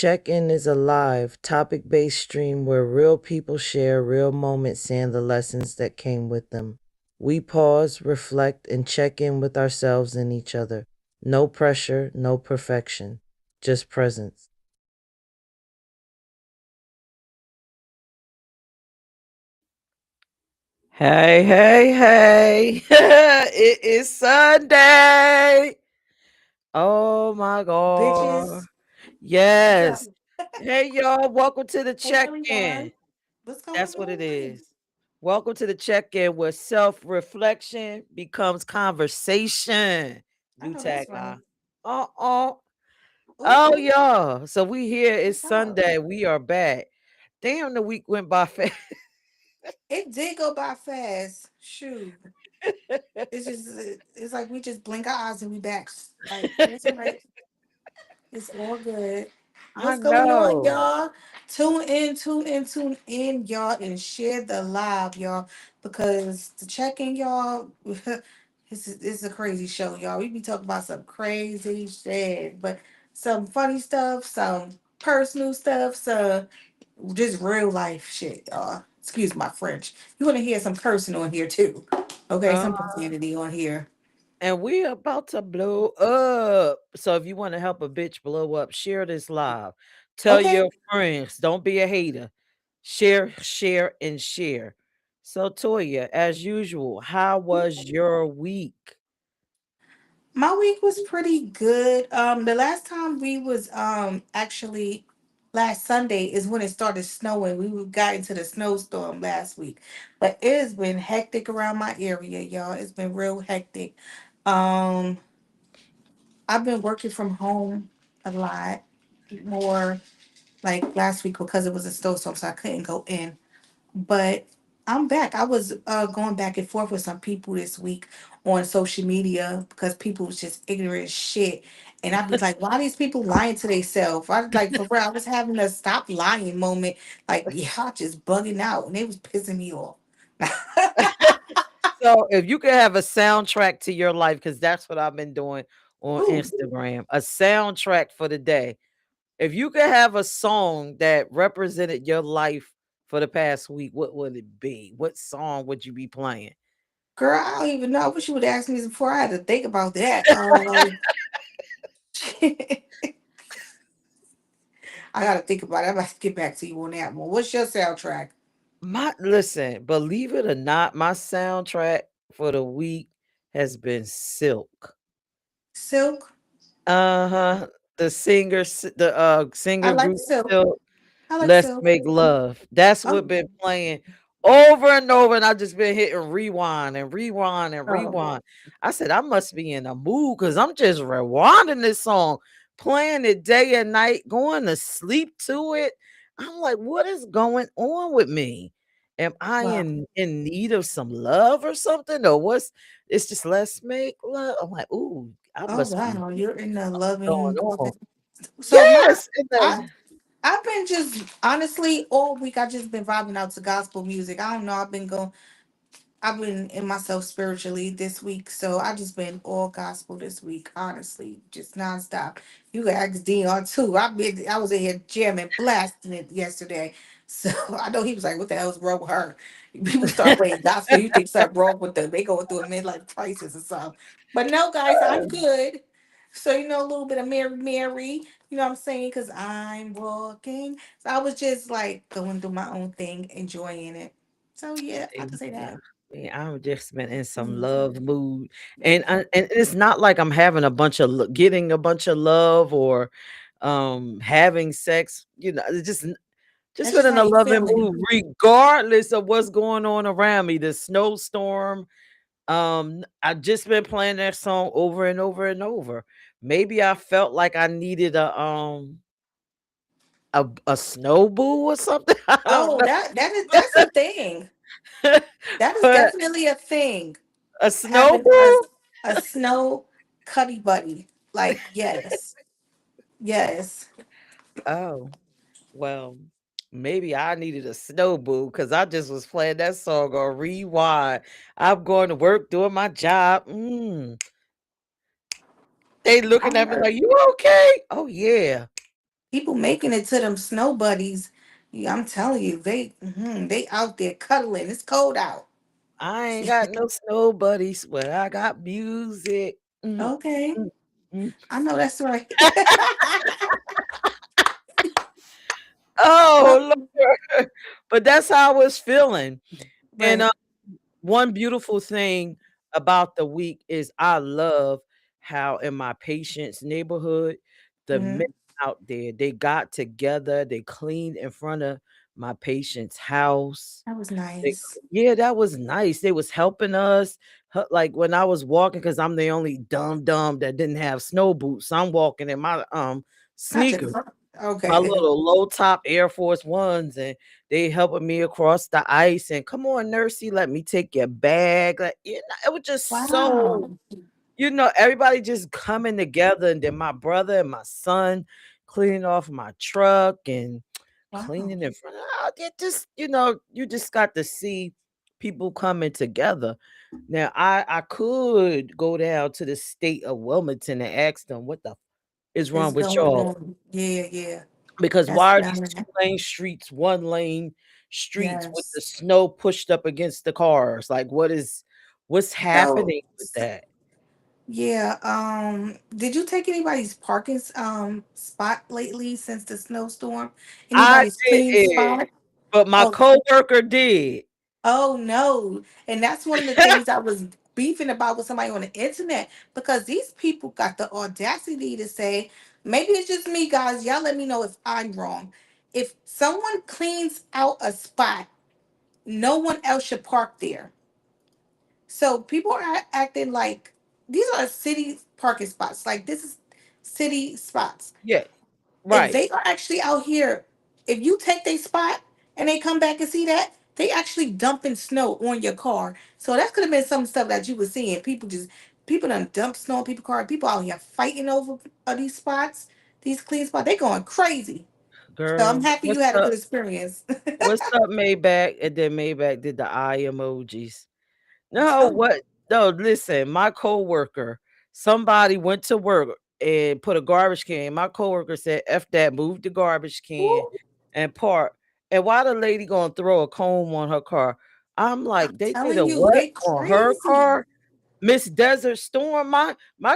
Check In is a live, topic based stream where real people share real moments and the lessons that came with them. We pause, reflect, and check in with ourselves and each other. No pressure, no perfection, just presence. Hey, hey, hey. It is Sunday. Oh my God. Bitches, what's up? Yes. Hey, y'all. Welcome to the Hey check in. everyone, what's going That's what it on? is. Welcome to the check in where self reflection becomes conversation. I New know that's right. tagline. Uh oh. Ooh, Oh, ooh, y'all. So we here. It's what's up? Sunday. We are back. Damn, the week went by fast. It did go by fast. Shoot, it's just it's like we just blink our eyes and we back. Like it's all right. It's all good. I What's going on, know. y'all? Tune in, y'all, and share the live, y'all, because the check-in, y'all, it's a crazy show, y'all. We be talking about some crazy shit, but some funny stuff, some personal stuff, some just real life shit, y'all. Excuse my French. You want to hear some cursing on here too? Okay, Uh, some profanity on here. and we about to blow up. So if you want to help a bitch blow up, share this live. Tell Okay. your friends. Don't be a hater. Share, share, and share. So Toya, as usual, how was your week? My week was pretty good. The last time we was actually last Sunday is when it started snowing. Got into the snowstorm last week, but it's been hectic around my area, y'all. It's been real hectic. Um, I've been working from home a lot more like last week because it was a snowstorm, so I couldn't go in. But I'm back. I was going back and forth with some people this week on social media because people was just ignorant as shit. And I'd be like, why these people lying to themselves? I like for real, I was having a stop lying moment. Like, y'all just bugging out. And it was pissing me off. So if you could have a soundtrack to your life, because that's what I've been doing on Ooh, Instagram, a soundtrack for the day. If you could have a song that represented your life for the past week, what would it be? What song would you be playing? girl, I don't even know. I wish you would ask me this before I had to think about that. I gotta think about it. I'm about to get back to you on that one. What's your soundtrack? My listen, believe it or not, my soundtrack for the week has been Silk. Silk. Uh-huh. The I singer like group Silk. Silk. I like Let's Silk. Make Love. That's what Oh, been playing over and over, and I just been hitting rewind and rewind and oh. rewind. I said I must be in a mood because I'm just rewinding this song, playing it day and night, going to sleep to it. I'm like, what is going on with me? Am I Wow. in need of some love or something? Or what's it's just let's make love. I'm like, ooh, I Oh must be wow, you're in the going loving. on. So Yes. And I, then, I've been just honestly all week. I just been vibing out to gospel music. I don't know. I've been in myself spiritually this week, so I just been all gospel this week. Honestly, just nonstop. You can ask Dion too. I was in here jamming, blasting it yesterday. So I know he was like, "What the hell's wrong with her?" People start playing gospel. You think something wrong with them? They going through a midlife crisis or something. But no, guys, I'm good. So a little bit of Mary, Mary. You know what I'm saying? Because I'm walking. So I was just like going through my own thing, enjoying it. So yeah, I can say yeah. that. I've just been in some Mhm. love mood, and it's not like I'm having a bunch of getting a bunch of love or having sex. It's just That's been just in how a you loving feeling. mood, regardless of what's going on around me. The snowstorm. I've just been playing that song over and over and over. Maybe I felt like I needed a snow boo or something. I don't Oh, know, that's a thing. That is but definitely a thing. a snow Having boo. a snow cuddy buddy. Like yes. Yes. Oh. Well, maybe I needed a snow boo because I just was playing that song on rewind. I'm going to work doing my job. They I looking at me heard like, "You okay?" Oh yeah. People making it to them snow buddies. Yeah, I'm telling you, they out there cuddling. It's cold out. I ain't got no snow buddies, but I got music. Mm, Okay, mm, mm. I know that's right. Oh Well, Lord. But that's how I was feeling. And right. one beautiful thing about the week is I love how in my patient's neighborhood, the men Hmm. out there, they got together, they cleaned in front of my patient's house. That was They nice. Yeah, that was nice. They was helping us. Like when I was walking, because I'm the only dumb that didn't have snow boots. So I'm walking in my Not your sneakers, my okay. little low top Air Force Ones, and they helping me across the ice. And come on, Nursey, let me take your bag. Like, it was just so, Wow. everybody just coming together. And then my brother and my son cleaning off my truck and Wow. cleaning in front of it. Just, you just got to see people coming together. Now, I could go down to the state of Wilmington and ask them what the is It's wrong with going y'all, on. Yeah, yeah. because That's why are these bad. 2-lane streets, 1-lane streets with the Yes. snow pushed up against the cars? Like, what's So, happening with that? yeah, did you take anybody's parking spot lately since the snowstorm? I Anybody's clean didn't, spot? but my Oh, coworker did. oh no. And that's one of the things I was beefing about with somebody on the internet because these people got the audacity to say, maybe it's just me, guys. Y'all let me know if I'm wrong. If someone cleans out a spot, no one else should park there. So people are acting like these are city parking spots. Like this is city spots. Yeah, If right. they are actually out here, if you take their spot and they come back and see that, they actually dumping snow on your car. So that could have been some stuff that you were seeing. People done dump snow on people's car. People out here fighting over these spots, these clean spots. They going crazy. So I'm Girl, happy you had a good experience. what's up, Maybach? And then Maybach did the eye emojis. No, Tell me. what? No, listen, my coworker, somebody went to work and put a garbage can. My coworker said, "F that, move the garbage can Ooh, and park." And why the lady gonna throw a comb on her car? I'm I'm like, they did telling a you, what they on her crazy. car? Miss Desert Storm. My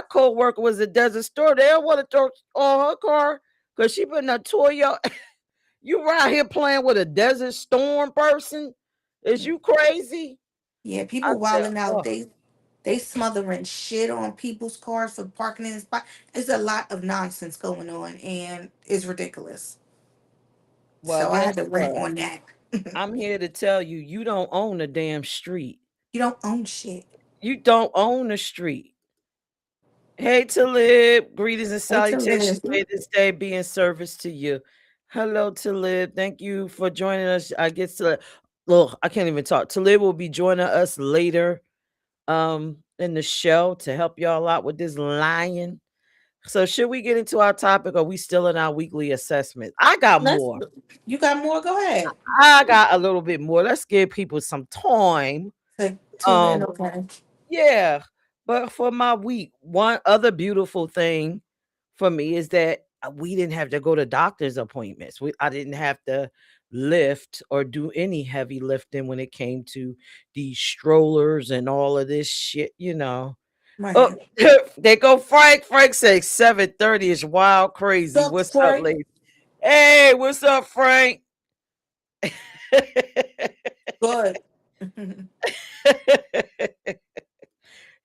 coworker was a Desert Storm. They don't want to throw on her car because she been a Toyo. You right here playing with a Desert Storm person? Is you crazy? Yeah, I people said, wilding out. oh. They smothering shit on people's cars for parking in the spot. There's a lot of nonsense going on, and it's ridiculous. Well, So I guess had to rant what? on that. I'm here to tell you, you don't own a damn street. You don't own shit. You don't own a street. Hey, Talib. Greetings and Wait till salutations. this. May this day be in service to you. Hello, Talib. Thank you for joining us. I guess look, I can't even talk. Talib will be joining us later in the show to help y'all out with this lion. So should we get into our topic, or are we still in our weekly assessment? I got Let's. more. You got more? Go ahead. I got a little bit more. Let's give people some time. To tune in. Um, Okay. yeah. But for my week, one other beautiful thing for me is that we didn't have to go to doctor's appointments. I didn't have to lift or do any heavy lifting when it came to these strollers and all of this shit. Oh, Right. they go Frank. Frank says 7:30 is wild crazy. Suck, What's up, Frank. lady? Hey, what's up, Frank? Good.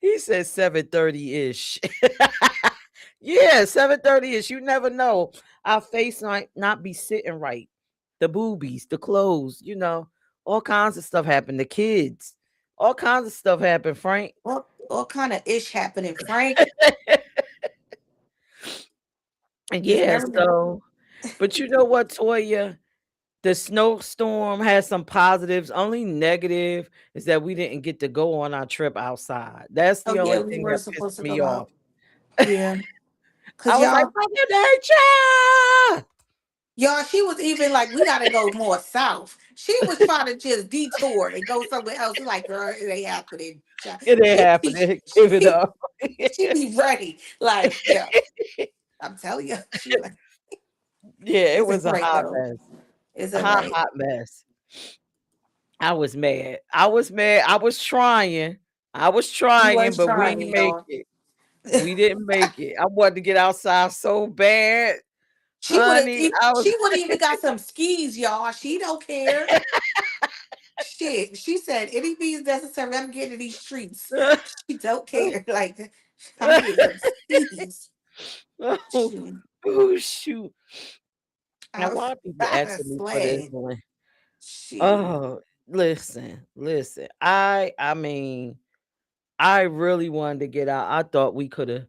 He said 7:30-ish. Yeah, 7:30-ish. You never know. Our face might not be sitting right. The boobies, the clothes, all kinds of stuff happen. The kids, all kinds of stuff happen, Frank. What kind of ish happening, Frank? And You yeah, never know. but you know what, Toya? The snowstorm has some positives. Only negative is that we didn't get to go on our trip outside. That's Oh the yeah, only we thing were that pissed supposed to me go off. out. Yeah, I cause was like, y'all. Mother Nature. Y'all, she was even like, we gotta go more south. She was trying to just detour and go somewhere else. We're like, girl, it ain't happening. It ain't She be, happening. Give it up. she be ready. Like, yeah, I'm telling you, she like, Yeah, it It's was all a right hot though. mess. It's A all hot, right. hot mess. I was mad. I was mad. I was trying. I was You trying, was but we trying, didn't make y'all. it. We didn't make it. I wanted to get outside so bad, She would have. honey. I was She would have even got some skis, y'all. She don't care. Shit. She said any means necessary. I'm getting in these streets. She don't care. Like I'm getting some skis. oh, Shoot. oh, shoot. I And was why are people riding a asking me for this sled. one? Shit. Oh, listen. I mean, I really wanted to get out. I thought we could have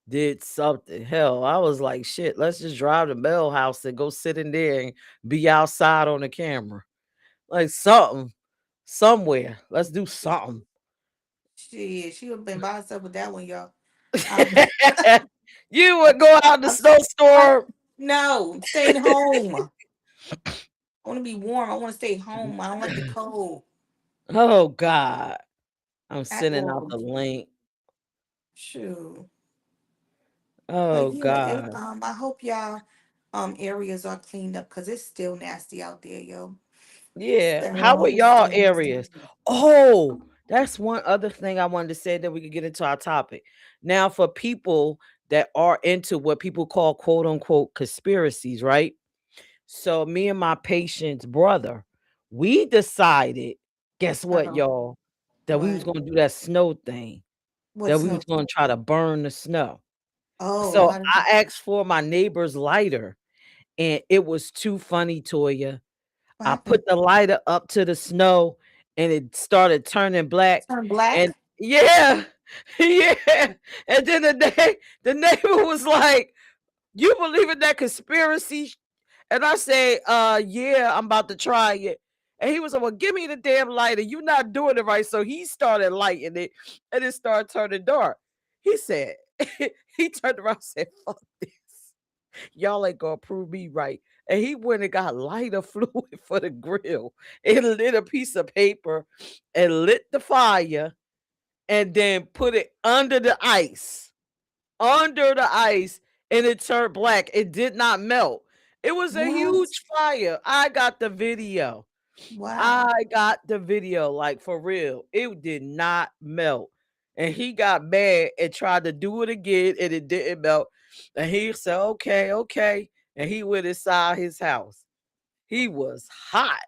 did something. Hell, I was like, shit, let's just drive to Bell House and go sit in there and be outside on the camera. Like something, somewhere. Let's do something. Shit. She would have been by herself with that one, y'all. Um, you would go out in the I'm, I'm snowstorm. no staying home. I want to be warm. I want to stay home. I don't like the cold Oh God. I'm at sending out all. the link. Shoot. But Oh yeah, God. I hope y'all areas are cleaned up because it's still nasty out there, yo. Yeah. How were So y'all still nasty. areas? Oh, that's one other thing I wanted to say that we could get into our topic. Now, for people that are into what people call quote unquote conspiracies, right? So me and my patient's brother, we decided, guess what, Oh, y'all? That we was what? gonna do that snow thing, that What's we was no? gonna try to burn the snow. Oh, So how did I asked for my neighbor's lighter, and it was too funny, Toya. what I put happened? the lighter up to the snow and it started turning black. Turn And black? yeah, yeah. And then the neighbor was like, "You believe in that conspiracy?" And I say, yeah, I'm about to try it. And he was like, well, give me the damn lighter. You're not doing it right. So he started lighting it and it started turning dark. He said, he turned around and said, fuck this. Y'all ain't gonna prove me right. And he went and got lighter fluid for the grill and lit a piece of paper and lit the fire and then put it under the ice, and it turned black. It did not melt. It was a What? huge fire. I got the video. Wow. I got the video, like for real. It did not melt. And he got mad and tried to do it again, and it didn't melt. And he said, okay, okay. And he went inside his house. He was hot.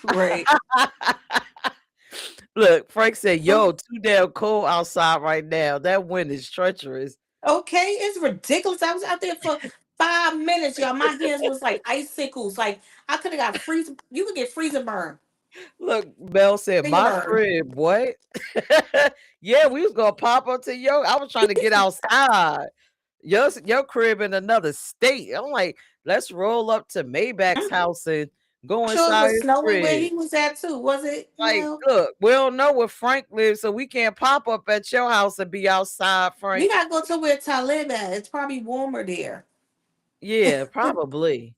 Right. Look, Frank said, Oh, yo, too damn cold outside right now. That wind is treacherous. okay, it's ridiculous. I was out there for 5 minutes, y'all. My hands was like icicles. Like I could have got freezing. You could get freezing burn. Look, Mel said, Finger "My burn. crib, what?" yeah, we was gonna pop up to yo. I was trying to get outside. Your crib in another state. I'm like, let's roll up to Maybach's I'm house and go sure it inside was his snowing where crib. he was at too. Was it, Like, Mel? look, we don't know where Frank lives, so we can't pop up at your house and be outside, We Frank. gotta go to where Talib at. It's probably warmer there. Yeah, probably.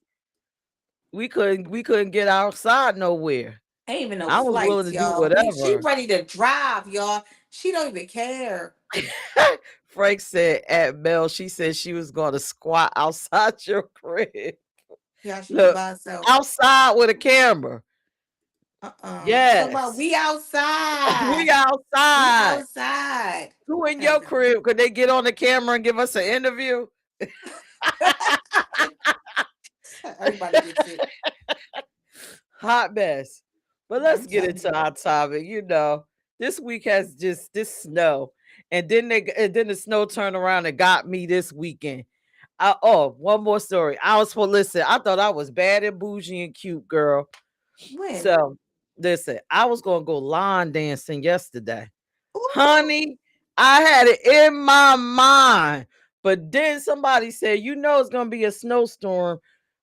We couldn't get outside nowhere. Ain't even no I was willing flights, to do y'all. She whatever. ready to drive, y'all. She don't even care. Frank said at Mel, she said she was going to squat outside your crib. Yeah, she was Look, by herself. outside with a camera. So about Yes. we We outside. We outside. outside. Who in Hell your no. crib? Could they get on the camera and give us an interview? Everybody gets it. Hot mess. But let's I'm get telling into you. our topic. This week has just this snow. And then the snow turned around and got me this weekend. One more story. I was for listen. I thought I was bad and bougie and cute, girl. When? So listen, I was gonna go line dancing yesterday, Ooh, honey. I had it in my mind, but then somebody said, it's gonna be a snowstorm.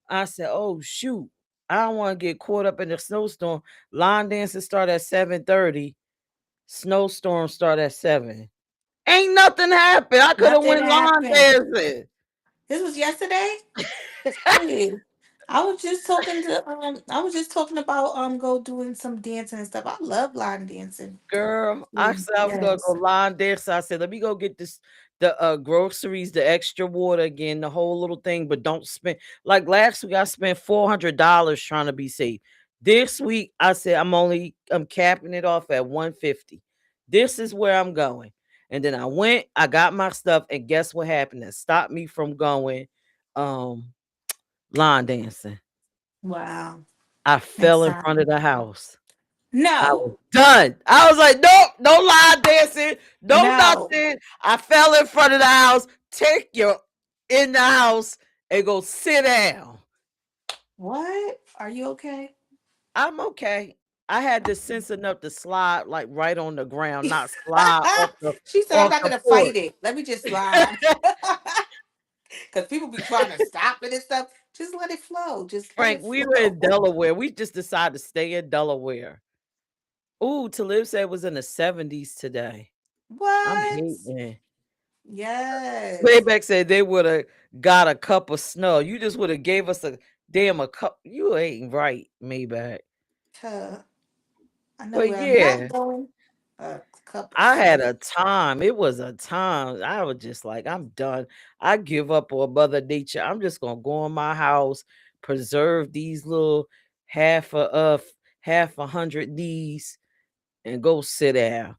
I said, oh shoot, I don't want to get caught up in the snowstorm. Line dancing start at 7:30. Snowstorm start at 7. Ain't nothing happened. I could have nothing went lawn happened. dancing. This was yesterday? Shit. I was just talking about go doing some dancing and stuff. I love line dancing. Girl, I said I was gonna go Yes. line dance. I said, let me go get the groceries, the extra water again, the whole little thing, but don't spend like last week I spent $400 trying to be safe. This week I said I'm capping it off at 150. This is where I'm going. And then I went, I got my stuff, and guess what happened? That stopped me from going um line dancing. Wow. I fell in front Exactly. of the house. I No. was done. I was like, nope, no line dancing, no No. nothing. I fell in front of the house. Take your in the house and go sit down. What? Are you okay? I'm okay. I had the sense enough to slide like right on the ground, not slide She said, I'm off not the gonna porch. fight it. Let me just slide. Because people be trying to stop it and stuff. Just let it flow. Just let Frank, it we were in flow. Delaware. We just decided to stay in Delaware. Ooh, to live said it was in the 70s today. I'm What? hating. Yes. Playback said they would have got a cup of snow. You just would have gave us a cup. You ain't right, Maybach. Uh, I know But where I'm not yeah, going. A cup of I had snow. a time. It was a time. I was just like, I'm done. I give up on Mother Nature. I'm just gonna go in my house, preserve these little half half a hundred these, and go sit down.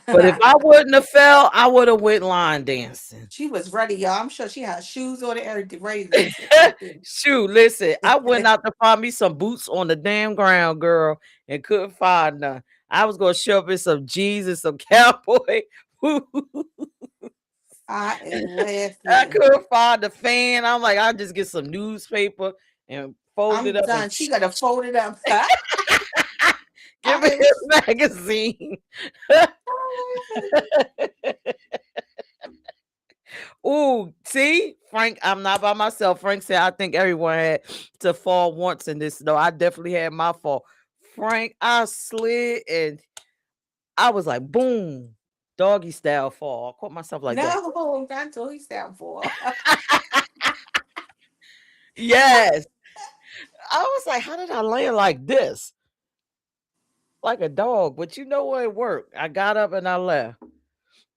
But if I wouldn't have fell, I would have went line dancing. She was ready, y'all. I'm sure she had shoes on and everything, ready to step in. Shoot, listen, I went out to find me some boots on the damn ground, girl, and couldn't find none. I was gonna shove in some jeans and some cowboy boots. I am I laughing. couldn't find the fan. I'm like, I'll just get some newspaper and fold it I'm up and done. She got to fold it up. give I me am this magazine. laughing. Ooh, see, Frank, I'm not by myself. Frank said, I think everyone had to fall once in this. No, I definitely had my fall. Frank, I slid and I was like, boom, doggy style fall. I caught myself like that. No, not till he's down for. Yes. I was like, how did I land like this? Like a dog, but you know what? It worked. I got up and I left.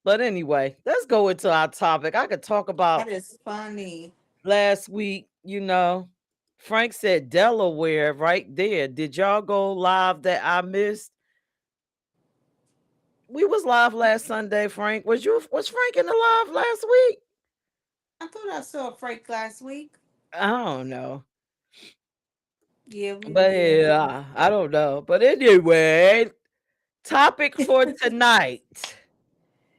But anyway, let's go into our topic. I could talk That about is funny. last week, Frank said Delaware right there. Did y'all go live that I missed? We was live last Sunday, Frank. Was Frank in the live last week? I thought I saw Frank last week. I don't know. Yeah, we were But there. yeah, I don't know. But anyway, topic for tonight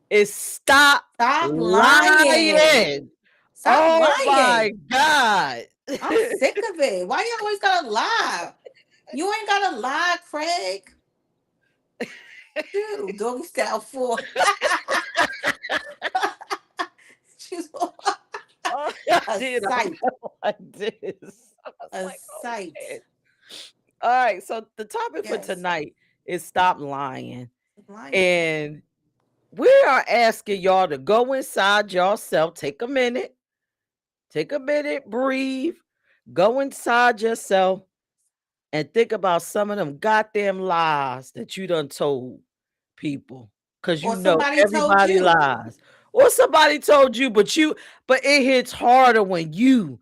is stop Stop lying. lying. Stop Oh my lying. God. I'm sick of it. Why you always gotta lie? You ain't gotta lie, Craig. Dude, doggy style four. She's Oh, I a did. I sight. went like this. I was A like, oh sight. shit. All right. So the topic for Yes. tonight is stop lying. Lying. And we are asking y'all to go inside yourself, take a minute, breathe, go inside yourself and think about some of them goddamn lies that you done told people. Cause Or somebody told everybody you. lies. Or somebody told you, but it hits harder when you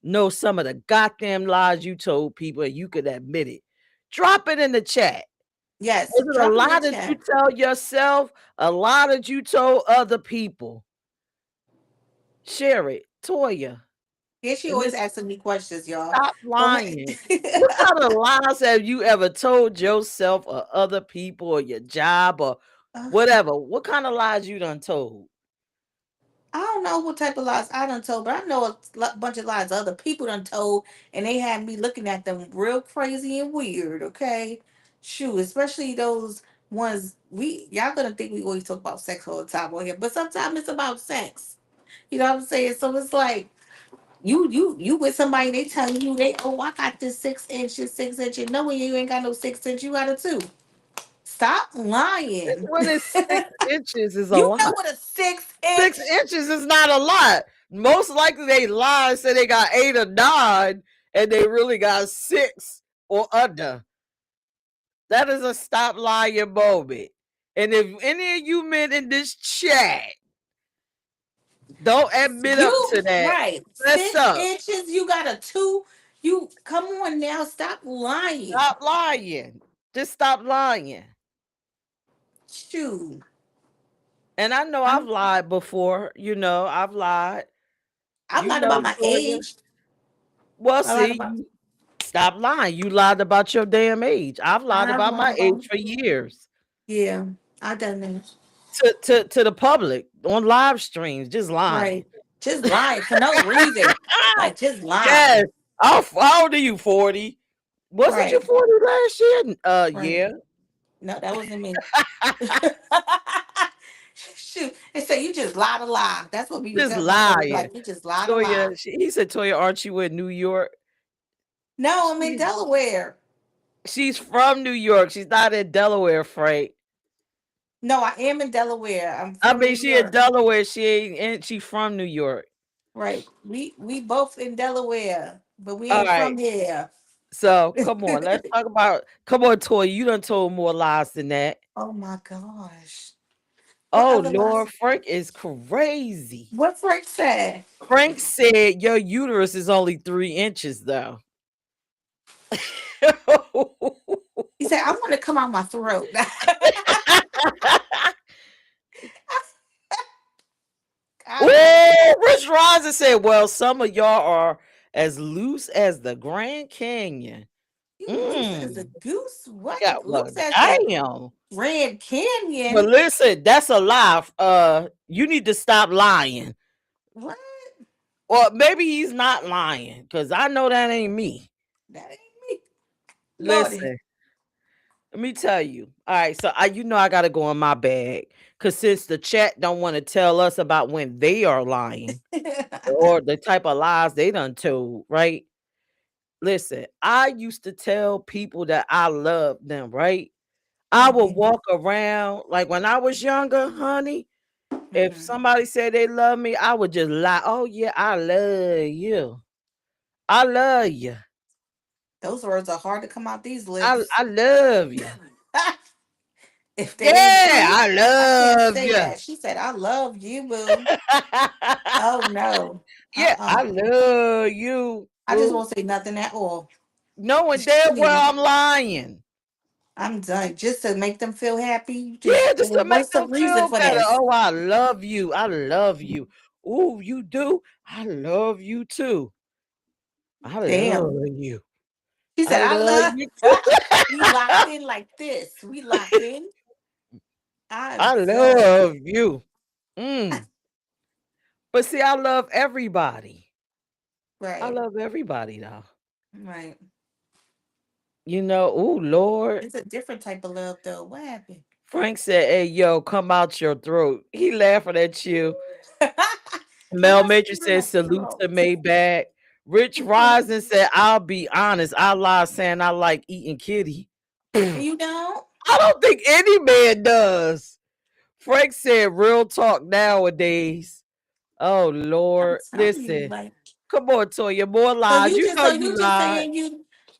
know some of the goddamn lies you told people and you could admit it. Drop it in the chat. Yes. Is it a Drop it in lie the that you chat. tell yourself? A lie that you told other people? Share it. Toya. Yeah, she And always this asking me questions, y'all. stop Go ahead. lying. What kind of lies have you ever told yourself or other people or your job or whatever? What kind of lies you done told? I don't know what type of lies I done told, but I know bunch of lies other people done told, and they had me looking at them real crazy and weird. Okay, shoot, especially those ones we y'all gonna think we always talk about sex all the time on here, but sometimes it's about sex. You know what I'm saying? So it's like you with somebody, they telling you I got this 6 inch, this 6 inch, and knowing you ain't got no 6 inch, you got a 2. Stop lying. When it's 6 inches is a You know lot. what a six 6 inch inches is not a lot. Most likely they lie and say they got 8 or 9, and they really got 6 or under. That is a stop lying moment. And if any of you men in this chat don't admit up You to that, right. fess Six up. inches, you got a 2. You come on now, stop lying. Stop lying. Just stop lying. Shoot. And I know I've I'm lied before. I've lied. I'm You not know, about my Toya. age. Well, I lied see, about you stop lying. You lied about your damn age. I've lied I've about lied my age about for years. yeah, I done that. To the public on live streams, just lying. Right. Just lying for no reason. Like just Yes. lying. How old are you? 40? Wasn't you Right. 40 last year? Right. Yeah. No, that wasn't me. Shoot. And so you just lie to lie. That's what we would Just tell my brother. lying. Like, you just lie to lie. Toya, he said, Toya, aren't you in New York? No, I'm in She, Delaware. she's from New York. She's not in Delaware, Frank. No, I am in Delaware. I'm I from mean, New she in York. Delaware. She ain't, and she from New York. Right. We both in Delaware, but we All ain't right. from here. So come on, let's talk about. Come on, Toya. You done told more lies than that. Oh my gosh. What Oh other Lord, lies? Frank is crazy. What Frank said? Frank said your uterus is only 3 inches, though. He said, I want to come out my throat. God bless. Ooh, Rich Rising said, well, some of y'all are as loose as the Grand Canyon. You loose as a Mm. goose? What? Yeah, well, Loose as the damn. Grand But Canyon? listen, that's a lie. You need to stop lying. What? Or maybe he's not lying, because I know that ain't me. That ain't me. Lordy. Listen, let me tell you. All right, so I gotta go in my bag. Cause since the chat don't want to tell us about when they are lying or the type of lies they done told, right? Listen, I used to tell people that I loved them, right? I would Mhm, walk around like when I was younger, honey. If mhm. somebody said they love me, I would just lie. Oh yeah, I love you. I love you. Those words are hard to come out these I lips. I love you. If they ain't Yeah, true, I I can't love say you. that. She said, I love you, boo. Oh no. Yeah, I Uh-uh. love you, I just boo. won't say nothing at all. Knowing damn well I'm lying. I'm done. Just to make them feel happy. Yeah, just to make What's the them reason feel for better. this? Oh, I love you. I love you. Ooh, you do? I love you too. I love Damn. you. She I said, I love love you too. we locked in like this. We locked in. I'm I done. love you. Mm. But see, I love everybody. I Right. love everybody though. Right. Oh Lord. It's a different type of love though. What happened? Frank said, hey, yo, come out your throat. He laughing at you. Come Mel on, Major come said, on, salute throat. to Maybach. Rich Rising said, I'll be honest. I lie saying I like eating kitty. I You don't? don't think any man does. Frank said, real talk nowadays. Oh, I'm Lord. telling you, Listen. like Come on, Toya. More so lies. you You just know so you you just lied. saying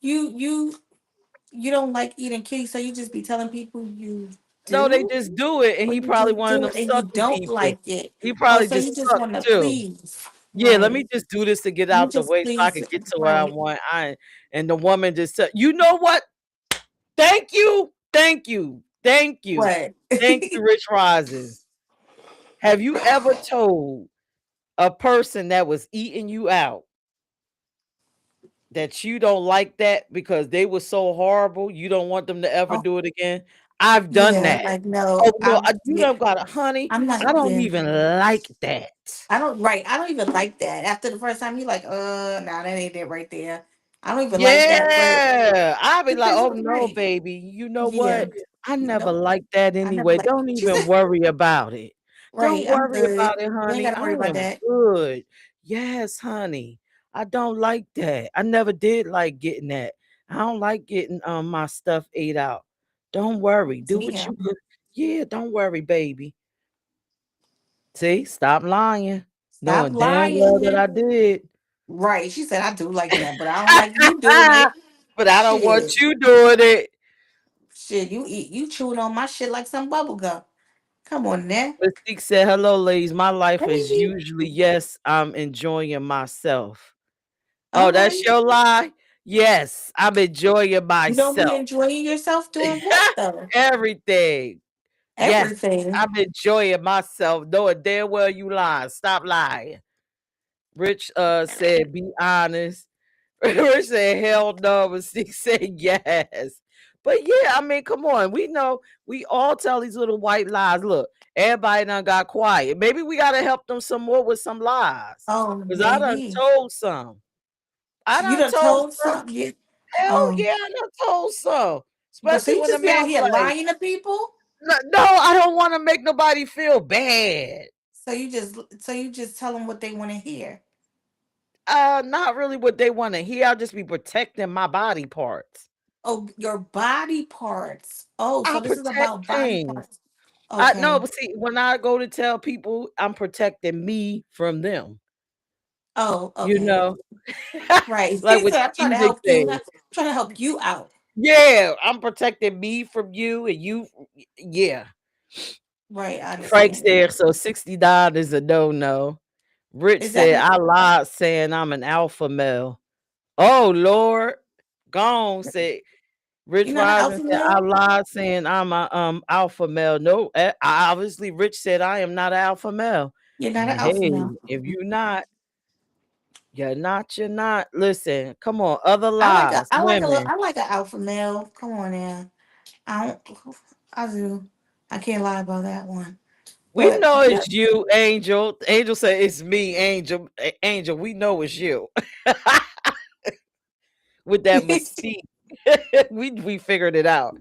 you don't like eating kitty, so you just be telling people you No, they do, just do it. And or he you probably just one of do them it and you sucking don't people. like it. He Oh, probably so you just just sucked want to too. please, Yeah, let right? me just do this to get You out the just way so I please, can get to what I right? want. And the woman just said, you know what? Thank you. Thank you. Thank you. What? Thank you, Rich Rises. Have you ever told a person that was eating you out that you don't like that because they were so horrible, you don't want them to ever Oh, do it again? I've done yeah, that. like Oh no, no, I'm you yeah, don't got it, honey. I'm not I don't yeah. even like that. I don't right. I don't even like that. After the first time, you like, nah, that ain't it right there. I don't even like that, but Yeah, I'll be like, because oh you're no, right. baby. You know Yeah, what? I never no, liked that I never anyway. like. Don't She said, even worry about it. Don't right, I'm worry good. about it, You ain't honey. gotta I worry about am that. good. Yes, honey. I don't like that. I never did like getting that. I don't like getting my stuff ate out. Don't worry. Do what you Damn, could. Yeah, don't worry, baby. See, stop lying. stop Knowing damn well that lying. I did. Right. She said, I do like that, but I don't like you doing it. But I don't want Shit. you doing it. Shit, you chewing on my shit like some bubble gum. Come on now. Mystique said, hello, ladies. My life is Hey. usually yes, I'm enjoying myself. Oh, All that's right. your lie? Yes, I'm enjoying You don't be myself. enjoying yourself doing what though? Everything. Yes, Everything. I'm enjoying myself, knowing damn well you lying. Stop lying. Rich said, be honest. Rich said, hell no, but Mystique said yes. But yeah, I mean, come on. We know we all tell these little white lies. Look, everybody done got quiet. Maybe we gotta help them some more with some lies. Oh, Because I done maybe. told some. I You done done told told some. something. Hell Um, yeah, I done told some. but so Especially you when the just be man out be here like, lying to people? no, no, I don't want to make nobody feel bad. So you just tell them what they want to hear. Not really what they want to hear. I'll just be protecting my body parts. Oh, your body parts. Oh, I so this is protect about body things. parts. I know, Okay. but see, when I go to tell people, I'm protecting me from them. Oh, You okay. know, Right. like He what said, the I'm trying to music help you. says. I'm trying to help you out. Yeah, I'm protecting me from you, and you. Yeah, Right. I Frank's understand. there, so $60 is a no. Rich Is that said, I lied saying I'm an alpha male. Oh, Lord. Gone said, Rich you're not an Rising alpha said, I male? lied saying I'm a alpha male. No, obviously, Rich said, I am not an alpha male. You're not an And alpha hey, male. if you're not, you're not. Listen, come on, other I like a lies, I like a little women. I like an alpha male. Come on now. I don't I do. I can't lie about that one. We But know yeah. it's you, Angel. Angel said, it's me, Angel. Angel, we know it's you. With that mystique. we figured it out.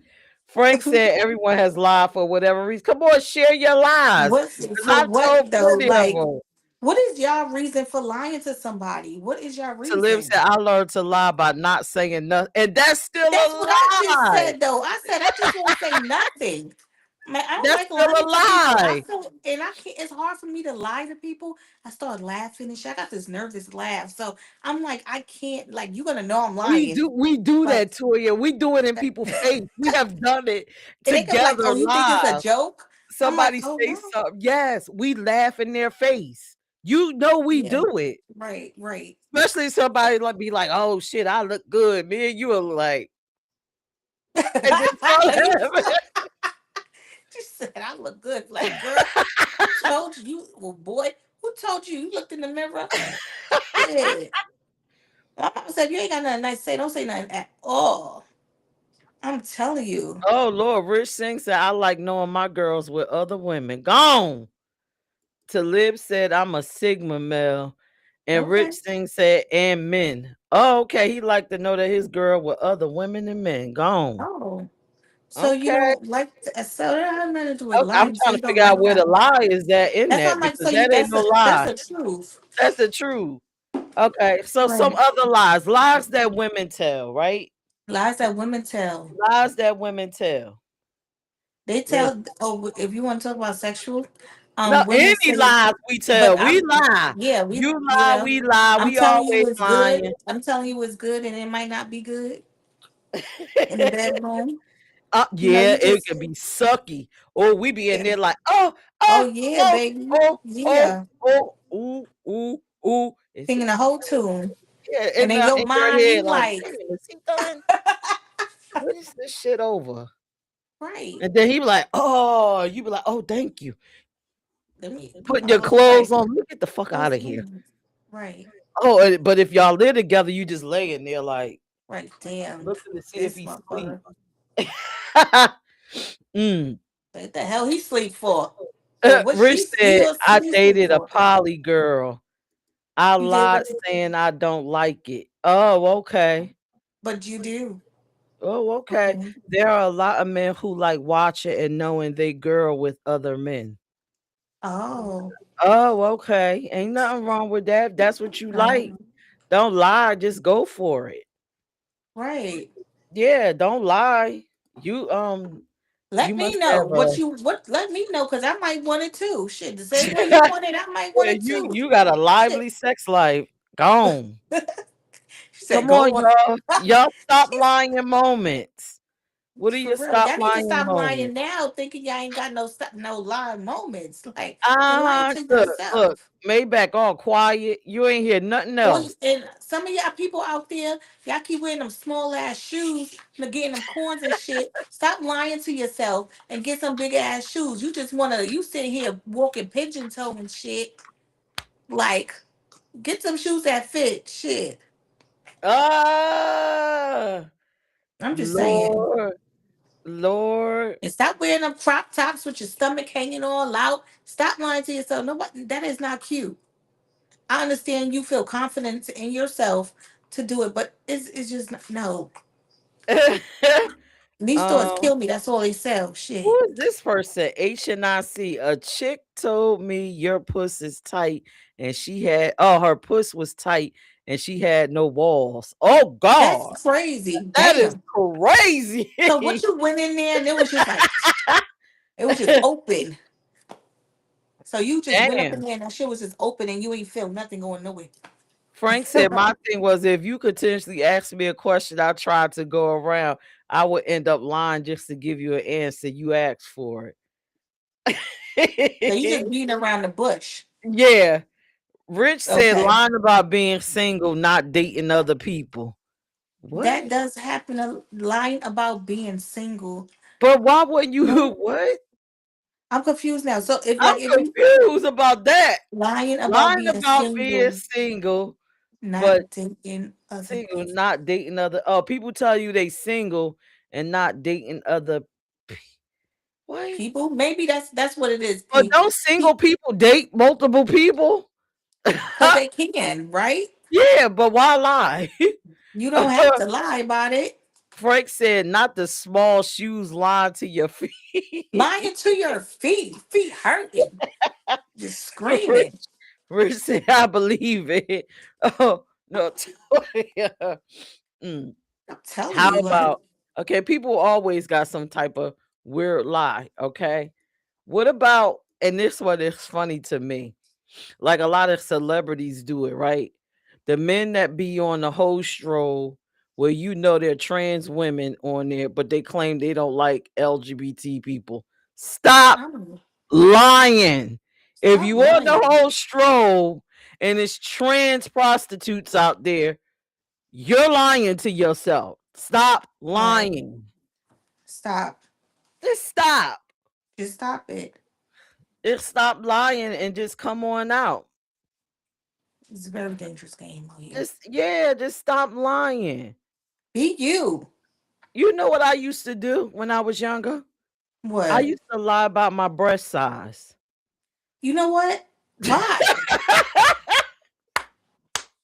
Frank said everyone has lied for whatever reason. Come on, share your lies. What's Because for I've what told though? plenty of Like, them. what is y'all reason for lying to somebody? What is y'all Talib reason? said, I learned to lie by not saying nothing. And that's still That's a what I just lie. said though. I said I just won't say nothing. Man, I don't That's like still a lying to people. I lie. feel and I can't it's hard for me to lie to people. I start laughing and shit. I got this nervous laugh. So I'm like, I can't like you're gonna know I'm lying. We do Like that to you. We do it in people's face. We have done it and they come like, together oh, you think it's a live. joke? I'm like, Somebody oh say no. something. Yes, we laugh in their face. You know we Yeah. do it. Right, right. Especially somebody like be like, "Oh shit, I look good." Me and you are like, and then start You laughing. she said, I look good. Like, girl, who told you? Well, boy, who told you? You looked in the mirror? Yeah. My mama said, if you ain't got nothing nice to say, don't say nothing at all. I'm telling you. Oh Lord, Rich Singh said, "I like knowing my girls with other women." Gone. Talib said, "I'm a Sigma male," and Rich Okay. Singh said, "And men." Oh, okay. He like to know that his girl with other women and men. Gone. Oh. So you Okay. don't like so that has nothing to do with Okay. I'm lying. So trying you to don't figure out like where the that. lie is that in That's why that I'm like, because so you that ain't no that's lie. the truth. That's the truth. Okay. So some Right. other lies, lies that women tell, right? Lies that women tell. Lies that women tell. They Listen. tell oh if you want to talk about sexual, No, women any say lies we but tell, we lie. yeah, You lie, yeah. we lie, I'm we telling you always it's good. lying. I'm telling you it's good and it might not be good in the bedroom. Yeah, You it just can be sucky. Or we be in yeah. there like, Oh yeah, baby. oh, Yeah. ooh, ooh, ooh. Is Singing it? the whole tune. Yeah, And in your in your mind head, you like, like damn, is he done? What is this shit over? right. And then he be like, oh, you be like, oh, thank you. Let me Putting your clothes right. on. Get the fuck out of here. Mhm. Right. Oh, but if y'all live together, you just laying there like Right. Damn. looking to see if This he sleep. motherfucker. mm. What the hell he sleep for? For what Rich she said, was I he sleep dated a for? poly girl. I You did lied what saying I don't like it. Oh, okay. but you do. Oh, okay. Okay. There are a lot of men who like watching and knowing they girl with other men. Oh. Oh, okay. Ain't nothing wrong with that. That's what you like. Don't lie. Just go for it. Right. Yeah, don't lie. You you Let me must know have a what you what. Let me know because I might want it too. Shit, the same way you want it, I might want yeah, it too. you got a Shit, lively sex life. Gone. She said, Come on, go on. y'all. Y'all stop lying in moments. What are For your real. stop Y'all need to lying stop lying moments? now, thinking y'all ain't got no lying moments. Like, you're lying to Look, yourself. Maybach all quiet. You ain't hear nothing Or else. and some of y'all people out there, y'all keep wearing them small ass shoes, getting them corns and shit. Stop lying to yourself and get some big ass shoes. You just wanna you sitting here walking pigeon toe and shit. Like, get some shoes that fit. Shit. Ah, I'm just saying. Lord, Lord. And stop wearing them crop tops with your stomach hanging all out. Stop lying to yourself. Nobody, that is not cute. I understand you feel confident in yourself to do it, but it's just no. These stores um, kill me. That's all they sell. who Shit. is this person? HNIC. A chick told me your puss is tight, and she had her puss was tight, and she had no walls. Oh God, That's crazy. that is Damn. crazy. So what you went in there and it was just like it was just open. So you just went up in Damn. there and that shit was just open and you ain't feel nothing going nowhere. Frank said my thing was if you continuously ask me a question, I tried to go around, I would end up lying just to give you an answer. You asked for So you it. just beating around the bush. Yeah. Rich said Okay. lying about being single, not dating other people. That What? does happen a line about being single. But why wouldn't you No, what? I'm confused now. So I'm if you confused about that. lying about Lying being about being single, single, but not dating other single, people. not dating other people tell you they single and not dating other what? People, maybe that's what it is. But don't single people date multiple people? Because they can, right? Yeah, but why lie? You don't have to lie about it. Frank said, not the small shoes lying to your feet. Lying to your feet hurting, just Rich, screaming. Rich said, I believe it. Oh, no. Toya. Mm. I'm telling How you, like, about, okay, people always got some type of weird lie, okay? What about, and this one is funny to me, like a lot of celebrities do it, right? The men that be on the whole stroll where you know they're trans women on there, but they claim they don't like LGBT people. Stop I'm lying. If stop you on the lying. whole stroll and it's trans prostitutes out there, you're lying to yourself. Stop Right. lying. Stop. Just stop. Just stop it. Just stop lying and just come on out. It's a very dangerous game out here. Just stop lying. Be you. You know what I used to do when I was younger? I What? used to lie about my breast size. You know what? Why?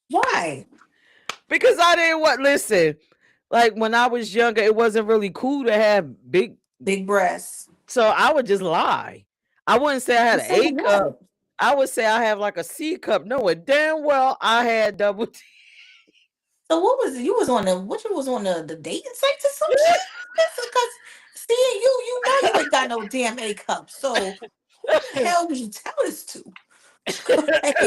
Why? Because I didn't want listen, like when I was younger, it wasn't really cool to have big, Big breasts. so I would just lie. I wouldn't say I had You an say A cup. what? I would say I have like a C cup, knowing damn well I had double T. So what was it? You was on the what you was on the dating sites or some shit? Because seeing you know you ain't got no damn A cup. So who the hell did you tell this to? Like,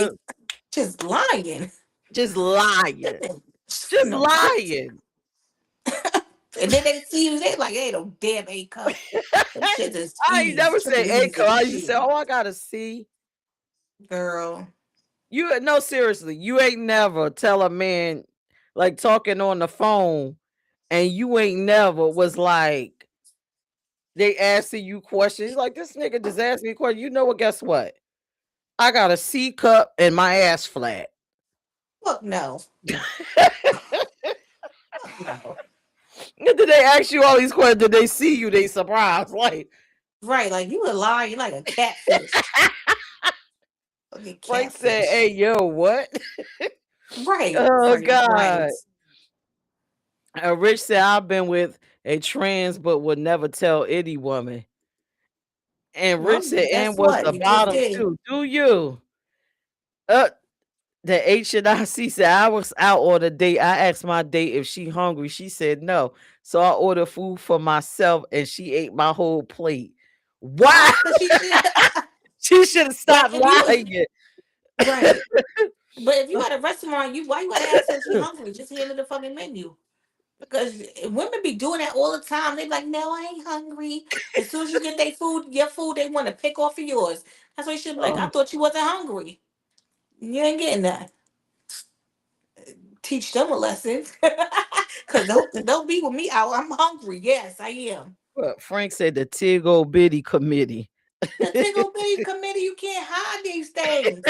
just lying. Just lying. Just No, lying. and then they see you, they like, ain't no damn A cup. Them shit is I ain't E's, never triple say A E's cup. and I used to say, shit. oh, I got a C. Girl. You no, seriously, you ain't never tell a man like talking on the phone, and you ain't never was like they asking you questions like this nigga just asked me a question. You know what? Guess what? I got a C cup and my ass flat. Fuck no. Fuck no. Did they ask you all these questions? Did they see you? They surprised. Like Right, like you a liar, you like a catfish. Fucking Frank said, catfish. "Hey, yo, what?" Right. Oh Right. God. Right. Rich said, "I've been with a trans, but would never tell any woman." And Rich Well, said, guess "And was what? the You just bottom did. too." Do you? Uh, the HNIC said I was out on a date. I asked my date if she hungry. She said no. So I ordered food for myself and she ate my whole plate. Wow. So she should She should have like stopped if you was lying. right. But if you at a restaurant, why you gotta ask her if she hungry? Just hand her the fucking menu. Because women be doing that all the time. They be like, no, I ain't hungry. As soon as you get your food, they want to pick off of yours. That's why you should be like, I Oh, thought you wasn't hungry. You ain't getting that. Teach them a lesson. Cause don't be with me out. I'm hungry. Yes, I am. but Frank said the Tiggle Bitty Committee. The Tickle Bitty Committee, you can't hide these things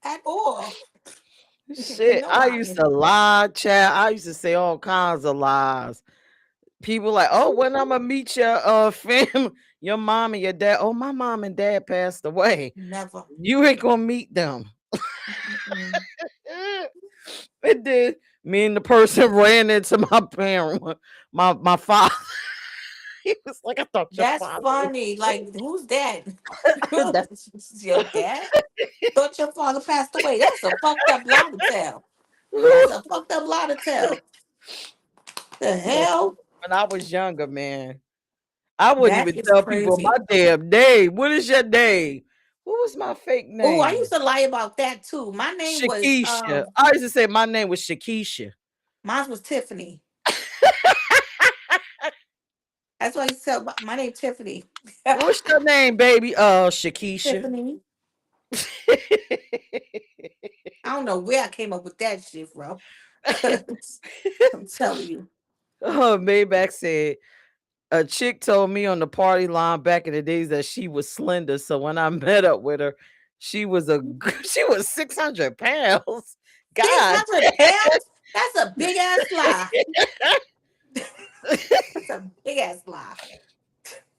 at all. Shit, No I used hiding. to lie, chat. I used to say all kinds of lies. People like, oh, when I'm gonna meet your fam, your mom and your dad. Oh, my mom and dad passed away. Never. You ain't gonna meet them. Mm-mm. It did. Me and the person ran into my parent, my father. He was like, I thought your That's father funny. Like, who's that? was Your dad? Thought your father passed away. That's a fucked up lie to tell. That's that. a fucked up lie to tell. The Look, hell? when I was younger, man, I wouldn't That even is tell people my crazy. damn name. What is your name? What was my fake Oh, I name? used to lie about that too. My name was Shakisha. I used to say my name was Shakisha. mine was Tiffany. That's why I used to tell my name Tiffany. What's your name, baby? Shakisha. Tiffany. I don't know where I came up with that shit from. Cause I'm telling you. Oh, Maybach said a chick told me on the party line back in the days that she was slender. So when I met up with her, she was she was 600 pounds. God. 600 pounds? That's a big ass lie. That's a big ass lie.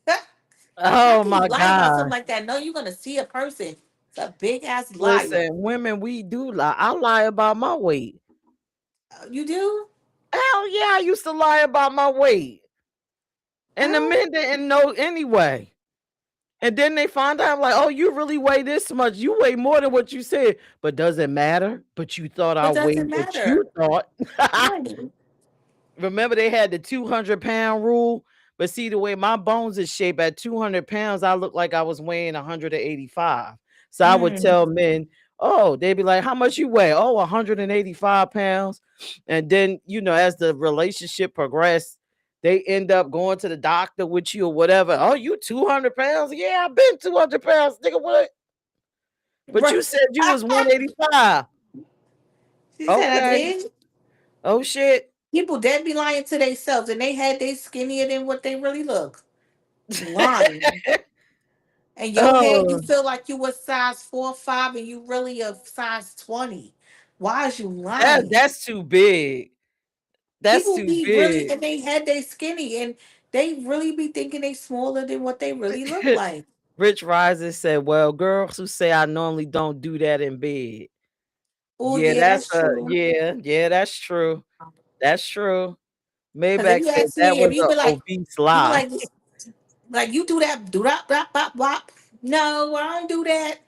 How Oh can you my lie about something God. like that? No, you're gonna see a person. It's a big ass liar. Listen, women, we do lie. I lie about my weight. You do? Hell yeah, I used to lie about my weight. And the Oh, men didn't know anyway. And then they find out, like, oh, you really weigh this much. You weigh more than what you said. But does it matter? But you thought I but does weighed it what you matter? thought. Right. Remember, they had the 200-pound rule. But see, the way my bones is shaped at 200 pounds, I look like I was weighing 185. So I would Mm. tell men, oh, they'd be like, how much you weigh? Oh, 185 pounds. And then, as the relationship progressed, they end up going to the doctor with you or whatever. Oh, you 200 pounds? Yeah, I've been 200 pounds. Nigga, what? But you Right. said you was 185. She said I Okay. did. Oh, shit. People dead be lying to themselves, and they had they skinnier than what they really look. Lying. And your head, you Oh, feel like you was size 4 or 5, and you really a size 20. Why is you lying? that's too big. That's People too be really big. in their head they skinny, and they really be thinking they smaller than what they really look like. Rich Riser said, well, girls who say I normally don't do that in bed. Oh yeah, that's true. That's true. That's true. Because if Maybach you said ask that me, if was an obese you be lie. like you do that, do that, bop, bop, bop. No, I don't do that.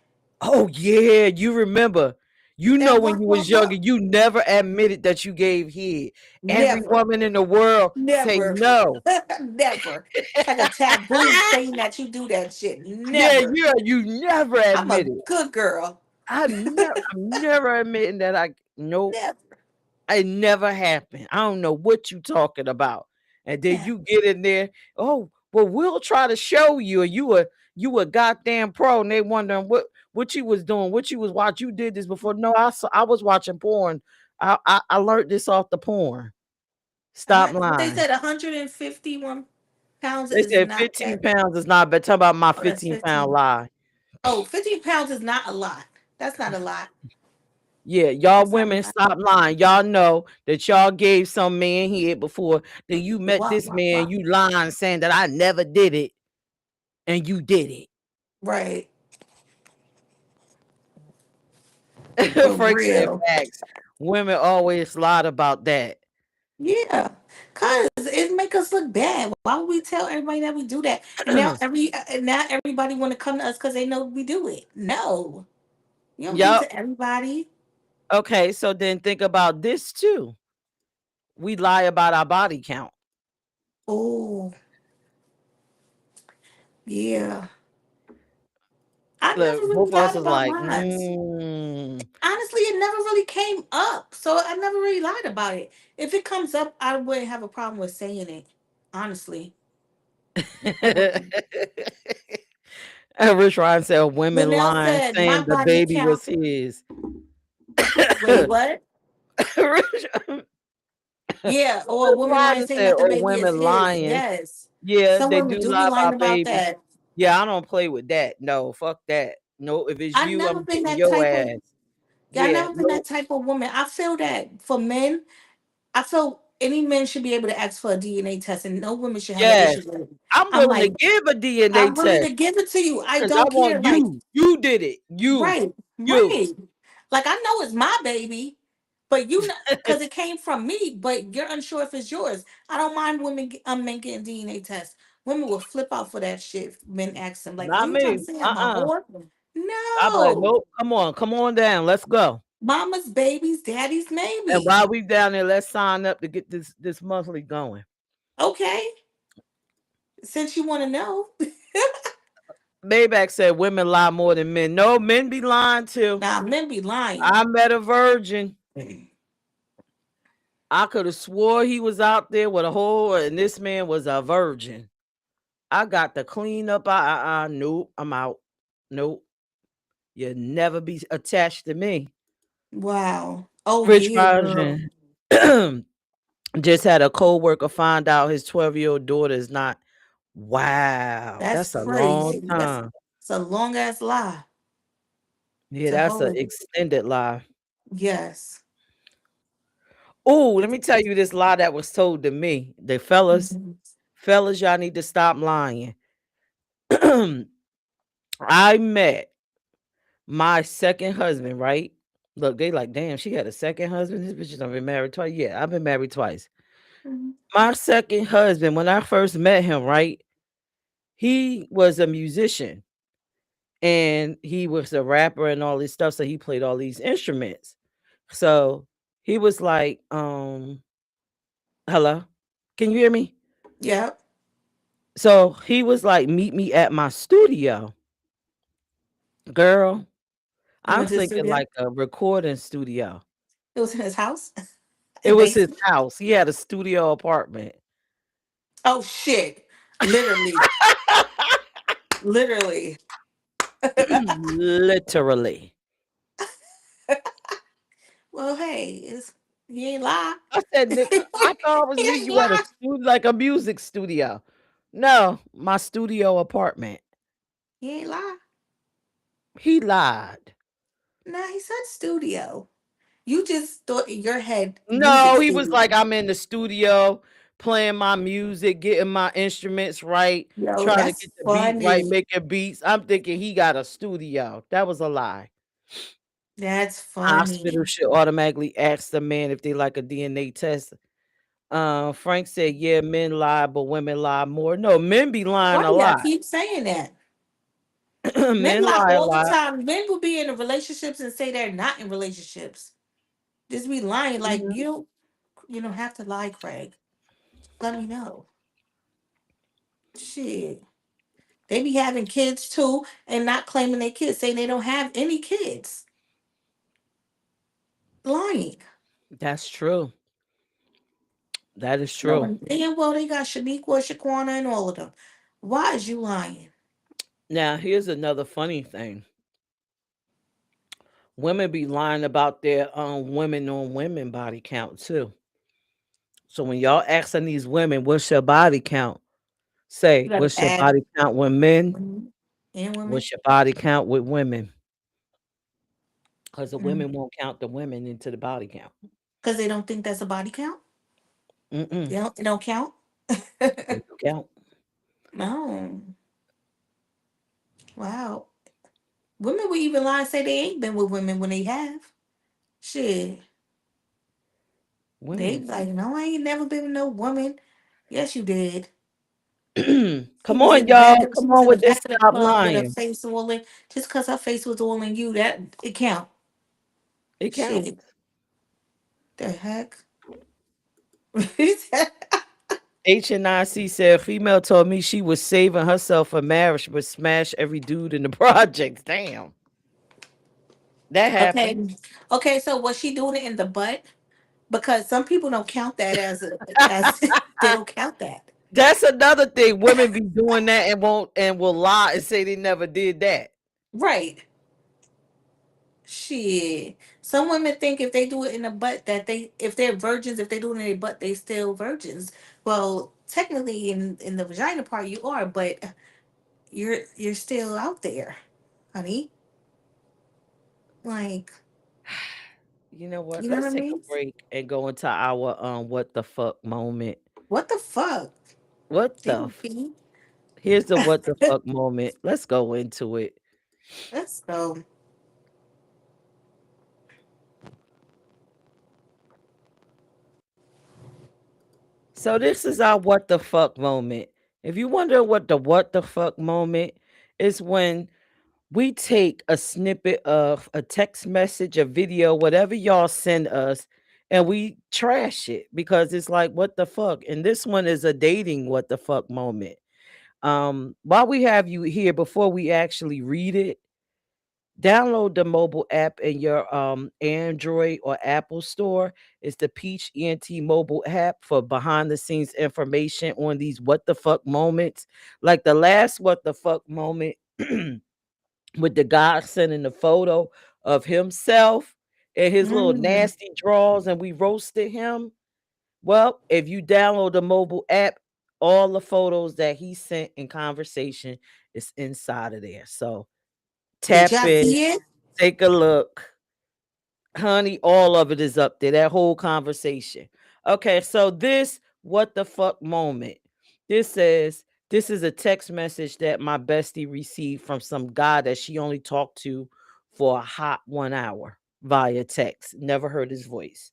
Oh yeah, you remember. That When work, you was work, younger, work. you never admitted that you gave head. Every Never, woman in the world say never, no. never. It's like a taboo saying that you do that shit. Yeah, Never. you never I'm a admitted. good girl. I'm never admitting that nope. Never, It never happened. I don't know what you talking about. And then never. you get in there. Oh, well, we'll try to show you. You a goddamn pro, and they wondering what you was doing, what you was watching. You did this before. No, I was watching porn. I learned this off the porn. Stop What they lying. said, 151 pounds They is said not 15 that. pounds is not bad. Talk about my Oh, that's 15-pound 15. lie. Oh, 15 pounds is not a lot. That's not a lot. Yeah, y'all That's not a women lot. stop lying. Y'all know that y'all gave some man here before. Then you met Wop, this wop, man, wop. you lying saying that I never did it, and you did Right. it. For Frank said real. facts. Women always lied about that. Yeah. Cause it make us look bad. Why would we tell everybody that we do that? And now everybody want to come to us because they know we do it. No. You don't do it Yup. to everybody. Okay, so then think about this too. We lie about our body count. Oh, yeah. I never Look, really both of us lied was about like, mine. Honestly, it never really came up, so I never really lied about it. If it comes up, I wouldn't have a problem with saying it. Honestly, I wouldn't. And Rich Ryan said women Linnell lying, said my saying the body baby count. was his. Wait, what? Rich, Yeah, or a Rich woman lying Rodden saying said, that the or baby is women his. lying. Yes, Yeah, some they women do do be lie lying about about babies. that. Yeah, I don't play with that. No, fuck that. No, if it's I you, never I'm been getting that your type of. ass. Yeah, I Yeah, never been no, that type of woman. I feel that for men, I feel any man should be able to ask for a DNA test, and no woman should have an yes. issue with it. I'm I'm willing to like, give a DNA I'm willing test to give it to you. I because I don't care. want Like, you. You did it. right, You. right. Like I know it's my baby, but you know, because it came from me. But you're unsure if it's yours. I don't mind women, men getting DNA tests. Women will flip out for that shit. If men ask them, like, "Are Not you trying to me. say I'm a whore?" I'm like, No, nope. Come on down. Let's go. mama's babies, daddy's And maybe. while we down there, let's sign up to get this monthly going. Okay, since you want to know. Maybach said women lie more than men. No, men be lying too. Now men be lying. I met a virgin. I could have swore he was out there with a whore, and this man was a virgin. I got to clean up. Nope, I'm out. Nope, you'll never be attached to me. Wow. Oh Rich yeah, girl. virgin. Just had a co-worker find out his 12-year-old daughter is not. Wow, That's that's a long crazy. time. That's a long ass lie Yeah, to that's an hold. extended lie. Yes. Oh, let me tell you this lie that was told to me. The fellas, Mhm. fellas, y'all need to stop lying. I met my second husband, right? Look, they like, damn, she had a second husband. This bitch has been married twice. Yeah, I've been married twice. Mhm. My second husband, when I first met him, right? He was a musician and he was a rapper and all this stuff. So he played all these instruments. So he was like, hello, can you hear me? Yep. So he was like, meet me at my studio. Girl, You I'm went to the thinking studio? like a recording studio. It was in his house? It In was his basement? house. He had a studio apartment. Oh shit. Literally. Literally. Literally. Well, hey, it's he ain't lie. I said, nigga, I thought I was He meeting ain't you at a lie. studio, like a music studio. No, my studio apartment. He ain't lie. He lied. Nah, he said studio. You just thought in your head music No, he was like, studio. I'm in the studio playing my music, getting my instruments right, Yo, trying to that's get the beat right, funny. making beats. I'm thinking he got a studio. That was a lie. That's Hospital funny. should automatically ask the man if they like a DNA test. Frank said, yeah, men lie, but women lie more. No, men be lying a Funny, I lot. keep saying that. Men Men lie lie a all the lot. time. Men will be in relationships and say they're not in relationships. Just be lying. Like Mhm. you don't have to lie, Craig. Let me know. Shit. They be having kids too and not claiming their kids, saying they don't have any kids. Lying. That's true. That is No, true. and damn well they got Shaniqua, Shaquana, and all of them. Why is you lying? Now, here's another funny thing. Women be lying about their women on women body count too. So when y'all asking these women, what's your body count? You Say, gotta what's your add body count with men? women and women. What's your body count with women? Because the Mm. women won't count the women into the body count. Because they don't think that's a body count. Mm-mm. It don't count. They don't count. No. Wow. Women will even lie and say they ain't been with women when they have. Shit. They Women. like, no, I ain't never been with no woman. Yes, you did. She Come was on, in the back y'all. of she Come was on in the with this. back of the Stop club with her lying. face all in just because her face was all in you, that it count. It counts. Shit. The heck? HNIC said female told me she was saving herself for marriage, but smash every dude in the projects. Damn, that happened. Okay. Okay, so was she doing it in the butt? Because some people don't count that as they don't count that. That's another thing. Women be doing that and won't and will lie and say they never did that. Right. Shit. Some women think if they do it in the butt that they if they're virgins, if they do it in their butt, they still virgins. Well, technically in the vagina part you are, but you're still out there, honey. Like, You know what? you know what Let's I take a mean? break and go into our what the fuck moment. What the fuck? What the f- GP? Here's the what the fuck moment. Let's go into it. Let's go. So this is our what the fuck moment. If you wonder what the fuck moment is, when we take a snippet of a text message, a video, whatever y'all send us, and we trash it because it's like what the fuck. And this one is a dating what the fuck moment. While we have you here, before we actually read it, download the mobile app in your Android or Apple store. It's the Peach ENT mobile app for behind the scenes information on these what the fuck moments. Like the last what the fuck moment with the guy sending the photo of himself and his little Mm. nasty drawers, and we roasted him. Well, if you download the mobile app, all the photos that he sent in conversation is inside of there. So Did tap y'all in, see it? take a look. Honey, all of it is up there. That whole conversation. Okay, so this what the fuck moment. This says this is a text message that my bestie received from some guy that she only talked to for a hot 1 hour via text. Never heard his voice.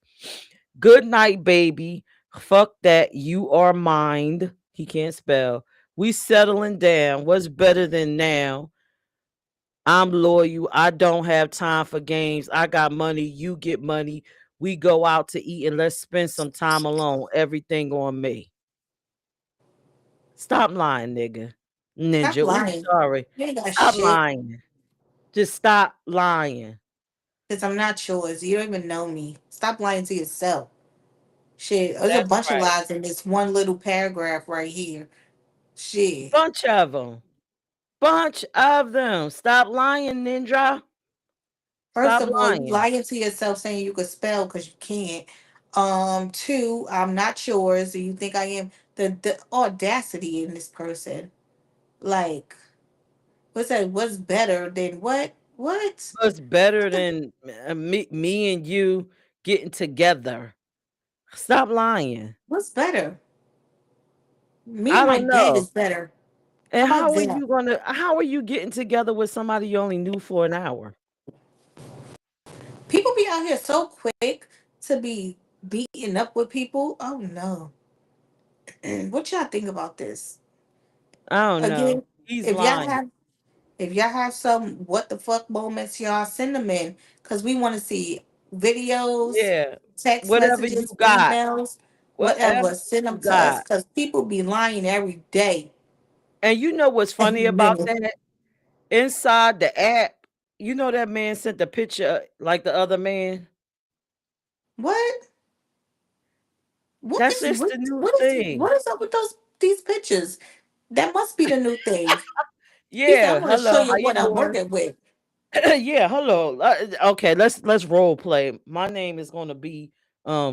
Good night, baby. Fuck that. You are mine. He can't spell. We settling down. What's better than now? I'm loyal. I don't have time for games. I got money. You get money. We go out to eat and let's spend some time alone. Everything on me. Stop lying, nigga. Stop Ninja. Ooh, lying. sorry. You ain't got Stop shit. lying. Just stop lying. Because I'm not yours. You don't even know me. Stop lying to yourself. Shit, there's a That's bunch of right. lies in this one little paragraph right here. Shit. Bunch of them. Bunch of them. Stop lying, Ninja. First Stop of all, you lying. lying to yourself saying you could spell because you can't. Two, I'm not yours. Do you think I am? The audacity in this person. Like, what's that? What's better than what? What? What's better than me and you getting together? Stop lying. What's better? Me I and my don't dad know. is better. How And about that? how are you getting together with somebody you only knew for an hour? People be out here so quick to be beating up with people. Oh no. What y'all think about this? I don't know. Again, He's if y'all lying. have if y'all have some what the fuck moments, y'all send them in because we want to see videos, Yeah. text Whatever you messages, got. emails, Whatever whatever. Send you them to us got. because people be lying every day, And you know what's every funny about minute. that? Inside the app, you know that man sent the picture like the other man. What? What That's is just what? the new What is thing. what is up with these pictures? That must be the new thing. He said, "I Yeah. want to show Hello. you How you what I'm doing? working with." Yeah. Hello. Okay. Let's role play. My name is gonna be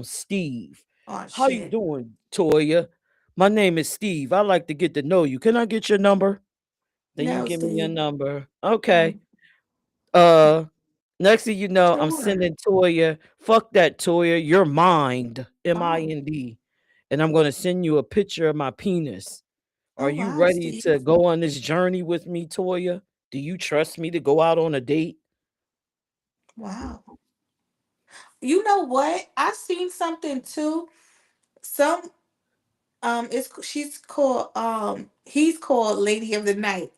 Steve. Oh How you shit! doing, Toya? My name is Steve. I like to get to know you. Can I get your number? Then you No, give me your Steve. number. Okay. Um, Uh Next thing you know, I'm sure. sending Toya. Fuck that, Toya. You're mind. Oh, Mind. And I'm gonna send you a picture of my penis. Are oh you wow, ready to Steve. go on this journey with me, Toya? Do you trust me to go out on a date? Wow. You know what? I seen something too. Some it's she's called he's called Lady of the Night,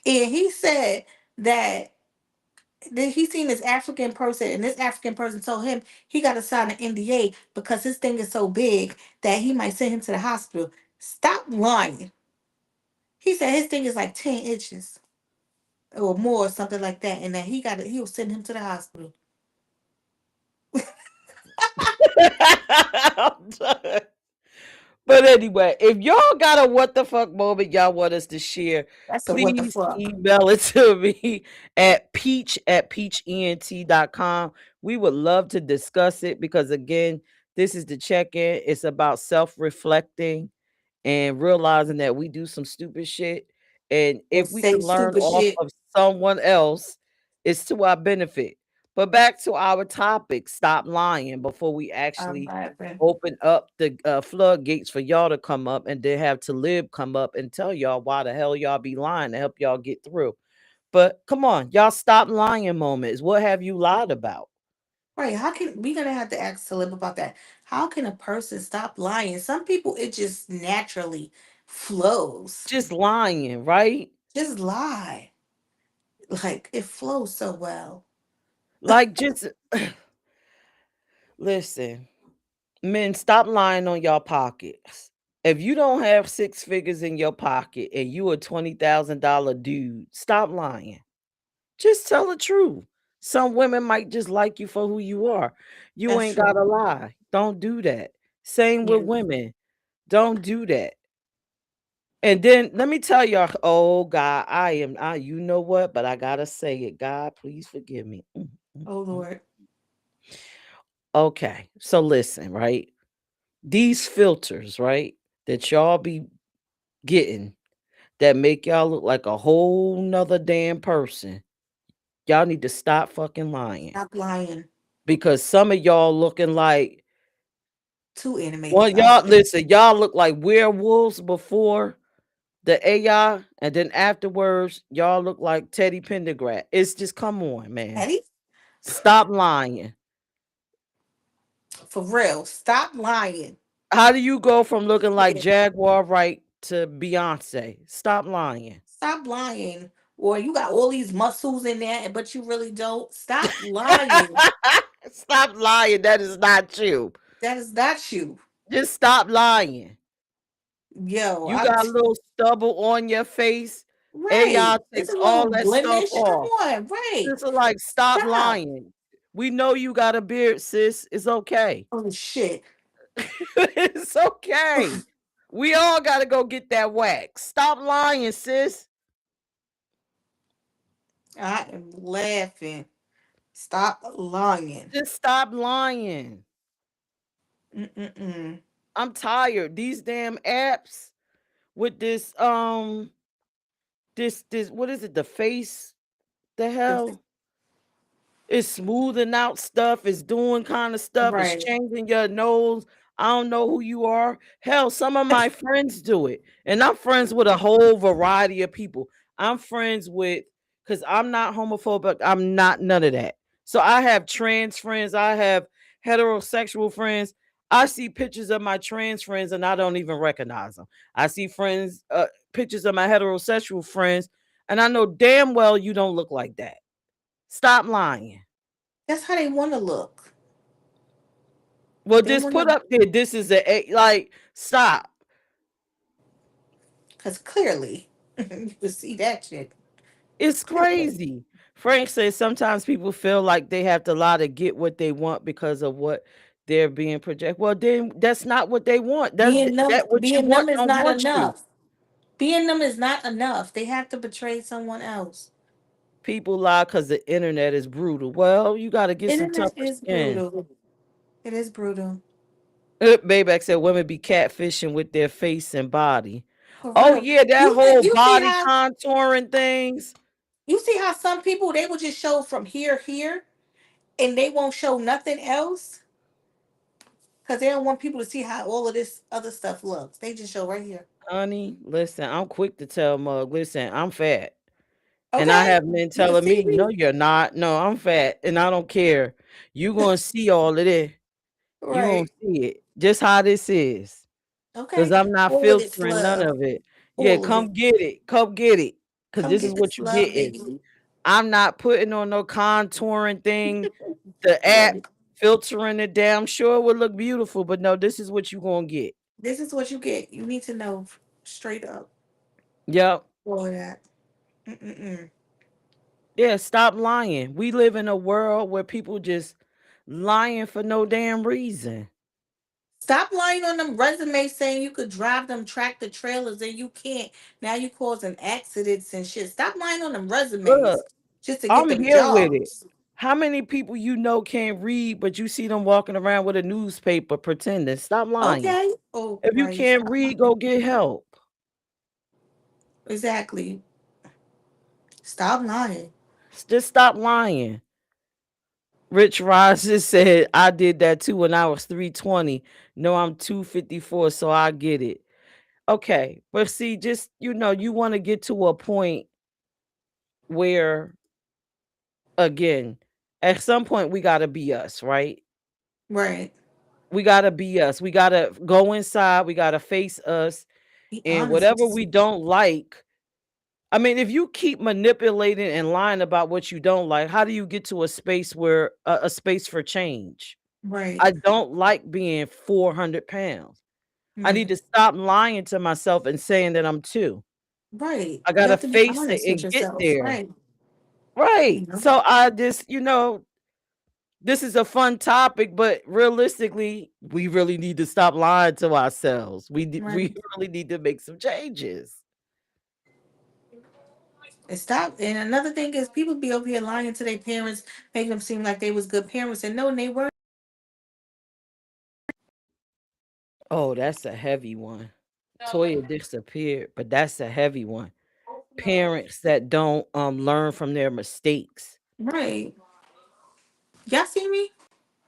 and he said that he seen this African person, and this African person told him he got to sign an NDA because his thing is so big that he might send him to the hospital. Stop lying. He said his thing is like 10 inches or more, or something like that, and that he will send him to the hospital. I'm done. But anyway, if y'all got a what the fuck moment y'all want us to share, That's a what the please fuck. email it to me at peach@peachent.com. We would love to discuss it because again, this is the check-in. It's about self-reflecting and realizing that we do some stupid shit. And And if we say can learn stupid off shit. of someone else, it's to our benefit. But back to our topic, stop lying before we I'm actually laughing. open up the floodgates for y'all to come up and then have Talib come up and tell y'all why the hell y'all be lying to help y'all get through. But come on, y'all stop lying moments. What have you lied about? Right. How can we gonna have to ask Talib about that? How can a person stop lying? Some people it just naturally flows. Just lying, right? Just lie. Like it flows so well. Like just listen. Men, stop lying on your pockets. If you don't have six figures in your pocket and you a $20,000 dude, stop lying. Just tell the truth. Some women might just like you for who you are. You That's ain't true. gotta lie. Don't do that. Same with Yeah. women. Don't do that. And then let me tell y'all, oh God, you know what? But I gotta say it. God, please forgive me. Oh Mm. Lord. Okay, so listen, right? These filters, right? That y'all be getting that make y'all look like a whole nother damn person. Y'all need to stop fucking lying Stop lying. because some of y'all looking like Too well, animated. I'm y'all sorry. listen, y'all look like werewolves before the AI, and then afterwards, y'all look like Teddy Pendergrass. It's just come on, man. Eddie? Stop lying. For real. Stop lying. How do you go from looking like Yeah. Jaguar Wright to Beyonce? Stop lying. Stop lying. Or you got all these muscles in there, but you really don't. Stop lying. Stop lying. That is not you. That is not you. Just stop lying. Yo, You got a little stubble on your face. AI right. It's takes a little all that stuff blemish. Come off. on, right. It's like stop Stop. lying. We know you got a beard, sis. It's okay. Oh shit. It's okay. We all gotta go get that wax. Stop lying, sis. I am laughing. Stop lying. Just stop lying. Mm-mm-mm. I'm tired. These damn apps with this what is it? The face? The The- hell? It's smoothing out stuff, it's doing kind of stuff, it's Right. changing your nose. I don't know who you are. Hell, some of my friends do it. And I'm friends with a whole variety of people. I'm friends with because I'm not homophobic. I'm not none of that. So I have trans friends, I have heterosexual friends. I see pictures of my trans friends and I don't even recognize them. I see pictures of my heterosexual friends, and I know damn well you don't look like that. Stop lying. That's how they want to look. Well, They just want put to, up there. This is like stop. because clearly you can see that shit. It's Clearly. crazy. Frank says sometimes people feel like they have to lie to get what they want because of what they're being projected. Well, then that's not what they want. That what you Being them want is don't not want you. enough. Being them is not enough. They have to betray someone else. People lie because the internet is brutal. Well, you got to get some Internet tougher is skin. brutal. It is brutal. Bayback said women be catfishing with their face and body. For Oh real. yeah, that You whole you see body how contouring things. some people they will just show from here, and they won't show nothing else because they don't want people to see how all of this other stuff looks. They just show right here. Honey, listen, I'm quick to tell Mug, listen, I'm fat. And I Okay, have men you can telling see me, no, me. you're not. No, I'm fat and I don't care. You gonna see all of this. You gonna Right. see it. Just how this is. Because Okay. I'm not All of it's filtering none love. of it. Yeah, All of it. come get it. Come get it. Because Come this is get what this you love, getting. baby. I'm not putting on no contouring thing. The app Right. filtering it down. Sure it would look beautiful, but no, this is what you gonna get. This is what you get. You need to know straight up Yep. all of that. Mm-mm-mm. Yeah, stop lying. We live in a world where people just lying for no damn reason. Stop lying on them resumes saying you could drive them tractor trailers and you can't. Now you causing accidents and shit. Stop lying on them Look, resumes just to get I'm them here with it. jobs. How many people you know can't read, but you see them walking around with a newspaper pretending? Stop lying. Okay. Oh If you Christ. can't Stop read, lying. go get help. Exactly. Stop lying. Just stop lying. Rich Rogers said, I did that too when I was 320. No, I'm 254, so I get it. Okay. But see, just, you want to get to a point where, again, at some point, we got to be us, right? Right. We got to be us. We got to go inside. We got to face us. Be And honest with whatever we yourself. don't like, I mean, if you keep manipulating and lying about what you don't like, how do you get to a space where a space for change? Right. I don't like being 400 pounds. I need Right. to stop lying to myself and saying that I'm 2. Right. I You gotta have to be face it honest with and get yourself. there. Right. Right. You know? So I just, this is a fun topic, but realistically, we really need to stop lying to ourselves. We Right. really need to make some changes. And stop. And another thing is people be over here lying to their parents, making them seem like they was good parents and no, they weren't. Oh, that's a heavy one. Toya disappeared, but that's a heavy one. Parents that don't learn from their mistakes. Right. Y'all see me?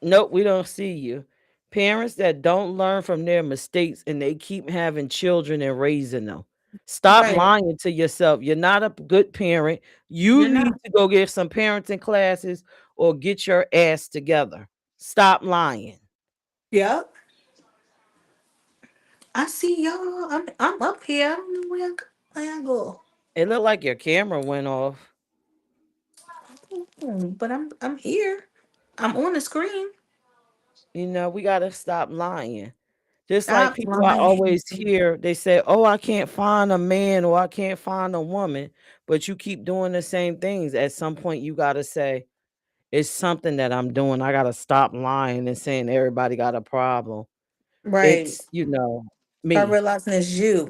Nope, we don't see you. Parents that don't learn from their mistakes and they keep having children and raising them. Stop Right. lying to yourself. You're not a good parent. You You're need not. to go get some parenting classes or get your ass together. Stop lying. Yep. I see y'all. I'm up here. I don't know where I go. It looked like your camera went off. But I'm here. I'm on the screen. We got to stop lying. Just like Stop people I lying. always hear, they say, "Oh, I can't find a man or I can't find a woman," but you keep doing the same things. At some point, you got to say, "It's something that I'm doing. I got to stop lying and saying everybody got a problem. Right. It's, Start me." realizing it's you.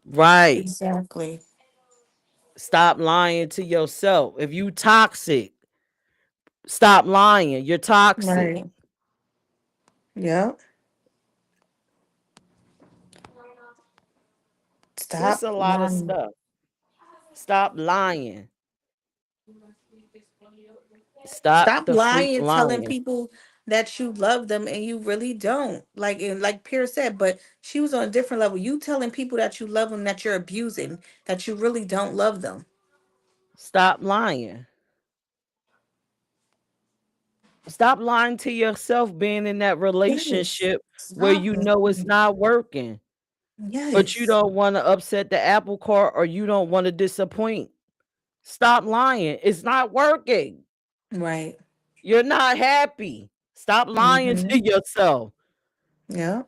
Right. Exactly. Stop lying to yourself. If you toxic, stop lying. You're toxic. Right. Yep. It's Stop a lot of lying. stuff. Stop lying. Stop Stop the freak lying, telling lying. people that you love them and you really don't. Like Pierre said, but she was on a different level. You telling people that you love them that you're abusing, that you really don't love them. Stop lying. Stop lying to yourself being in that Yes. relationship where Stop you know it's lying. not working, but you Yes. don't want to upset the apple cart or you don't want to disappoint. Stop lying. It's not working. Right. You're not happy. Stop lying Mm-hmm. to yourself. Yeah.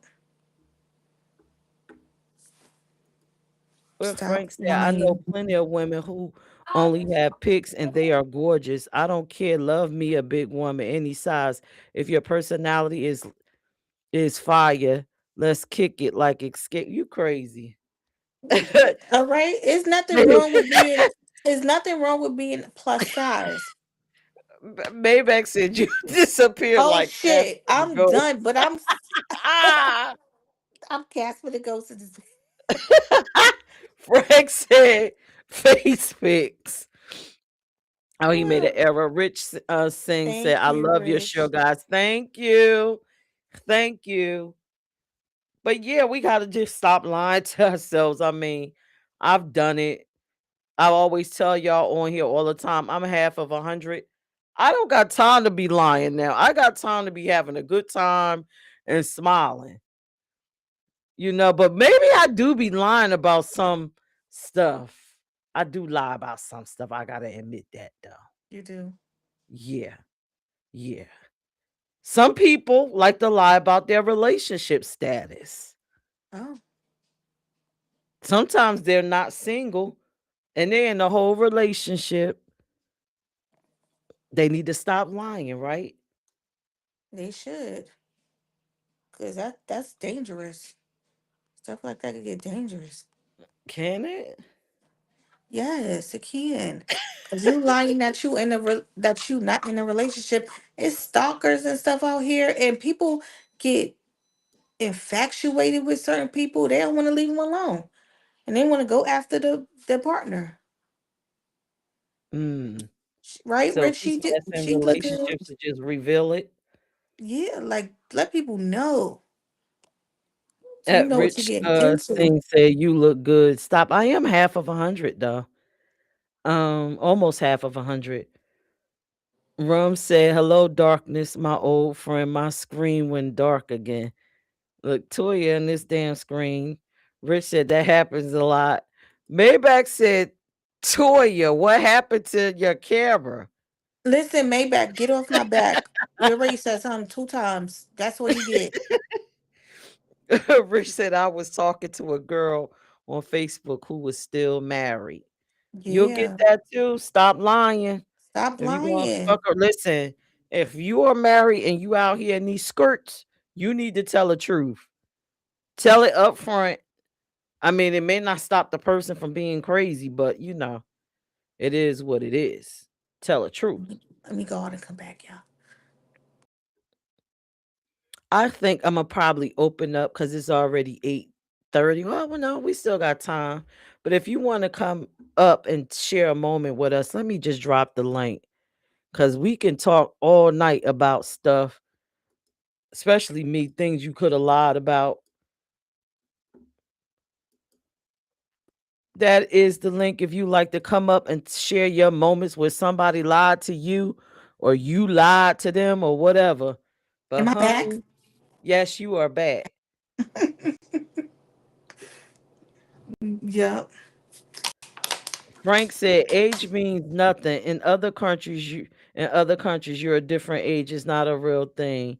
But Stop Frank said, I know lying. plenty of women who only have pics and they are gorgeous. I don't care. Love me a big woman any size. If your personality is fire, let's kick it like escape. You crazy. All right. It's nothing wrong with being. There's nothing wrong with being plus size. Maybach said you disappeared Oh like Casper shit! the I'm Ghost. done. But I'm Ah! I'm Casper the Ghost. Of this. Frank said face fix. Oh, he made an error. Rich Singh said, Thank I you, love your show, Rich. guys. Thank you. Thank you. But yeah, we got to just stop lying to ourselves. I mean, I've done it. I always tell y'all on here all the time, I'm half of 100. I don't got time to be lying now. I got time to be having a good time and smiling, but maybe I do be lying about some stuff. I do lie about some stuff. I got to admit that though. You do. Yeah. Yeah. Some people like to lie about their relationship status. Oh, Sometimes they're not single and they're in a whole relationship. They need to stop lying, right? they should, cause that's dangerous. Stuff like that could get dangerous. Can it? Yes, it can. Cause you lying that you that you not in a relationship. It's stalkers and stuff out here, and people get infatuated with certain people. They don't want to leave them alone, and they want to go after their partner. Mm. Right, So Rich? people that's in She did good. relationships to just reveal it. Yeah, like let people know so you know what you're Rich getting into. Singh said, "You look good." Stop. I am half of 100 though. Almost half of 100. Rum said, "Hello, darkness, my old friend. My screen went dark again." Look, Toya in this damn screen. Rich said that happens a lot. Maybach said, "Toya, what happened to your camera?" Listen, Maybach, get off my back. You already said something 2 times. That's what you get. Rich said, "I was talking to a girl on Facebook who was still married." You'll get Yeah. that too. Stop lying. Stop If you gonna lying. fuck her, listen. If you are married and you out here in these skirts, you need to tell the truth. Tell it up front. I mean, it may not stop the person from being crazy, but it is what it is. Tell the truth. Let me go out and come back, y'all. I think I'm gonna probably open up because it's already 8:30. Well, no, we still got time. But if you want to come up and share a moment with us, let me just drop the link because we can talk all night about stuff, especially me, things you could have lied about. That is the link if you like to come up and share your moments where somebody lied to you or you lied to them or whatever. But Am I back? honey, yes, you are back. Yep. Frank said age means nothing. In other countries you're a different age. It's not a real thing.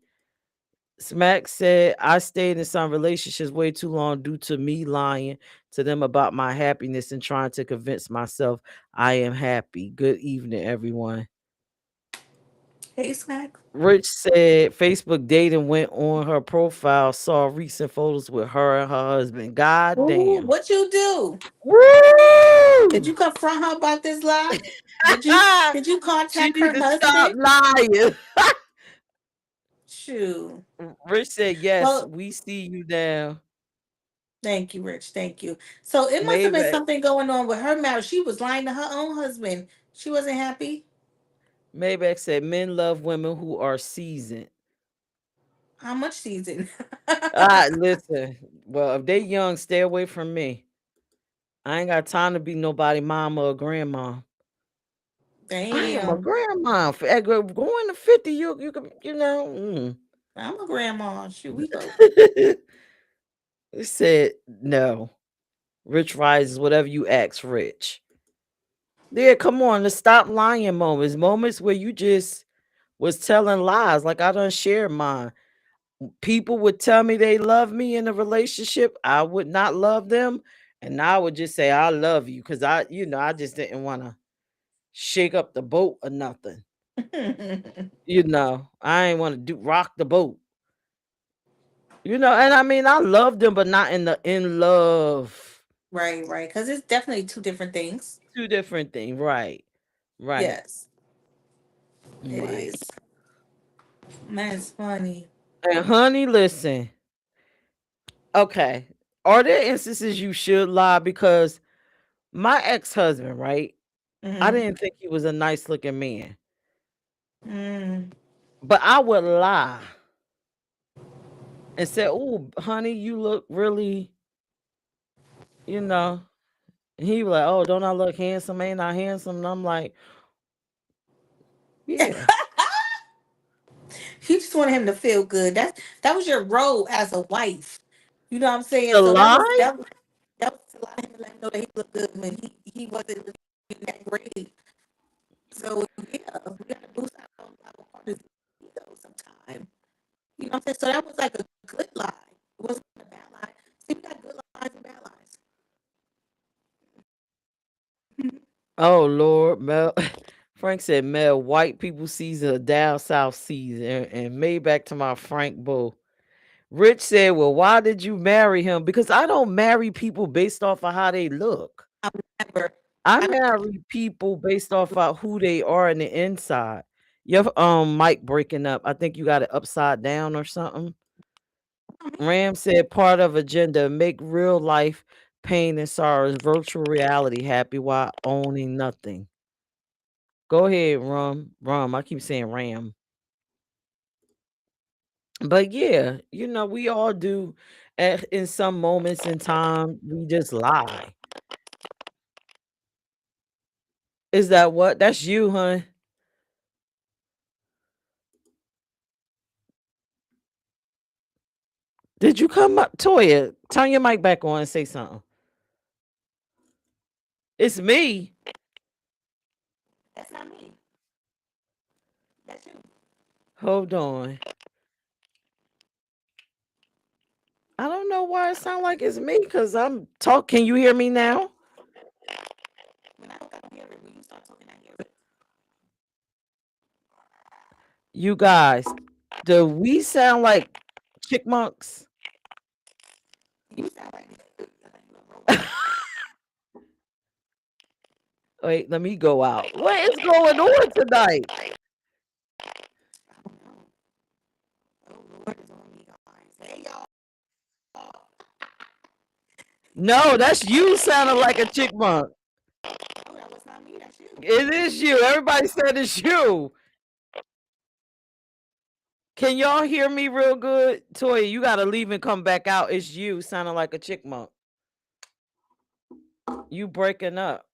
Smack said I stayed in some relationships way too long due to me lying to them about my happiness and trying to convince myself I am happy. Good evening, everyone. Hey, Smack. Rich said Facebook dating went on her profile, saw recent photos with her and her husband. God Ooh, damn. what you do? Did Woo! you confront her about this lie? Did you She contact need her to stop husband? lying. Shoo. Rich said, yes, Well, we see you now. thank you, Rich. Thank you. So it must have been Maybe, something going on with her marriage. She was lying to her own husband. She wasn't happy. Maybach said, men love women who are seasoned. How much season? Listen, well, if they young, stay away from me. I ain't got time to be nobody mama or grandma. I am a Damn. grandma. Going to 50, you can, I'm a grandma. Shoot, we both. It said no. Rich rises, whatever you ask, Rich. Yeah, come on, let's stop lying moments. Moments where you just was telling lies. Like I done shared mine. People would tell me they love me in a relationship. I would not love them. And I would just say, I love you. Cause I just didn't want to shake up the boat or nothing. I ain't want to do rock the boat. And I mean I love them, but not in love. Right, right. Because it's definitely two different things. Two different things. Right. Right. Yes, it Right. is. That's funny. And honey, listen. Okay. Are there instances you should lie? Because my ex-husband, right? I Mm-hmm. didn't think he was a nice looking man. Mm. But I would lie and say, "Oh, honey, you look really, you know." And he was like, "Oh, don't I look handsome? Ain't I handsome?" And I'm like, "Yeah." You just wanted him to feel good. That was your role as a wife. You know what I'm saying? To So that was lie? that was a lot of him to let him know that he looked good when he wasn't really that great. So yeah, we gotta boost our part of the ego sometime. You know what I'm saying? So that was like a good lie. It wasn't a bad lie. See, we got good lies and bad lies. Mhm. Oh Lord, Mel. Frank said, Mel, white people season a down south season and made back to my Frank Bull. Rich said, well, why did you marry him? Because I don't marry people based off of how they look. I would never. I I don't marry people based off of who they are in the inside. Your mic breaking up. I think you got it upside down or something. know. Ram said part of agenda make real life pain and sorrows virtual reality happy while owning nothing. Go ahead, Rum. I keep saying Ram. But yeah, we all do in some moments in time, we just lie. Is that what? That's you, huh? Did you come up? Toya, turn your mic back on and say something. It's me. That's not me. That's you. Hold on. I don't know why it sounds like it's me because I'm talk. Can you hear me now? When I talk, I don't hear it. When you start talking, I hear it. You guys, do we sound like chickmunks? You sound like a little robot. Wait, let me go out. What is going on tonight? I don't know. Oh Lord is on me, guys. Hey y'all. No, that's you sounding like a chickmunk. Oh, that was not me. That's you. It is you. Everybody said it's you. Can y'all hear me real good? Toya, you gotta leave and come back out. It's you sounding like a chickmunk. You breaking up.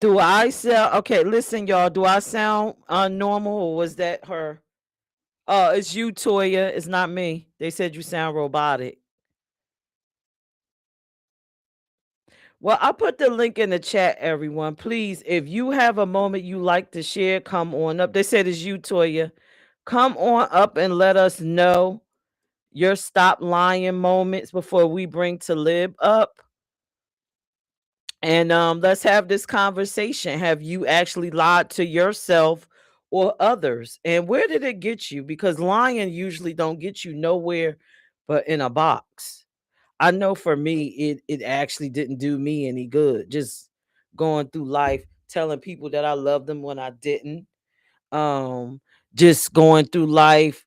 Do I sound okay? Listen, y'all. Do I sound normal or was that her? Oh, it's you, Toya. It's not me. They said you sound robotic. Well, I'll put the link in the chat, everyone. Please, if you have a moment you like to share, come on up. They said it's you, Toya. Come on up and let us know your stop lying moments before we bring Talib up. And let's have this conversation. Have you actually lied to yourself or others? And where did it get you? Because lying usually don't get you nowhere but in a box. I know for me, it actually didn't do me any good. Just going through life telling people that I love them when I didn't. Um, just going through life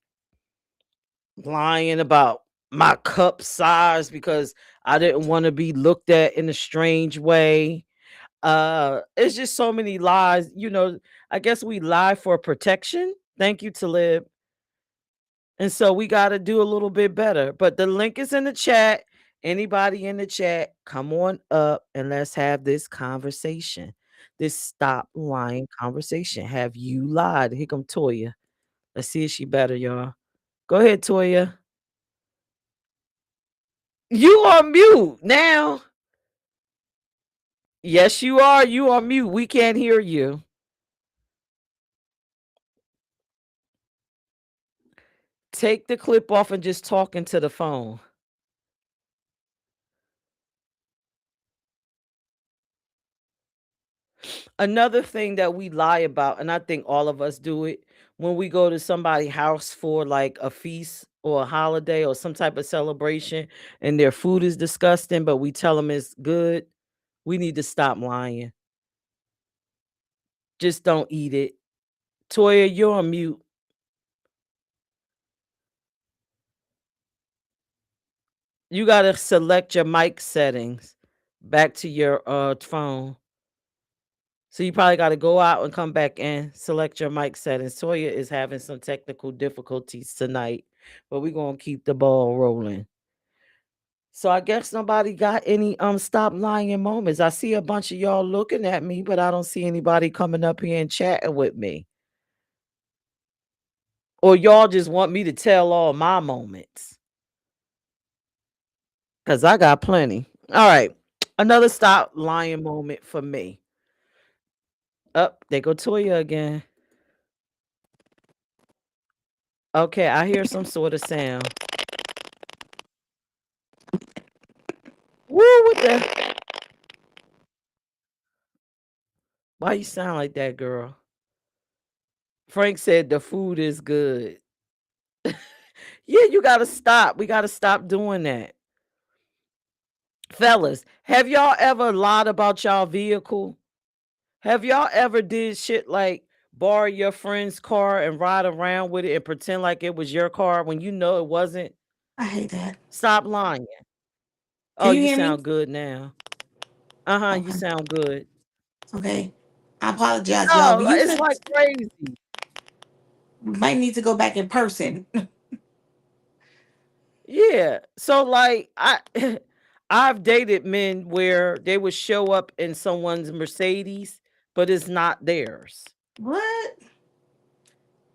lying about my cup size because I didn't want to be looked at in a strange way. It's just so many lies. I guess we lie for protection. Thank you, Talib. And so we got to do a little bit better. But the link is in the chat. Anybody in the chat, come on up and let's have this conversation. This stop lying conversation. Have you lied? Here come Toya. Let's see if she better, y'all. Go ahead, Toya. You on mute now. Yes, you are. You on mute. We can't hear you. Take the clip off and just talk into the phone. Another thing that we lie about, and I think all of us do it, when we go to somebody's house for like a feast or a holiday or some type of celebration and their food is disgusting, but we tell them it's good, we need to stop lying. Just don't eat it. Toya, you're on mute. You got to select your mic settings back to your phone. So you probably got to go out and come back and select your mic settings. Toya is having some technical difficulties tonight, but we're going to keep the ball rolling. So I guess nobody got any stop lying moments. I see a bunch of y'all looking at me, but I don't see anybody coming up here and chatting with me. Or y'all just want me to tell all my moments. Cuz I got plenty. All right. Another stop lying moment for me. Up, there go Toya again. Okay, I hear some sort of sound. Woo, what the? Why you sound like that, girl? Frank said the food is good. Yeah, you gotta stop. We gotta stop doing that. Fellas, have y'all ever lied about y'all vehicle? Have y'all ever did shit like borrow your friend's car and ride around with it and pretend like it was your car when you know it wasn't? I hate that. Stop lying. Can Oh, you you hear me? sound good now. Uh-huh, you Okay. sound good. Okay. I apologize, y'all. No, But like, you it's said like crazy. we might need to go back in person. Yeah. So like I've dated men where they would show up in someone's Mercedes, but it's not theirs. What?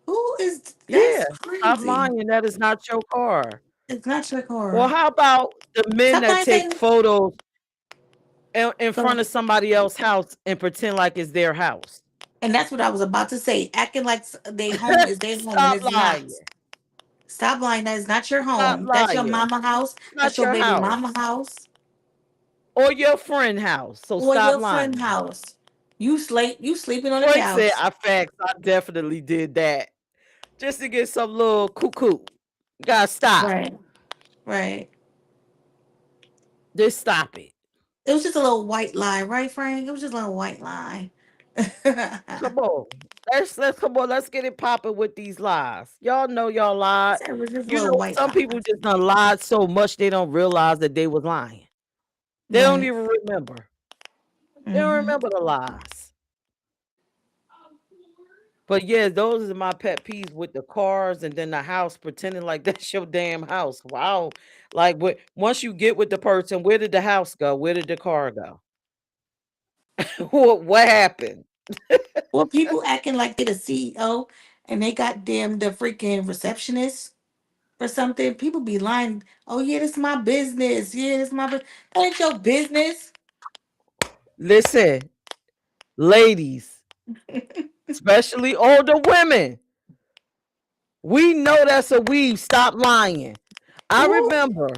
Who is Yeah. that's Stop crazy. lying. That is not your car. It's not your Or car. how about the men Stop that lying take saying photos in go front of ahead. somebody else's house and pretend like it's their house? And that's what I was about to say. Acting like their home is their home and Stop it's not. lying. Stop lying. That is not your Stop home. That's your lying. mama house. That's Not your your baby mama house. house. Or your friend house. So Or stop your friend lying. house. You sleeping on the Frank said, couch. I facts. I definitely did that. Just to get some little cuckoo. You gotta stop. Right. Right. Just stop it. It was just a little white lie, right, Frank? It was just a little white lie. Come on. Let's come on. Let's get it popping with these lies. Y'all know y'all I lied. said it was just a You little know, white some lie. people just done lied so much they don't realize that they was lying. They don't Right. even remember. They don't Hmm. remember the lies. But yeah, those are my pet peeves with the cars and then the house pretending like that's your damn house. Wow. Like once you get with the person, where did the house go? Where did the car go? What happened? Well, people acting like they the CEO and they got damn the freaking receptionist or something. People be lying. Oh yeah, this is my business. Yeah, this is my business. That ain't your business. Listen, ladies, especially older women, we know that's a weave. Stop lying. I Ooh, remember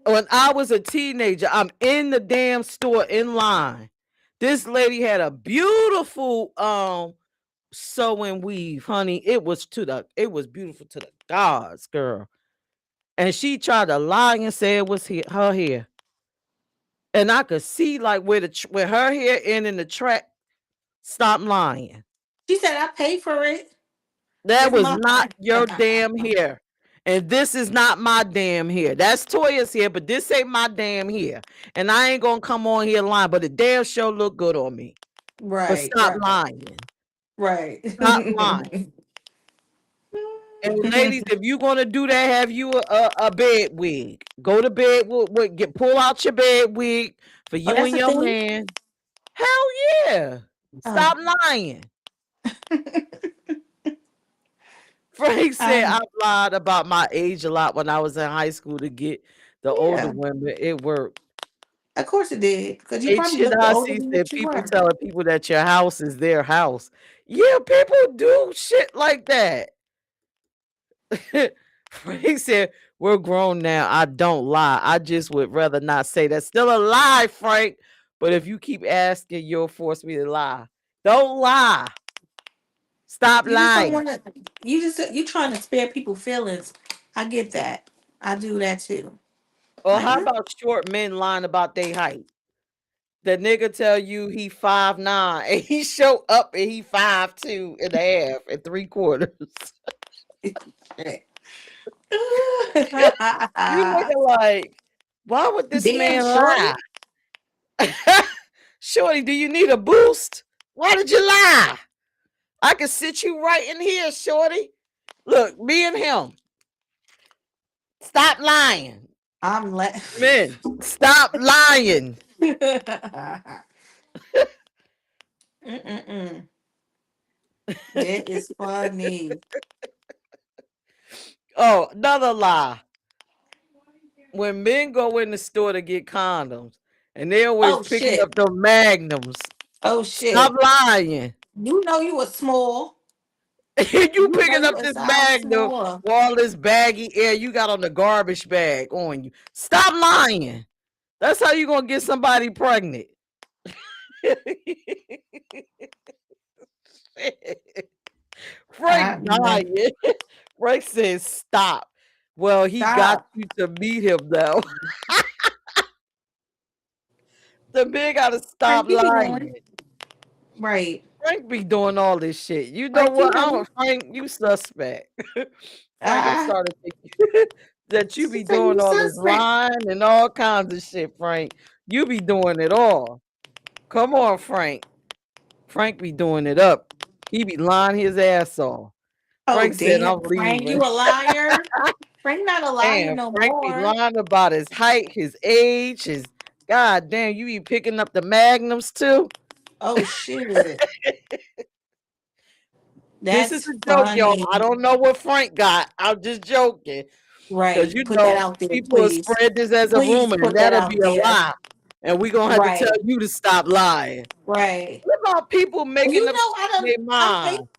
when I was a teenager, I'm in the damn store in line. This lady had a beautiful sewing weave, honey. It was beautiful to the gods, girl. And she tried to lie and say it was her hair. And I could see like where her hair ended in the track. Stop lying. she said I paid for it. That It's was mine. not your damn hair. And this is not my damn hair. That's Toya's hair, but this ain't my damn hair. And I ain't gonna come on here lying, but the damn show look good on me. But Right, stop right, lying. right. Stop lying. And ladies, if you're gonna do that, have you a bed wig. Go to bed pull out your bed wig for Oh, you that's and the your thing. man. Hell yeah. Oh, Stop lying. Frank said um, I lied about my age a lot when I was in high school to get the older yeah. women. It worked. Of course it did, because you H probably and looked older IC than said what you people were. telling people that your house is their house. Yeah, people do shit like that. Frank said, we're grown now. I don't lie. I just would rather not say that's still a lie, Frank. But if you keep asking, you'll force me to lie. Don't lie. Stop You just don't lying. want to. You trying to spare people feelings. I get that. I do that too. Or Like how no, about short men lying about their height? The nigga tell you he 5'9" and he show up and he 5'2" and a half and 3/4. You looking like, why would this damn, man shorty. lie? Shorty, do you need a boost? Why did you lie? I can sit you right in here, Shorty. Look, me and him. Stop lying. I'm like, Men, stop lying. mm-mm-mm. That is funny. Oh, another lie. When men go in the store to get condoms and they always Oh picking shit. up the magnums, Oh stop shit. lying. You know you were small. You You know picking you up a this size Magnum, smaller. all this baggy air you got on the garbage bag on you. Stop lying. That's how you gonna get somebody pregnant. Frank Yeah. dying. Frank says stop. Well, he got Stop. you to meet him though. The man gotta stop Frank, you be knowing. lying. Right. Frank be doing all this shit. You know Frank, you what? I know. don't Frank, you suspect. Frank, I'm Ah, starting to think that you she be said doing you all this suspect. lying and all kinds of shit, Frank. You be doing it all. Come on, Frank. Frank be doing it up. He be lying his ass off. Oh, Frank said, damn. I'm Frank, leaving. you a liar. Frank not a liar Damn, no Frank be more. lying about his height, his age, his God damn, you be picking up the magnums too? Oh, shit. This is That's a joke, y'all. funny. I don't know what Frank got. I'm just joking. Because Right. you Put that know, out there, people will please. spread this as a Please rumor, and put that that'll be out a there. lie. And we're gonna have to tell Right. you to stop lying. Right. What about people And making you up know, shit in their I hate mind?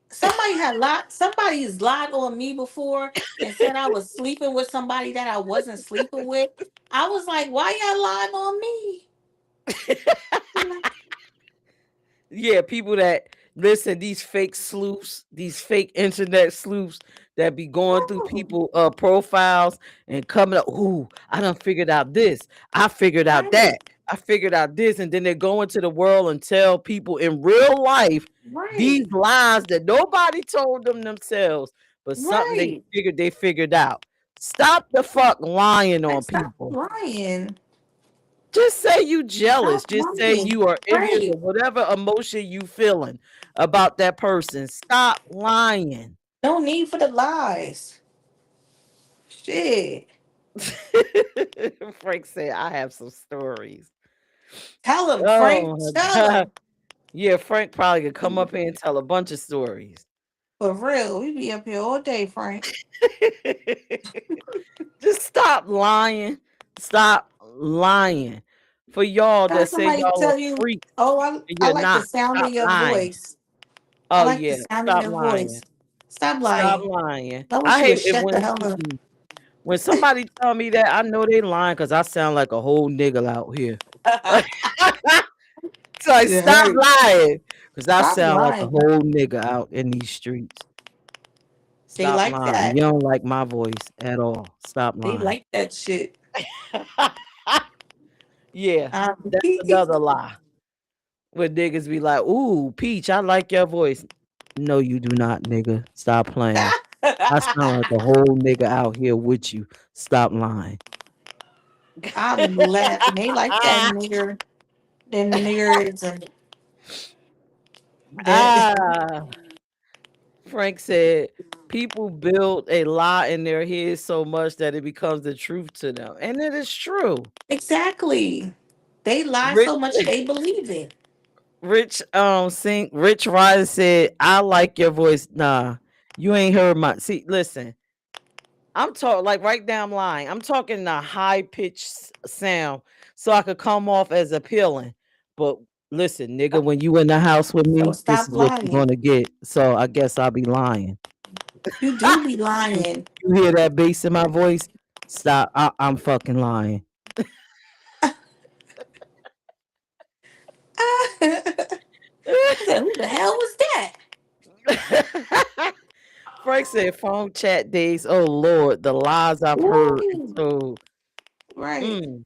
somebody has lied on me before and said I was sleeping with somebody that I wasn't sleeping with. I was like, why y'all lying on me? Yeah, people that listen, these fake sleuths, these fake internet sleuths that be going through Oh, people profiles and coming up, ooh, I done figured out this. I figured out right, that. I figured out this. And then they go into the world and tell people in real life these right, lies that nobody told them themselves, but something right. they figured out. Stop the fuck lying Like, on stop people. lying. Just say you jealous. Stop Just say lying. you are envious Right. of whatever emotion you feeling about that person. Stop lying. No need for the lies. Shit. Frank said, I have some stories. Tell him, Frank. Oh my Tell God. him. Yeah, Frank probably could come up here and tell a bunch of stories. For real. We be up here all day, Frank. Just stop lying. Stop lying. For y'all Got that say somebody y'all are tell you, freaks oh, and I you're like the not, sound of stop your lying. voice. I Oh like the yeah, sound of stop your lying. voice. Stop Stop lying. lying. I I wish you hate would it shut the hell up. when somebody tell me that, I know they lying because I sound like a whole nigga out here. So I Yeah, stop right. lying because I Stop sound like a lying. whole nigga out in these streets. They Stop like lying. that. You don't like my voice at all. Stop They lying. like that shit. Yeah, Um, that's another lie. Where niggas be like, ooh, Peach, I like your voice. No, you do not, nigga. Stop playing. I sound like a whole nigga out here with you. Stop lying. I'm laughing. They like that nigger. Them niggers and that. Ah, Frank said, people build a lie in their heads so much that it becomes the truth to them. And it is true. Exactly. They lie Rich so much they believe it. Rich Rising said, I like your voice. Nah, you ain't heard my listen. I'm talking like right now I'm lying. I'm talking a high pitched sound so I could come off as appealing. But listen, nigga, when you in the house with So me, this stop is what you're lying. gonna get. So I guess I'll be lying. You do be lying. You hear that bass in my voice? Stop. I'm fucking lying. Who the hell was that? Frank said phone chat days. Oh Lord, the lies I've heard and Ooh, told. right. Mm.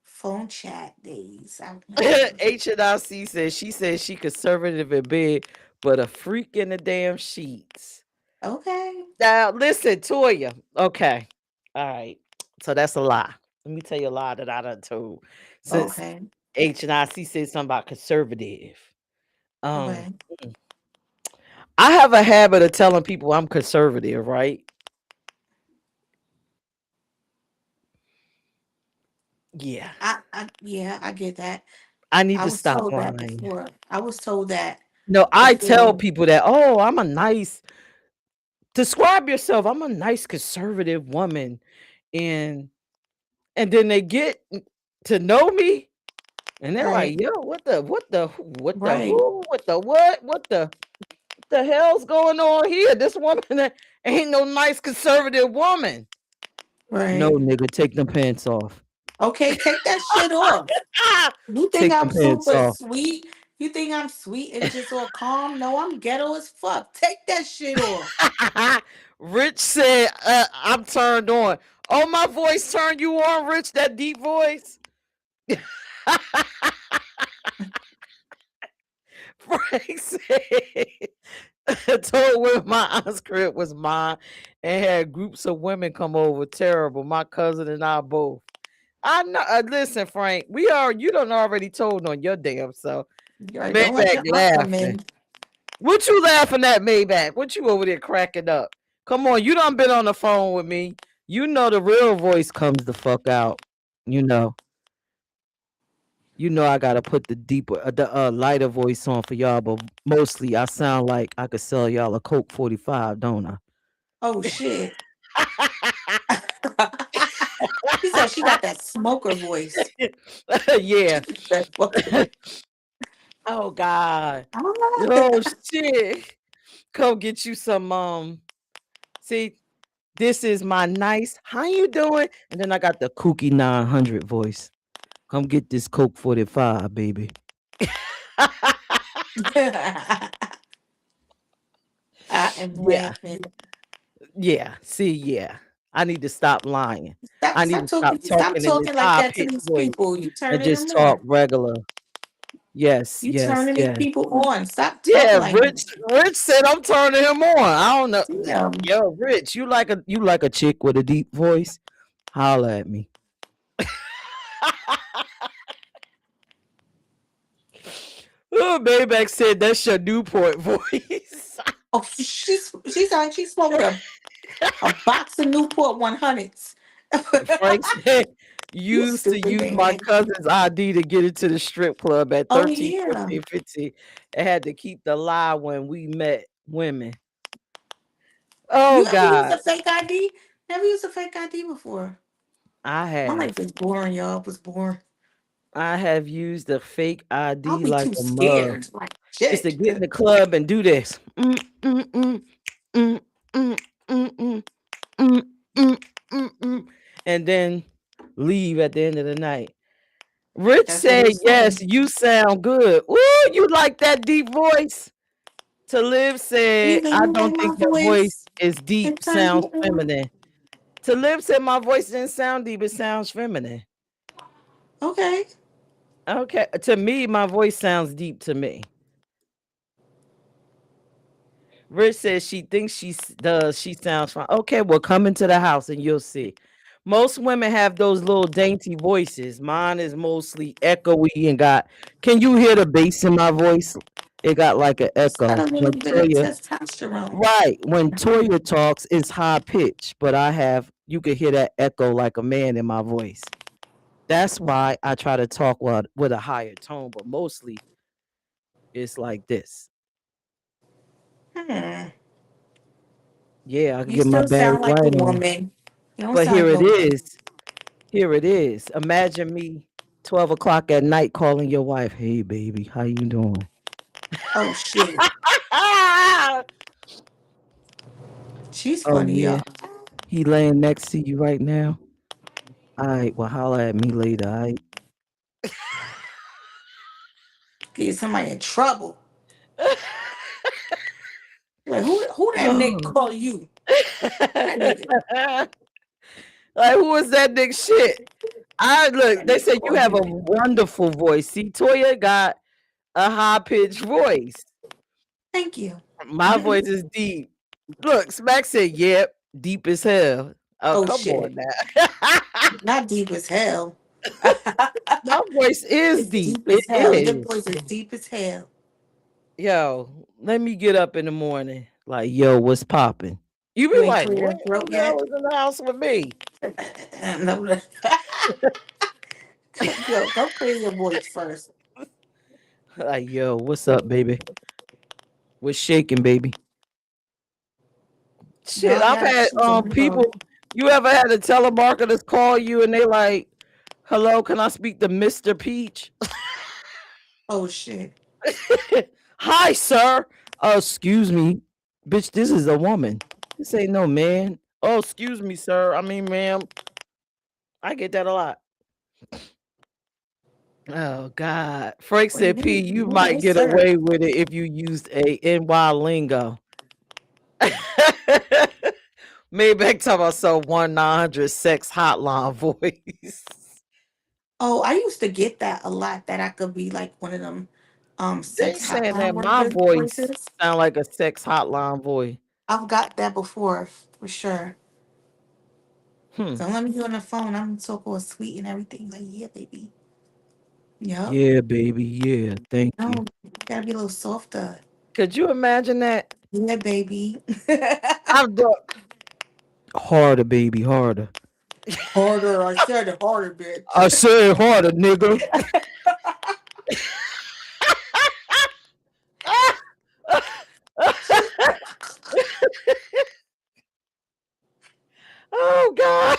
Phone chat days. H&IC says she conservative in bed, but a freak in the damn sheets. Okay. Now listen, Toya. Okay. All right. So that's a lie. Let me tell you a lie that I done told. Since Okay. H&IC said something about conservative. Um, Okay. I have a habit of telling people I'm conservative, right? Yeah. Yeah, I get that. I need I to was stop told that lying. before. I was told that No, I tell before. people that, oh, I'm a nice describe yourself. I'm a nice conservative woman. And then they get to know me and they're Right. like, yo, what the Right. who, what the what? What the The hell's going on here? This woman ain't no nice conservative woman. No, Right. nigga, take them pants off. Okay, take that shit off. You think Take I'm them pants super off. sweet? You think I'm sweet and just all calm? No, I'm ghetto as fuck. Take that shit off. Rich said, I'm turned on. Oh, my voice turned you on, Rich, that deep voice? Frank said, told women my aunt's crib was mine and had groups of women come over. Terrible. My cousin and I both. I know. Listen, Frank, you done already told on your damn self. Right, don't let Maybach your aunt come laughing. in. What you laughing at, Maybach? What you over there cracking up? Come on, you done been on the phone with me. You know the real voice comes the fuck out. You know I gotta put the deeper, the lighter voice on for y'all, but mostly I sound like I could sell y'all a Coke 45, don't I? Oh shit. He said she got that smoker voice. Yeah. That fucking- Oh God. Ah. Oh shit. Come get you some see, this is my nice, how you doing? And then I got the kooky 900 voice. Come get this Coke 45, baby. I am Yeah. laughing. Yeah. See, yeah. I need to stop lying. Stop, I need to stop stop talking in this talking like high that to pitched these voice people. You and turning just them talk on. regular. Yes, You yes, turning these yes. people on. Stop Yeah, talking like Rich said I'm turning him on. I don't know. that. Yo, Rich, you like a chick with a deep voice? Holla at me. Oh, Maybach said that's your Newport voice. Oh, she's smoking a box of Newport 100s. Frank said You used to stupid use my man. cousin's ID to get into the strip club at Oh 13, yeah. 14, 15. And had to keep the lie when we met women. Oh You ever used God. a fake ID? Never used a fake ID before. I My life have. is boring, y'all. It was boring. I have used a fake I'll ID be like too a mug. scared. Like Just to shit. get in the club and do this. And then leave at the end of the night. Rich That's what said, it's yes, saying. you sound good. Ooh, you like that deep voice? Talib said, Either I you like don't my think your voice voice is deep, and turn you sounds on. feminine. Talib said my voice didn't sound deep, it sounds feminine. Okay. Okay, to me, my voice sounds deep to me. Rich says she thinks she sounds fine. Okay, well, come into the house and you'll see. Most women have those little dainty voices. Mine is mostly echoey and can you hear the bass in my voice? It got like an It's got echo. a little When bit of Toya, testosterone. right, when Toya talks, it's high pitched, but you can hear that echo like a man in my voice. That's why I try to talk with a higher tone, but mostly it's like this. Hmm. Yeah, I can You get my still Barry sound like a White on. woman. You don't But sound here like it no woman. is. Here it is. Imagine me 12 o'clock at night calling your wife. Hey, baby, how you doing? Oh shit. She's Oh, funny, yeah. y'all. He laying next to you right now. All right. Well, holla at me later. All right. Get somebody in trouble. Like who that Nick call you? That nigga. Like, who is that nigga shit? Look, That they nigga said you call have you. a wonderful voice. See, Toya got a high-pitched voice. Thank you. My voice is deep. Look, Smack said, yep, deep as hell. Oh, Oh come on shit. now. Not deep as hell. My voice is It's deep. deep It as hell. Your is. voice is deep as hell. Yo, let me get up in the morning. Like, yo, what's popping? You You be ain't like, clear what? your Who throat the hell yet? is in the house with me? No. Yo, go clear your voice first. Like, yo, what's up, baby? What's shaking, baby? Shit, Y'all I've got had she's on the people. phone. You ever had a telemarketers call you and they like, hello, can I speak to Mr. Peach? Oh shit. Hi, sir. Oh, excuse me, bitch. This is a woman. This ain't no man. Oh, excuse me, sir. I mean, ma'am. I get that a lot. Oh God. Frank What do you said, P, mean? you might Okay, get sir. away with it if you used a NY lingo. Maybach talking about so 1-900 sex hotline voice. Oh, I used to get that a lot. That I could be like one of them, They sex saying hotline that my workers voice voices. sound like a sex hotline voice. I've got that before for sure. Hmm. So let me get on the phone. I'm so cool, sweet and everything. Like, yeah, baby. Yep. Yeah, baby. Yeah. Thank you. No, you gotta be a little softer. Could you imagine that? Yeah, baby. I've done harder, baby, harder. Harder. I said it harder, I bitch. said harder, nigga. Oh God.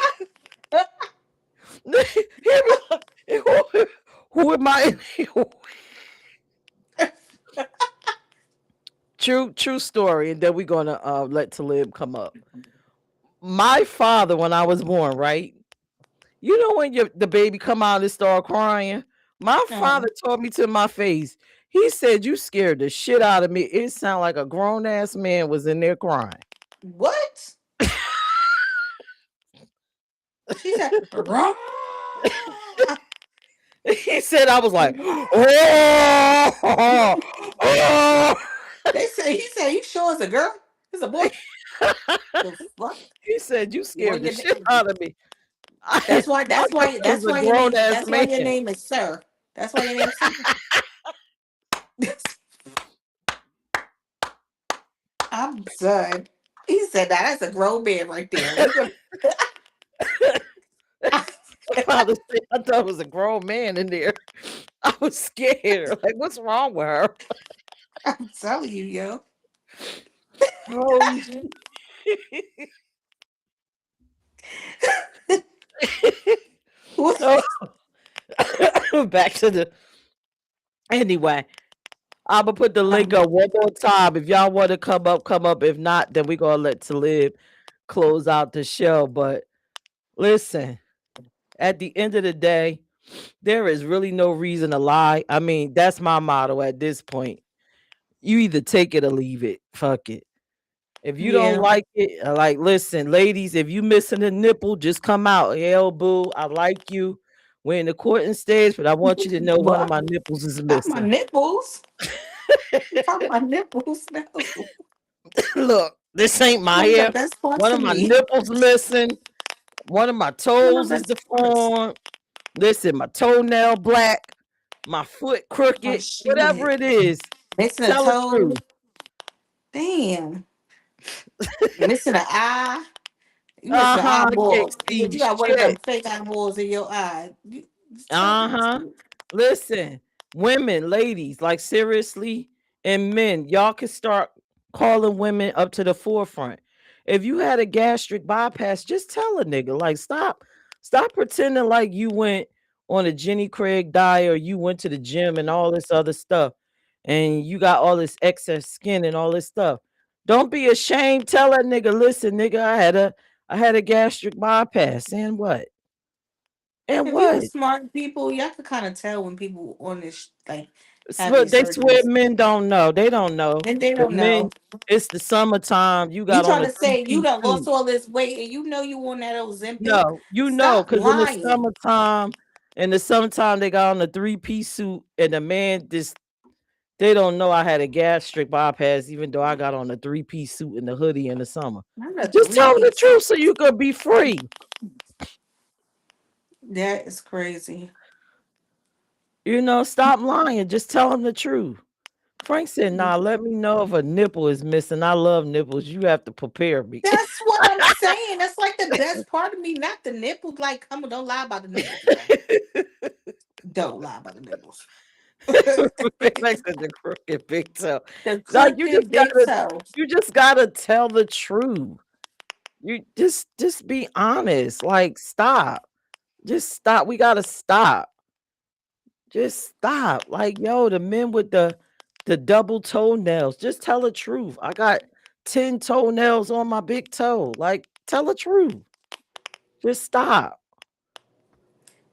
Who am I? True story, and then we're gonna let Talib come up. My father, when I was born, right? You know when the baby come out and start crying? My father told me to my face. He said, "You scared the shit out of me." It sounded like a grown ass man was in there crying. What? She said, "Rah." He said, I was like, oh, oh. They say he said, "You sure it's a girl? It's a boy." The fuck? He said, "You Well, scared the shit out of me." I that's why. thought That's it why. was That's a why your grown name. ass That's why your man. name is Sir. That's why your name is Sir. I'm done. He said that. That's a grown man right there. We gonna. My father said, I thought it was a grown man in there. I was scared. Like, what's wrong with her? I'm telling you, yo. Holy shit. What? Oh, back to the anyway. I'm gonna put the link up one more time. If y'all want to come up, come up. If not, then we're gonna let Talib close out the show. But listen, at the end of the day, there is really no reason to lie. I mean, that's my motto at this point. You either take it or leave it. Fuck it. If you don't Yeah. like it, like listen, ladies, if you missing a nipple, just come out. Hell, boo, I like you. We're in the courting stage, but I want you to know one of What? my nipples is Not my missing. nipples. Not my nipples. No. Look, this ain't my One of the hair. best parts One of of my me. nipples missing. One of my One of toes the is best parts. deformed. Listen, my toenail black, my foot Oh crooked, whatever shit. it is, Missing a tell the toe. truth. Damn. Missing an eye. You missing an Uh-huh. Can't eyeball. see You got one of them shit. fake eyeballs in your eye. You just tell me the Uh-huh. truth. Listen, women, ladies, like seriously, and men, y'all can start calling women up to the forefront. If you had a gastric bypass, just tell a nigga. Like, stop pretending like you went on a Jenny Craig diet or you went to the gym and all this other stuff, and you got all this excess skin and all this stuff. Don't be ashamed. Tell that nigga, listen, nigga, I had a gastric bypass. And what? And If you what? were smart people, y'all could kind of tell when people on this like have But these they swear surgeries. men don't know. They don't know. And they The don't men, know. it's the summertime. You You got on trying a to say you three-piece done lost suit. all this weight and you know you on that Ozempic? No, you know, Stop because lying. in the summertime, they got on a three-piece suit, and the man just they don't know I had a gastric bypass, even though I got on a three-piece suit and the hoodie in the summer. Not a Just three tell them the piece. truth so you could be free. That is crazy. You know, stop lying. Just tell them the truth. Frank said, nah, let me know if a nipple is missing. I love nipples. You have to prepare me. That's what I'm saying. That's like the best part of me, not the nipples. Like, come on, don't lie about the nipples now. Don't lie about the nipples. Like the crooked big toe. The Like crooked big toe. you just gotta tell the truth. You just be honest. Like stop. Just stop. We gotta stop. Just stop. Like yo, the men with the The double toenails. Just tell the truth. I got 10 toenails on my big toe. Like, tell the truth. Just stop.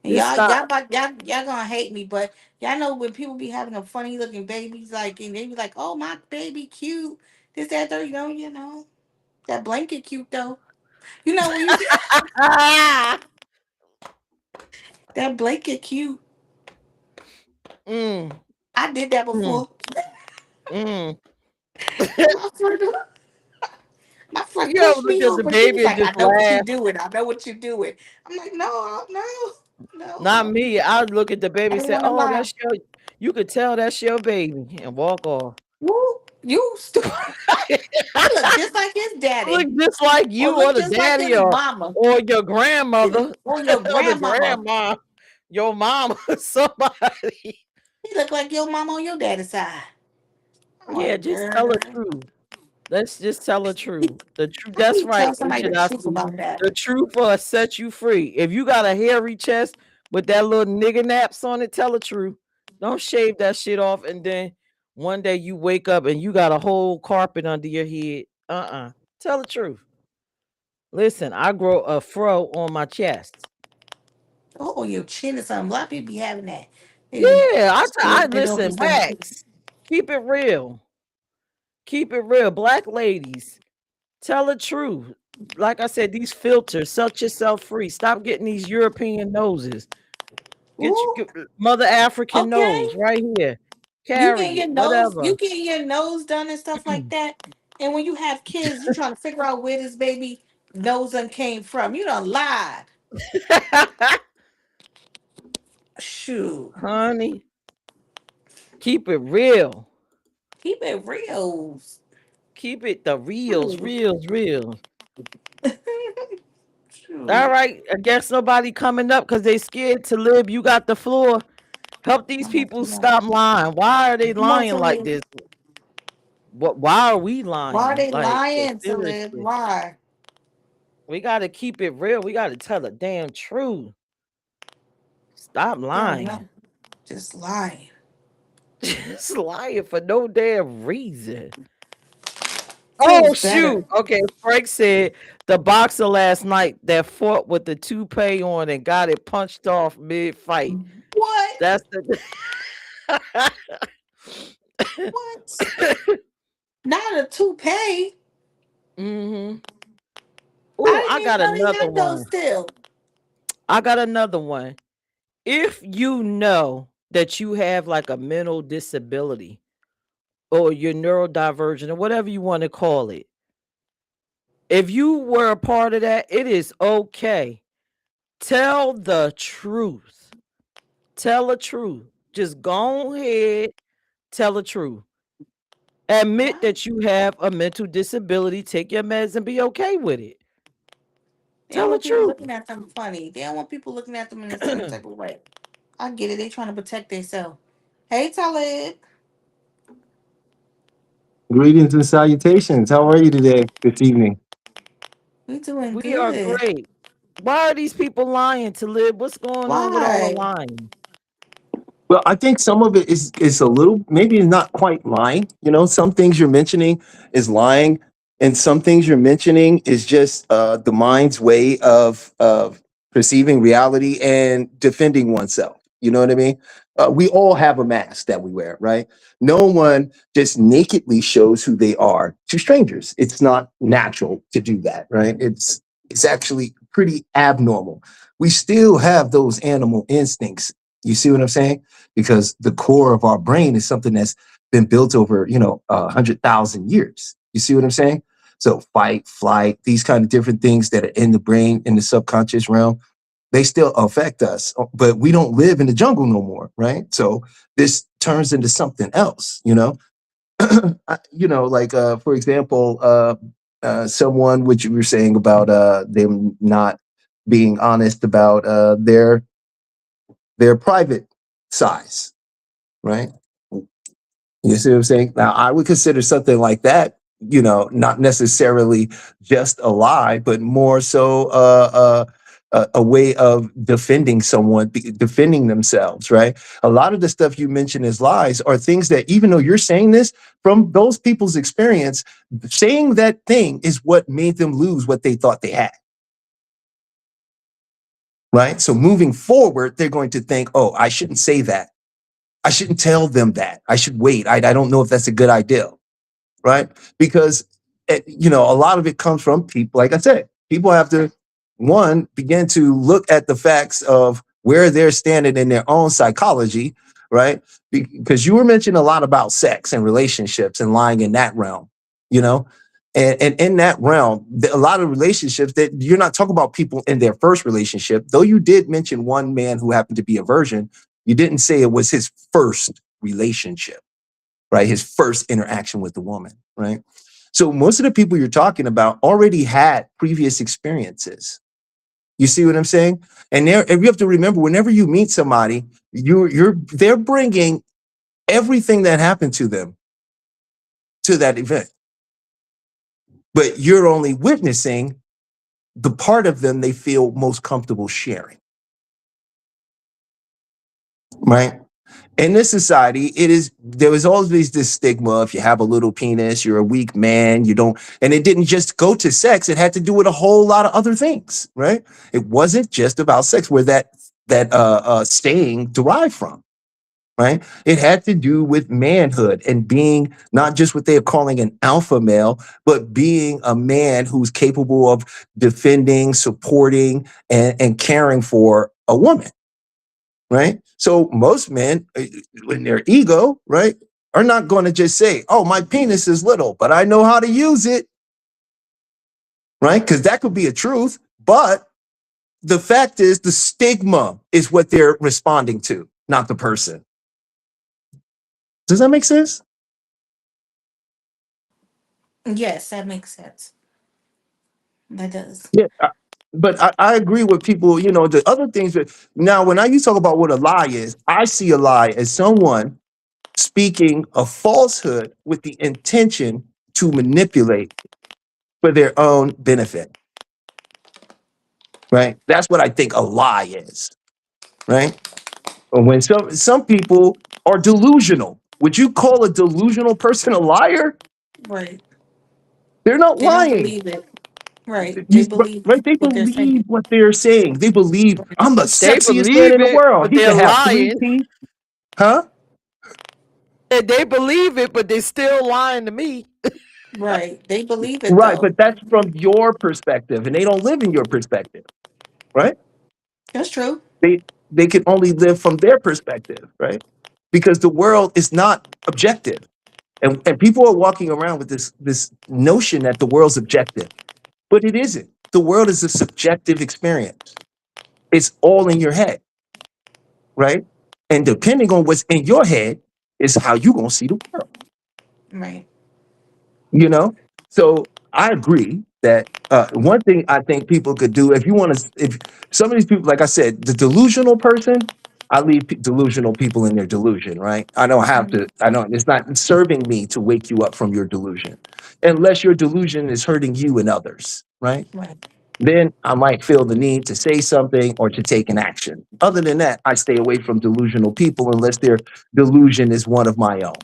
And Just y'all, stop. y'all gonna hate me, but y'all know when people be having a funny looking babies, like, and they be like, "Oh, my baby cute." This, that, third, that blanket cute though. You know when you Ah! that blanket cute. Mm, I did that mm, before. mm. My friend, my friend You ever pushed look me at the over. She was baby and like, just "I know what you're laugh? doing. I know what you're doing." I'm like, "No, no, Not no." me. I look at the baby I and didn't say, want to "Oh, lie. that's your." You could tell that's your baby, and walk off. Woo, you stupid. He looked just like his Look daddy, just like or you, or look the just like daddy, his mama, or your grandmother, or your or the grandmama. grandma, your mama, somebody. He looked like your mama on your daddy's side. I'm Yeah, like, just tell girl, the truth. Let's just tell the truth. The truth. I That's need to right, tell somebody the Agent truth Oscar. about that. The truth will set you free. If you got a hairy chest with that little nigger naps on it, tell the truth. Don't shave that shit off, and then one day you wake up and you got a whole carpet under your head. Tell the truth. Listen, I grow a fro on my chest. Oh, your chin or something. A lot of people be having that. They be Yeah, I shaving it off or listen, something. wax. Keep it real. Keep it real. Black ladies, tell the truth. Like I said, these filters, set yourself free. Stop getting these European noses. Ooh, Get Mother African okay. nose right here. You Carry getting it, your nose, whatever. you getting your nose done and stuff like that. And when you have kids, you trying to figure out where this baby nose done came from. You done lied. Shoot. Honey, keep it real. Keep it real. Keep it the reals, Shoot. reals, reals. All Shoot. right. I guess nobody coming up because they scared to live. You got the floor. Help these I'm people not. stop lying. Why are they Come on lying to like live. this? Why are we Why are lying? they Like, lying to live? seriously. Why? We gotta keep it real. We gotta tell the damn truth. Stop They don't know. lying. Just lying. Just lying for no damn reason. Oh Feels better. shoot. Okay, Frank said the boxer last night that fought with the toupee on and got it punched off mid-fight. What? That's the What? Not a toupee. hmm I Oh, didn't I even got know they another had those one. still. I got another one. If you know that you have like a mental disability or you're neurodivergent or whatever you want to call it, if you were a part of that, it is okay. Tell the truth. Tell the truth. Just go ahead, tell the truth. Admit Why? that you have a mental disability, take your meds and be okay with it. They don't Tell the want people truth. looking at them funny. They don't want people looking at them in a certain type of way. I get it. They trying to protect themselves. Hey, Talib. Greetings and salutations. How are you today, this evening? We doing We are good. great. Why are these people lying to live? What's going on with all the Why? lying? Well, I think some of it is a little maybe not quite lying. You know, some things you're mentioning is lying, and some things you're mentioning is just the mind's way of perceiving reality and defending oneself. You know what I mean? We all have a mask that we wear, right? No one just nakedly shows who they are to strangers. It's not natural to do that, right? It's actually pretty abnormal. We still have those animal instincts. You see what I'm saying? Because the core of our brain is something that's been built over, 100,000 years. You see what I'm saying? So fight, flight, these kind of different things that are in the brain, in the subconscious realm, they still affect us, but we don't live in the jungle no more, right? So this turns into something else, you know? For example, someone, which you were saying about them not being honest about their private size, right? You see what I'm saying? Now, I would consider something like that, not necessarily just a lie, but more so a way of defending someone, defending themselves, right? A lot of the stuff you mention as lies are things that, even though you're saying this from those people's experience, saying that thing is what made them lose what they thought they had. Right? So moving forward, they're going to think, oh, I shouldn't say that. I shouldn't tell them that. I should wait. I don't know if that's a good idea. Right? Because, you know, a lot of it comes from people, like I said, people have to, one, begin to look at the facts of where they're standing in their own psychology, right? Because you were mentioning a lot about sex and relationships and lying in that realm, you know? And in that realm, a lot of relationships that you're not talking about people in their first relationship, though you did mention one man who happened to be a virgin, you didn't say it was his first relationship, right? His first interaction with the woman, right? So most of the people you're talking about already had previous experiences. You see what I'm saying? And you have to remember, whenever you meet somebody, they're bringing everything that happened to them to that event. But you're only witnessing the part of them they feel most comfortable sharing. Right? In this society, there was always this stigma: if you have a little penis, you're a weak man, you don't, and it didn't just go to sex, it had to do with a whole lot of other things, right? It wasn't just about sex where that saying derived from, right? It had to do with manhood and being not just what they're calling an alpha male, but being a man who's capable of defending, supporting, and caring for a woman. Right? So most men, in their ego, right, are not going to just say, oh, my penis is little, but I know how to use it. Right? Because that could be a truth. But the fact is, the stigma is what they're responding to, not the person. Does that make sense? Yes, that makes sense. That does. Yeah. But I agree with people, you know, the other things that now, when you talk about what a lie is, I see a lie as someone speaking a falsehood with the intention to manipulate for their own benefit. Right? That's what I think a lie is. Right? When some people are delusional. Would you call a delusional person a liar? Right. They're not They don't lying. believe it. Right. They believe Right? They what they're saying. believe what they're saying. They believe, Right. I'm the They sexiest man believe in the it, world. but He they're can have 3 lying. teeth. Huh? And they believe it, but they're still lying to me. Right. They believe it Right, though. but that's from your perspective, and they don't live in your perspective, right? That's true. They can only live from their perspective, right? Because the world is not objective. And people are walking around with this notion that the world's objective, but it isn't. The world is a subjective experience. It's all in your head, right? And depending on what's in your head is how you're gonna see the world. Right. You know? So I agree that one thing I think people could do, if some of these people, like I said, the delusional person, I leave delusional people in their delusion, right? I don't have to, I don't, it's not serving me to wake you up from your delusion, unless your delusion is hurting you and others, right? Right. Then I might feel the need to say something or to take an action. Other than that, I stay away from delusional people unless their delusion is one of my own.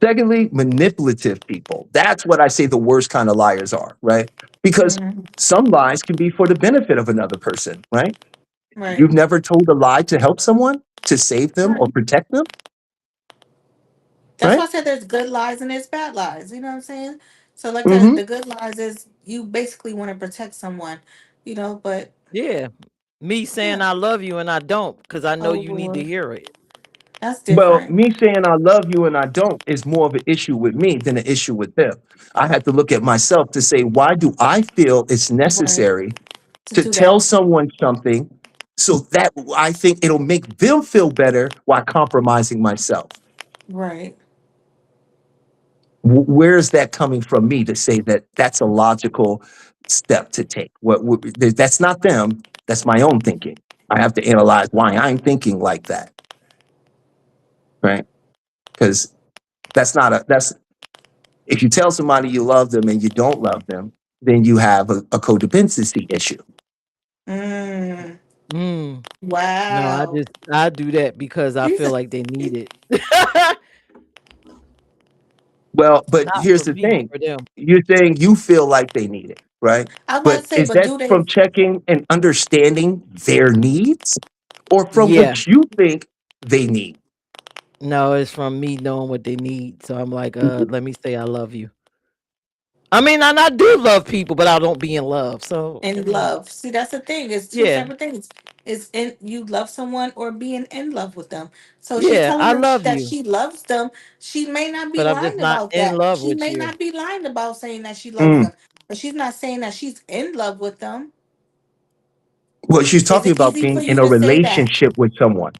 Secondly, manipulative people. That's what I say the worst kind of liars are, right? Because Mhm. some lies can be for the benefit of another person, right? Right. You've never told a lie to help someone, to save them or protect them, That's why right? I said there's good lies and there's bad lies. You know what I'm saying? So like Mm-hmm. the good lies is you basically want to protect someone, but Yeah. Me saying yeah. I love you and I don't, because I know you need to Oh, hear it. that's Well, different. me saying I love you and I don't is more of an issue with me than an issue with them. I had to look at myself to say, why do I feel it's Right. necessary To to do that. tell someone something so that I think it'll make them feel better while compromising myself? Right. Where is that coming from me to say that that's a logical step to take? That's not them. That's my own thinking. I have to analyze why I'm thinking like that, right? Because that's if you tell somebody you love them and you don't love them, then you have a codependency issue. Mm, Mm. No, wow. I do that because I You feel said, like they need it. Well, but Not here's for the me, thing. for them. You're saying you feel like they need it, right? I was about But to say, is but that do they? from checking and understanding their needs or from Yeah. what you think they need? No, it's from me knowing what they need. So I'm like, let me say I love you. I mean, and I do love people, but I don't be in love. So I In mean, love. See, that's the thing. It's two yeah, separate things. It's in you love someone or being in love with them. So she's yeah, telling I them love that you, she loves them. She may not be but I'm just lying not about in that. love She with may you. not be lying about saying that she loves Mm. them. But she's not saying that she's in love with them. Well, she's Is talking it about easy for being in you a to say that? relationship with someone.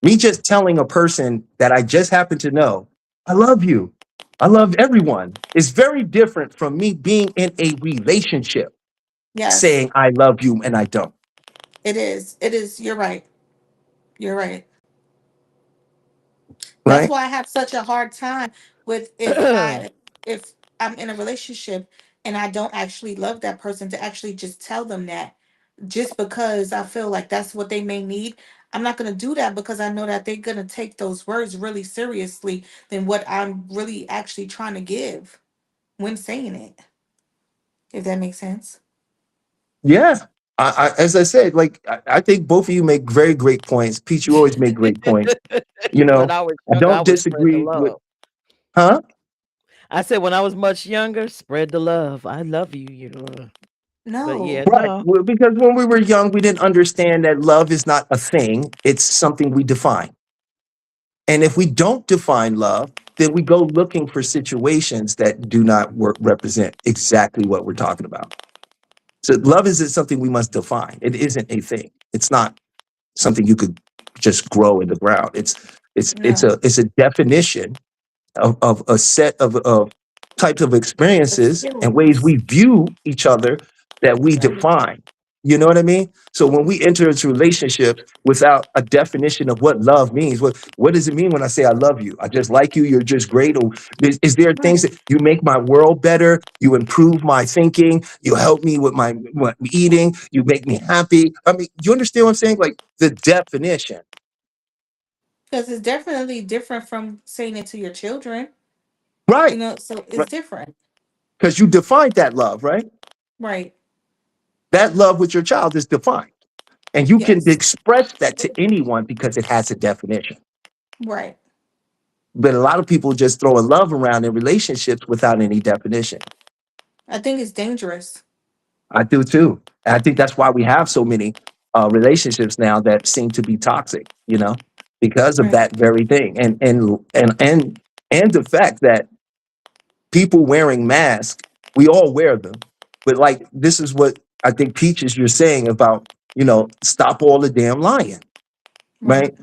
Me just telling a person that I just happen to know, I love you. I love everyone is very different from me being in a relationship Yes, saying I love you and I don't, it is. It is. You're right. You're right. That's right? why I have such a hard time with if I'm in a relationship and I don't actually love that person to actually just tell them that just because I feel like that's what they may need. I'm not going to do that because I know that they're going to take those words really seriously than what I'm really actually trying to give when saying it. If that makes sense. Yeah. As I said, like I think both of you make very great points. Pete, you always make great points. You When know, I was I younger, I don't would spread the disagree with, love. huh? I said when I was much younger, spread the love. I love you, you know. But yeah, No, Right. no. Well, because when we were young, we didn't understand that love is not a thing, it's something we define. And if we don't define love, then we go looking for situations that do not represent exactly what we're talking about. So love isn't something we must define. It isn't a thing. It's not something you could just grow in the ground. It's no. a definition of a set of types of It's experiences and ways feelings. we view each other that we Right. define. You know what I mean? So when we enter into relationships without a definition of what love means, what does it mean when I say I love you? I just like you, you're just great. Or is there things Right. that you make my world better? You improve my thinking, you help me with my eating, you make me happy. I mean, you understand what I'm saying? Like the definition. Because it's definitely different from saying it to your children. Right. So it's different. Because you defined that love, right? Right. That love with your child is defined. And you can Yes. express that to anyone because it has a definition. Right. But a lot of people just throw a love around in relationships without any definition. I think it's dangerous. I do too. And I think that's why we have so many relationships now that seem to be toxic, you know, because of Right. that very thing. And the fact that people wearing masks, we all wear them. But like this is what I think Peaches you're saying about, stop all the damn lying, Right. right?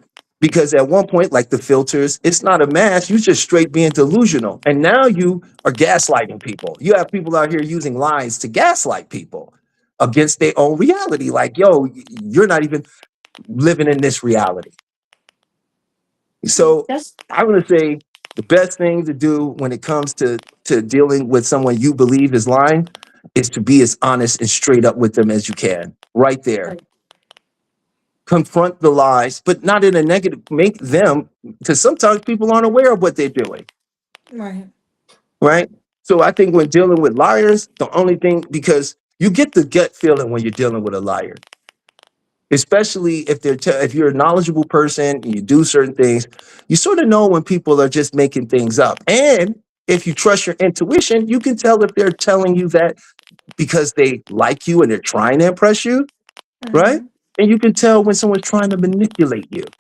Because at one point, like the filters, it's not a mask, you just straight being delusional. And now you are gaslighting people. You have people out here using lies to gaslight people against their own reality. Like, yo, you're not even living in this reality. So That's I'm gonna say the best thing to do when it comes to dealing with someone you believe is lying is to be as honest and straight up with them as you can. Right there. right. Confront the lies, but not in a negative, make them, because sometimes people aren't aware of what they're doing, Right. right? So I think when dealing with liars, the only thing, because you get the gut feeling when you're dealing with a liar, especially if if you're a knowledgeable person and you do certain things, you sort of know when people are just making things up. And if you trust your intuition, you can tell if they're telling you that because they like you and they're trying to impress you, right? Hmm. And you can tell when someone's trying to manipulate you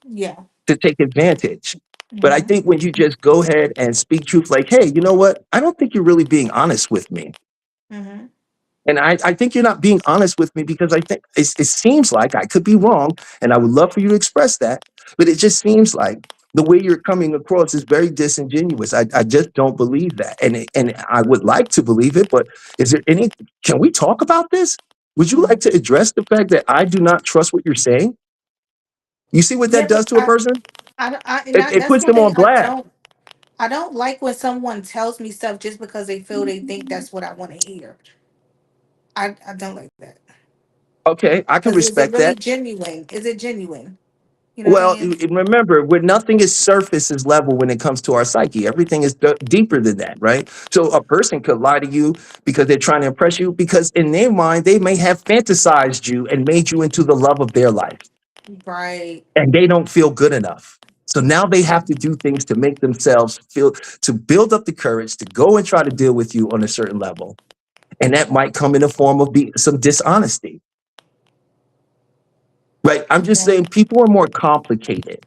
Yeah. to take advantage. But I Hmm. think when you just go ahead and speak truth, like, hey, you know what? I don't think you're really being honest with me. Hmm. And I think you're not being honest with me because I think it seems like I could be wrong. And I would love for you to express that. But it just seems like the way you're coming across is very disingenuous. I just don't believe that. And I would like to believe it. But is there can we talk about this? Would you like to address the fact that I do not trust what you're saying? You see what Yeah, that does but to a person? and It that's puts one them thing on blast. I don't like when someone tells me stuff just because they feel they think that's what I want to hear. I don't like that. Okay, I can Because is it respect really that. genuine? Is it genuine? You know what I Well, mean? remember, where nothing is surface is level when it comes to our psyche. Everything is deeper than that, right? So a person could lie to you because they're trying to impress you, because in their mind, they may have fantasized you and made you into the love of their life, Right. and they don't feel good enough. So now they have to do things to make themselves feel, to build up the courage to go and try to deal with you on a certain level. And that might come in the form of some dishonesty, right? I'm just Okay. saying people are more complicated.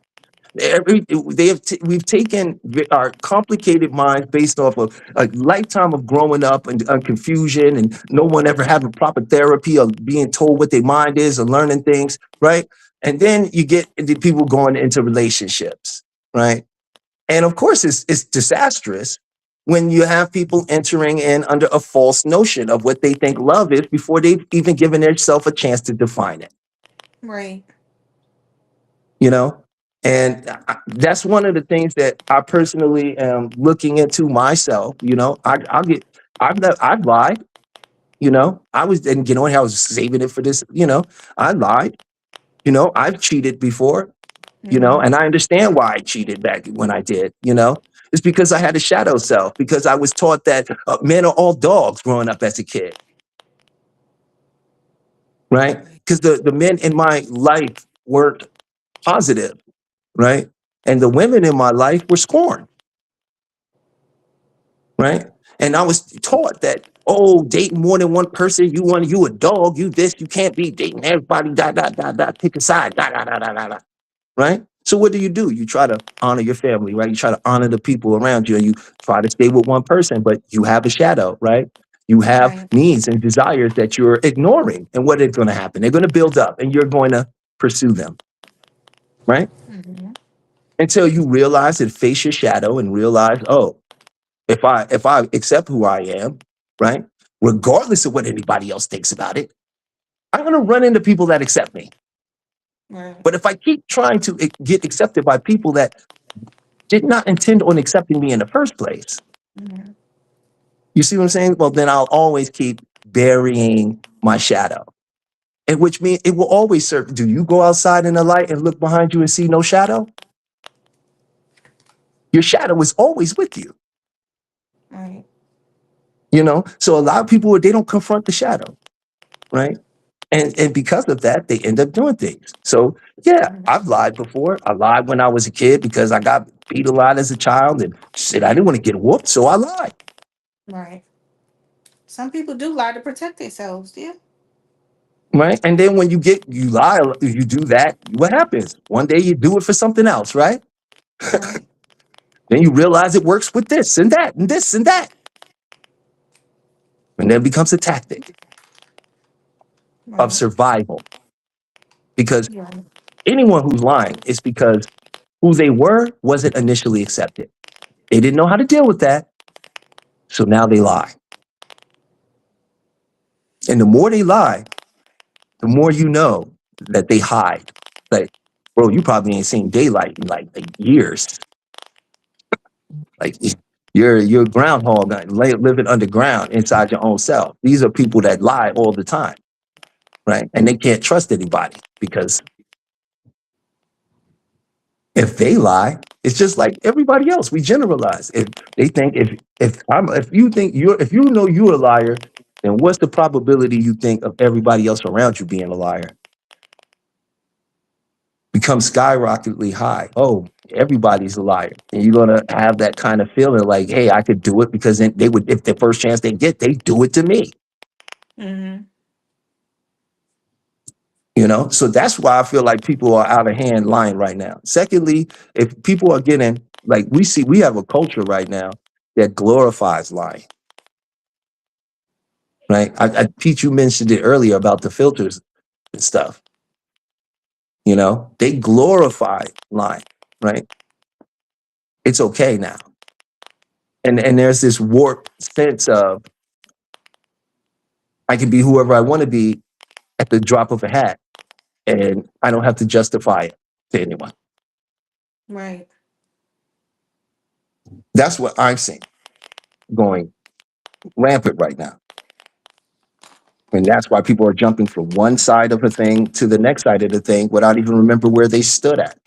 We've taken our complicated minds based off of a lifetime of growing up and confusion, and no one ever having proper therapy or being told what their mind is or learning things, right? And then you get into people going into relationships, right? And of course, it's disastrous when you have people entering in under a false notion of what they think love is before they've even given themselves a chance to define it. Right. You know, and that's one of the things that I personally am looking into myself. You know, I've lied. You know, I was, and you know, I was saving it for this. You know, I lied. You know, I've cheated before. You know, Mm-hmm. and I understand why I cheated back when I did. You know, it's because I had a shadow self, because I was taught that men are all dogs growing up as a kid, right? Because the men in my life weren't positive, right? And the women in my life were scorned, right? And I was taught that, oh, dating more than one person, you a dog, you this, you can't be dating everybody, pick a side, right? So what do? You try to honor your family, right? You try to honor the people around you, and you try to stay with one person, but you have a shadow, right? You have Right. needs and desires that you're ignoring. And what is going to happen? They're going to build up, and you're going to pursue them, right? Mm-hmm. Until you realize and face your shadow and realize, oh, if I accept who I am, right, regardless of what anybody else thinks about it, I'm going to run into people that accept me. Right. But if I keep trying to get accepted by people that did not intend on accepting me in the first place, Mm-hmm. you see what I'm saying? Well, then I'll always keep burying my shadow. And which means it will always serve. Do you go outside in the light and look behind you and see no shadow? Your shadow is always with you. Right. You know, so a lot of people, they don't confront the shadow, right? And because of that, they end up doing things. So yeah, Mm-hmm. I've lied before. I lied when I was a kid because I got beat a lot as a child, and shit, I didn't want to get whooped, so I lied. Right. Some people do lie to protect themselves. Yeah. Right. And then when you lie, you do that, what happens? One day you do it for something else, right? Right. Then you realize it works with this and that and this and that. And then it becomes a tactic of Right. survival. Because Yeah. anyone who's lying is because who they were wasn't initially accepted. They didn't know how to deal with that. So now they lie. And the more they lie, the more you know that they hide. Like, bro, you probably ain't seen daylight in like years. Like you're a groundhog living underground inside your own self. These are people that lie all the time, right? And they can't trust anybody because if they lie, it's just like everybody else. We generalize. If they think if you think if you know you're a liar, then what's the probability you think of everybody else around you being a liar? Becomes skyrocketingly high. Oh, everybody's a liar. And you're gonna have that kind of feeling like, hey, I could do it because then they would, if the first chance they get, they do it to me. Mm-hmm. You know, so that's why I feel like people are out of hand lying right now. Secondly, if people are getting like we have a culture right now that glorifies lying, right? Pete, you mentioned it earlier about the filters and stuff. You know, they glorify lying, right? It's okay now. And there's this warped sense of I can be whoever I want to be at the drop of a hat, and I don't have to justify it to anyone. Right. That's what I'm seeing going rampant right now. And that's why people are jumping from one side of a thing to the next side of the thing without even remember where they stood at.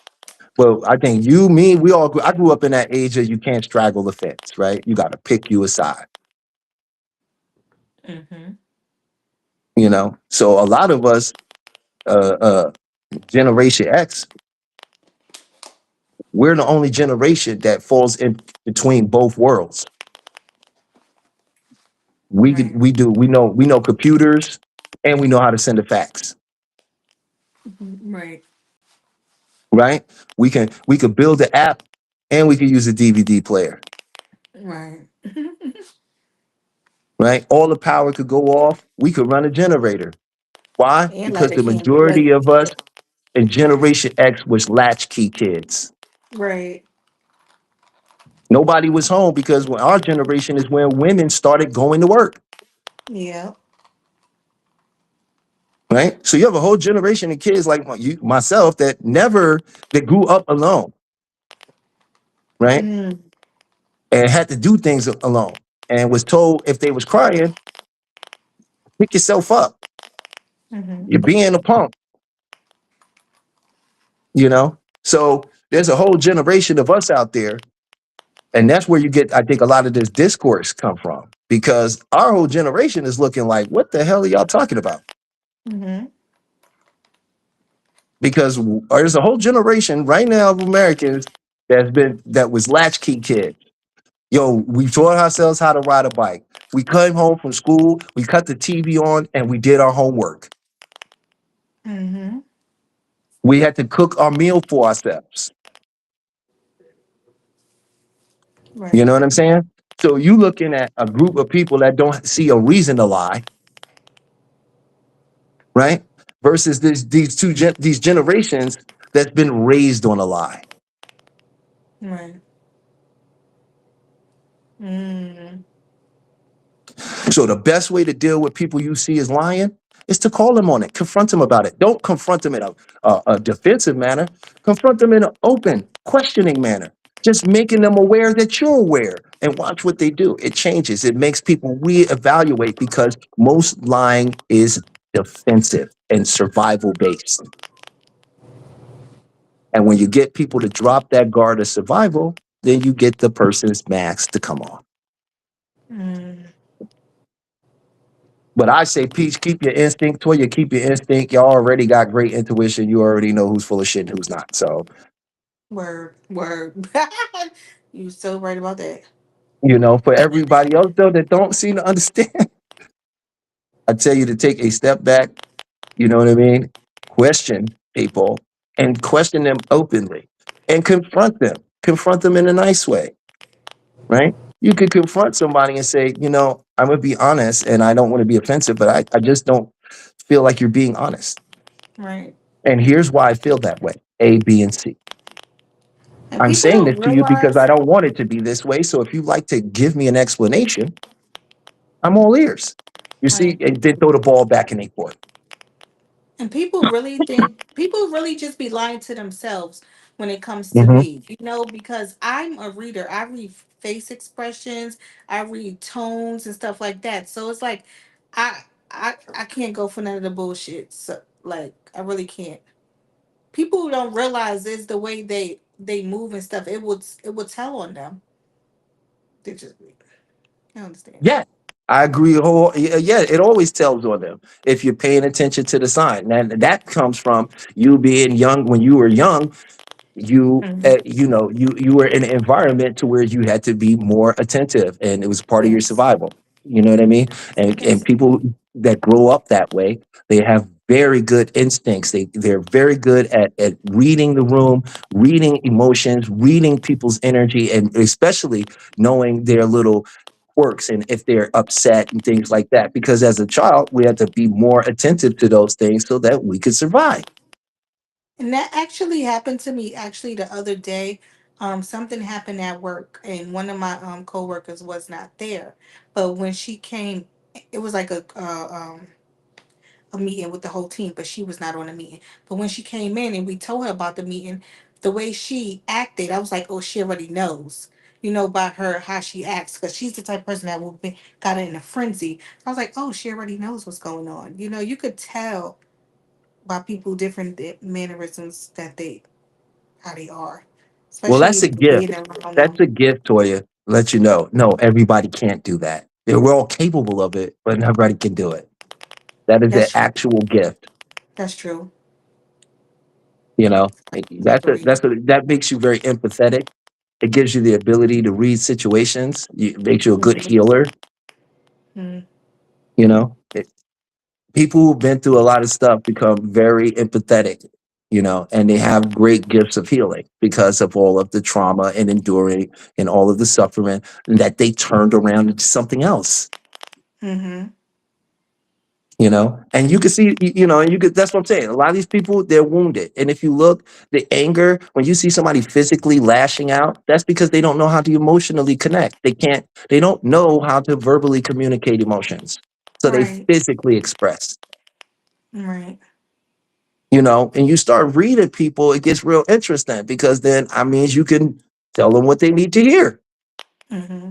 Well, I think you, me, we all. I grew up in that age that you can't straddle the fence, right? You got to pick you a side. Mm-hmm. So a lot of us, uh, uh, Generation X, we're the only generation that falls in between both worlds. Right. We know computers, and we know how to send a fax, Right. right? We could build an app, and we could use a DVD player, Right. right? All the power could go off. We could run a generator. Why? And Because light a the candle. Like, majority of us yeah. in Generation X was latchkey kids. Right. Nobody was home because when our generation is when women started going to work, Yeah. right? So you have a whole generation of kids like myself that grew up alone, right? Mm. And had to do things alone and was told if they was crying, pick yourself up. Mm-hmm. You're being a punk, you know? So there's a whole generation of us out there. And that's where you get, I think, a lot of this discourse come from because our whole generation is looking like, what the hell are y'all talking about? Mm-hmm. Because there's a whole generation right now of Americans that was latchkey kids. Yo, we taught ourselves how to ride a bike. We came home from school, we cut the TV on, and we did our homework. Mm-hmm. We had to cook our meal for ourselves. You Right. know what I'm saying? So you looking at a group of people that don't see a reason to lie, right? Versus these generations that's been raised on a lie. Right. Mm. So the best way to deal with people you see is lying is to call them on it, confront them about it. Don't confront them in a defensive manner. Confront them in an open, questioning manner. Just making them aware that you're aware and watch what they do. It changes. It makes people reevaluate because most lying is defensive and survival based. And when you get people to drop that guard of survival, then you get the person's mask to come on. Mm. But I say, Peach, keep your instinct. Toya, keep your instinct. Y'all already got great intuition. You already know who's full of shit and who's not. So, Word. Word. You so right about that. for everybody else, though, that don't seem to understand, I tell you to take a step back. You know what I mean? Question people and question them openly and confront them. Confront them in a nice way, right? You could confront somebody and say, I'm going to be honest and I don't want to be offensive, but I just don't feel like you're being honest. Right. And here's why I feel that way A, B, and C. And I'm people saying don't this to you because I realize. don't want it to be this way. So if you'd like to give me an explanation, I'm all ears. You see, Right. and then throw the ball back in a court. And people really think people really just be lying to themselves when it comes to Mm-hmm. me, because I'm a reader. I read face expressions, I read tones and stuff like that. So it's like I can't go for none of the bullshit. So like I really can't. People who don't realize is the way they move and stuff. It would tell on them. They just I don't understand. Yeah, I agree. Yeah, it always tells on them if you're paying attention to the sign. And that comes from you being young. When you were young, Mhm. you were in an environment to where you had to be more attentive and it was part of your Yes. survival. You know what I mean? And Yes. people that grow up that way, they have very good instincts. They're very good at reading the room, reading emotions, reading people's energy, and especially knowing their little quirks and if they're upset and things like that, because as a child we had to be more attentive to those things so that we could survive. And that actually happened to me actually the other day. Something happened at work and one of my coworkers was not there. But when she came, it was like a meeting with the whole team, but she was not on the meeting. But when she came in and we told her about the meeting, the way she acted, I was like, oh, she already knows. by her how she acts, because she's the type of person that got in a frenzy. I was like, oh, she already knows what's going on. You could tell by people different mannerisms that they how they are, Well, especially that's a being gift. around That's them. a gift, Toya. Let you know. No, everybody can't do that. We're all capable of it, but not everybody can do it. That is an That's true. actual gift. That's true. You know, Agree. that makes you very empathetic. It gives you the ability to read situations. It makes you a good Mm-hmm. healer. Mm-hmm. You know, people who've been through a lot of stuff become very empathetic. And they have great gifts of healing because of all of the trauma and enduring and all of the suffering, and that they turned around into something else. Mm-hmm. And you can see, and you could, that's what I'm saying. A lot of these people, they're wounded. And if you look, the anger, when you see somebody physically lashing out, that's because they don't know how to emotionally connect. They don't know how to verbally communicate emotions. So they Right. physically express, Right. and you start reading people, it gets real interesting because then I means you can tell them what they need to hear, Mm-hmm.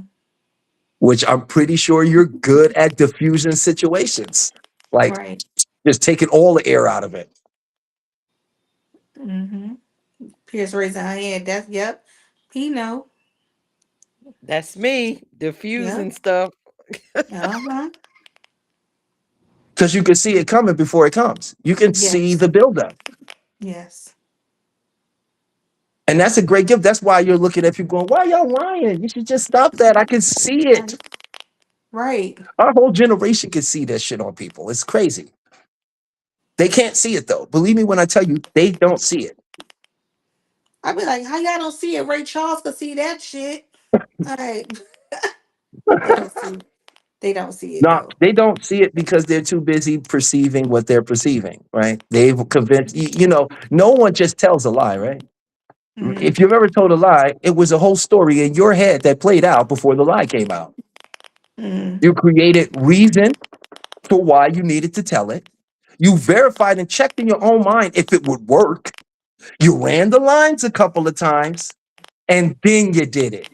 which I'm pretty sure you're good at diffusing situations. Like Right. just taking all the air out of it. Mm-hmm. Pierce raising her hand. That's yep. He know. That's me Yep. diffusing stuff. Uh-huh. Because you can see it coming before it comes. You can see Yes. the buildup. Yes. And that's a great gift. That's why you're looking at people going, why y'all lying? You should just stop that. I can see it. Right. Right. Our whole generation can see that shit on people. It's crazy. They can't see it though. Believe me when I tell you, they don't see it. I'd be like, how y'all don't see it? Ray Charles could see that shit. All right. They don't see. They don't see it No, though. they don't see it because they're too busy perceiving what they're perceiving, right? They've convinced, no one just tells a lie, right? Mm-hmm. If you've ever told a lie, it was a whole story in your head that played out before the lie came out. Mm-hmm. You created reason for why you needed to tell it. You verified and checked in your own mind if it would work. You ran the lines a couple of times and then you did it.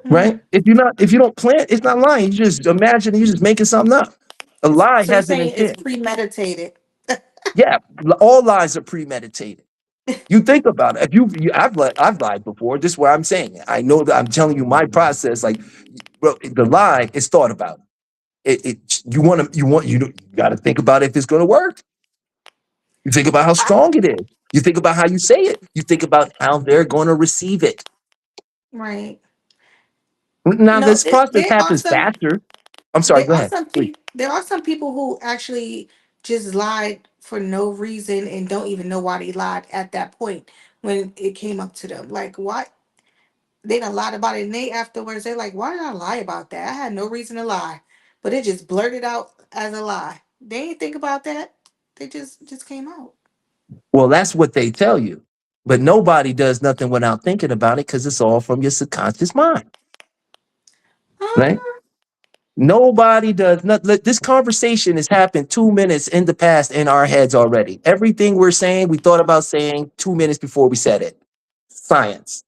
Mm-hmm. Right? If you don't plan, it's not lying. You just imagine you're just making something up. A lie So you're has an saying it's intent. premeditated. Yeah, all lies are premeditated. You think about it. If I've lied before. This is what I'm saying. I know that I'm telling you my process. Like, bro, the lie is thought about. You got to think about if it's going to work. You think about how I, strong it is. You think about how you say it. You think about how they're going to receive it. right. Now, No, this process happens faster. I'm sorry. Go ahead, please. there are some people who actually just lied for no reason and don't even know why they lied at that point when it came up to them. Like why they done lied about it, and they afterwards they're like, why did I lie about that? I had no reason to lie. But it just blurted out as a lie. They ain't think about that. They just came out. Well, that's what they tell you. But nobody does nothing without thinking about it because it's all from your subconscious mind, right? Uh, Nobody does not. This conversation has happened 2 minutes in the past in our heads already. Everything we're saying, we thought about saying 2 minutes before we said it. Science,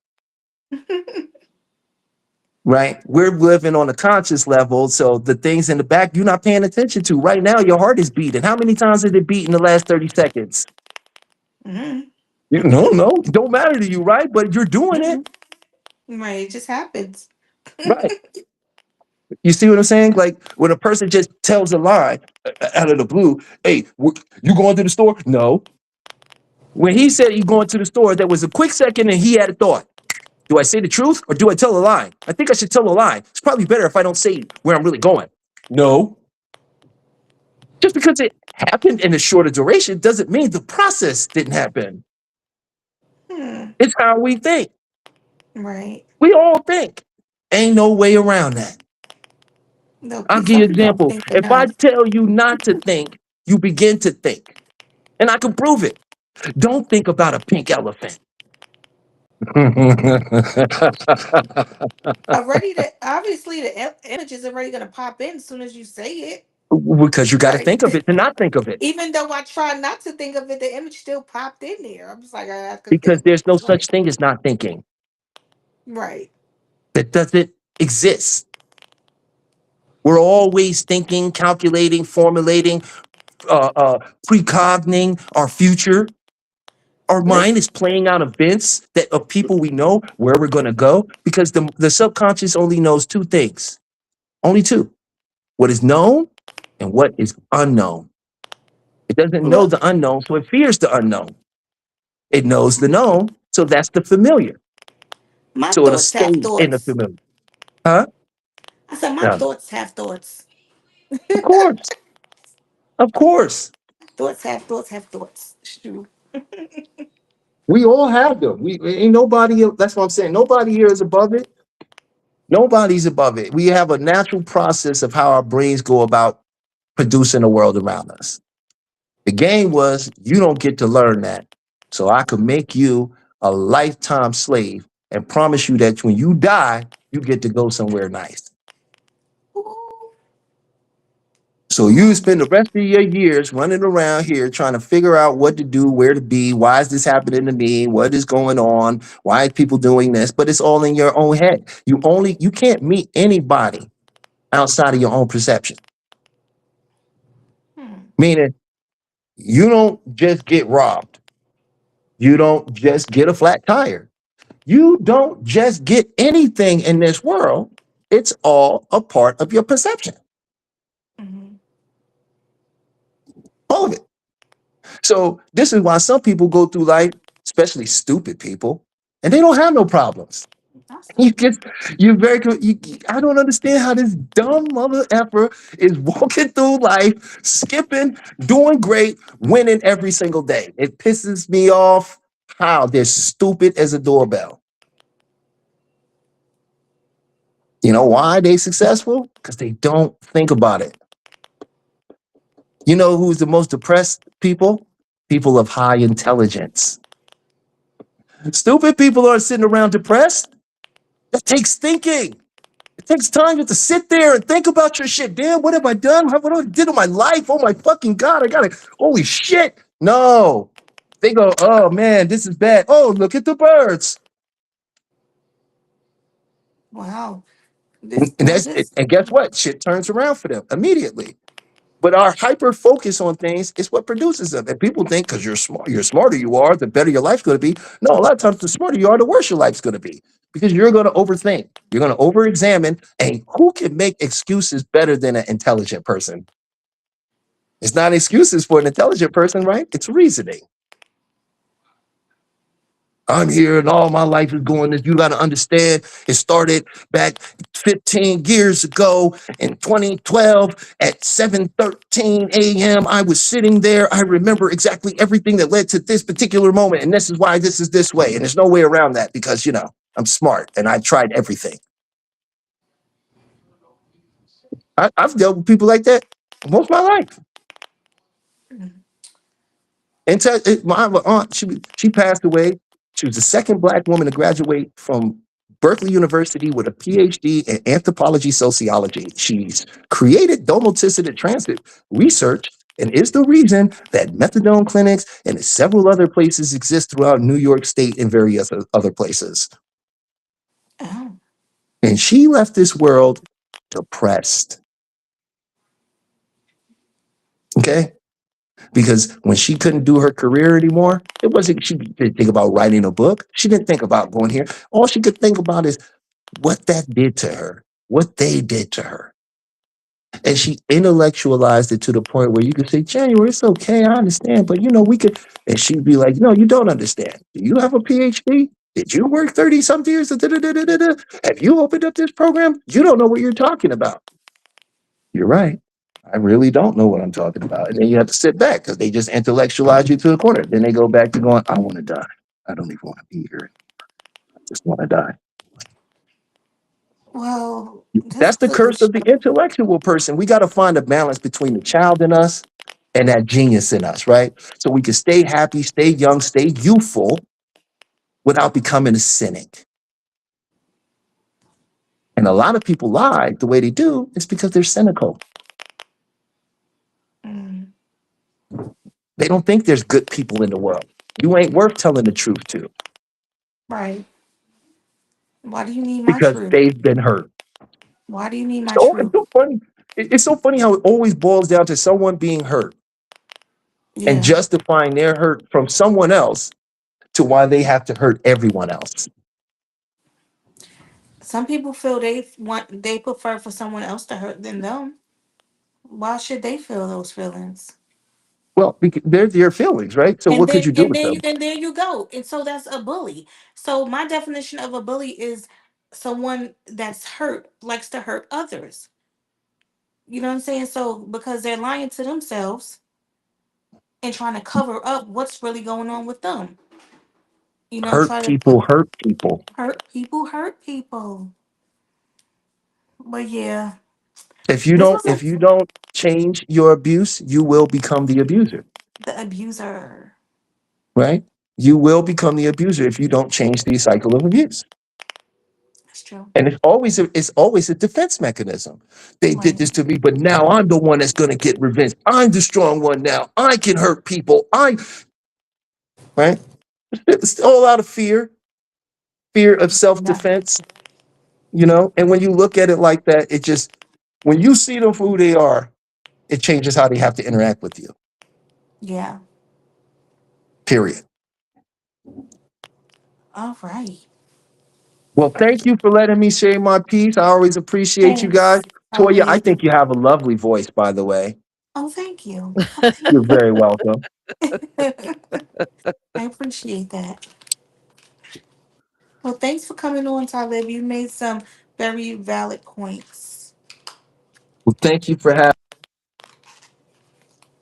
right? We're living on a conscious level. So the things in the back you're not paying attention to right now, your heart is beating. How many times did it beat in the last 30 seconds? mm-hmm. No, it don't matter to you, right? But you're doing it, Right, it just happens. right? You see what I'm saying? Like when a person just tells a lie out of the blue, hey, you going to the store? No. When he said he going to the store, there was a quick second and he had a thought. Do I say the truth or do I tell a lie? I think I should tell a lie. It's probably better if I don't say where I'm really going. No. Just because it happened in a shorter duration doesn't mean the process didn't happen. Hmm. It's how we think. Right. We all think. Ain't no way around that. No, I'll give you some an people don't example. think If I enough. tell you not to think, you begin to think. And I can prove it. Don't think about a pink elephant. Already, the obviously the image is already gonna pop in as soon as you say it. Because you got to Right. think of it to not think of it. Even though I try not to think of it, the image still popped in there. I'm just like, I have to Because think. there's no Right. such thing as not thinking. Right. That doesn't exist. We're always thinking, calculating, formulating, precogning our future. Our mind Listen. is playing out events that of people we know where we're going to go, because the subconscious only knows two things, only two: what is known and what is unknown. It doesn't know Look, the unknown, so it fears the unknown. It knows the known, so that's the familiar. my So it'll thoughts stay have in the thoughts. familiar. Huh? I said, my Yeah. thoughts have thoughts. Of course. Of course. Thoughts have thoughts have thoughts. It's true. We all have them. We ain't nobody. That's what I'm saying. Nobody here is above it. Nobody's above it. We have a natural process of how our brains go about producing the world around us. The game was you don't get to learn that. So I could make you a lifetime slave and promise you that when you die, you get to go somewhere nice. Ooh. So you spend the rest of your years running around here trying to figure out what to do, where to be, why is this happening to me, what is going on, why are people doing this? But it's all in your own head. You can't meet anybody outside of your own perception. Hmm. Meaning you don't just get robbed. You don't just get a flat tire. You don't just get anything in this world. It's all a part of your perception. Mhm. All of it. So this is why some people go through life, especially stupid people, and they don't have no problems. That's You not get, you're very, I don't understand how this dumb mother effer is walking through life, skipping, doing great, winning every single day. It pisses me off how they're stupid as a doorbell. You know why they successful? Because they don't think about it. You know who's the most depressed people? People of high intelligence. Stupid people aren't sitting around depressed. That takes thinking. It takes time. You have to sit there and think about your shit. Damn, what have I done? What have I did in my life? Oh my fucking God, I gotta, holy shit. No. They go, oh man, this is bad. Oh, look at the birds. wow. And, This and well that's this and guess what? Shit turns around for them immediately. But our hyper focus on things is what produces them. And people think because you're smarter you are, the better your life's going to be. No, a lot of times the smarter you are, the worse your life's going to be, because you're going to overthink. You're going to over-examine. And who can make excuses better than an intelligent person? It's not excuses for an intelligent person, right? It's reasoning. I'm here and all my life is going this. You got to understand, it started back 15 years ago in 2012 at 7:13 a.m. I was sitting there. I remember exactly everything that led to this particular moment. And this is why this is this way. And there's no way around that because, I'm smart and I tried everything. I've dealt with people like that most of my life. And my aunt, she passed away. She was the second Black woman to graduate from Berkeley University with a PhD in anthropology sociology. She's created domoticity transit research and is the reason that methadone clinics and several other places exist throughout New York State and various other places. oh. And she left this world depressed. Okay? Because when she couldn't do her career anymore, it wasn't, she didn't think about writing a book. She didn't think about going here. All she could think about is what that did to her, what they did to her. And she intellectualized it to the point where you could say, January, it's okay, I understand, but we could, and she'd be like, no, you don't understand. Do you have a PhD? Did you work 30 something years? Have you opened up this program? You don't know what you're talking about. You're right. I really don't know what I'm talking about. And then you have to sit back because they just intellectualize you to a corner. Then they go back to going, I want to die. I don't even want to be here. I just want to die. Well, this That's the goes to curse of the intellectual person. We got to find a balance between the child in us and that genius in us, right? So we can stay happy, stay young, stay youthful without becoming a cynic. And a lot of people lie the way they do is because they're cynical. Mm, They don't think there's good people in the world. You ain't worth telling the truth to right. Why do you need my because truth? they've been hurt. Why do you need my So it's truth? so funny. It's so funny how it always boils down to someone being hurt and Yeah. justifying their hurt from someone else to why they have to hurt everyone else. Some people feel they prefer for someone else to hurt than them. Why should they feel those feelings? Well, they're their feelings, right? So And what could then you do with them? there you go. And so that's a bully. So my definition of a bully is someone that's hurt, likes to hurt others. You know what I'm saying? So because they're lying to themselves and trying to cover up what's really going on with them. You know, Hurt try to people hurt people. hurt people. But yeah, this was If you don't change your abuse, you will become the abuser, the abuser. right? You will become the abuser if you don't change the cycle of abuse. That's true. And it's always a defense mechanism. They did Right. this to me, but now I'm the one that's going to get revenge. I'm the strong one now. I can hurt people. Right? It's all out of fear of Yeah. self-defense, you know? And when you look at it like that, it just, when you see them for who they are, it changes how they have to interact with you, Yeah. period. All right. Well, thank you for letting me share my piece. I always appreciate you guys. Thanks, Toya, I Talib. think you have a lovely voice, by the way. Oh, thank you. Oh, thank You're very welcome. you. I appreciate that. Well, thanks for coming on, Talib. You made some very valid points. Well, thank you for having.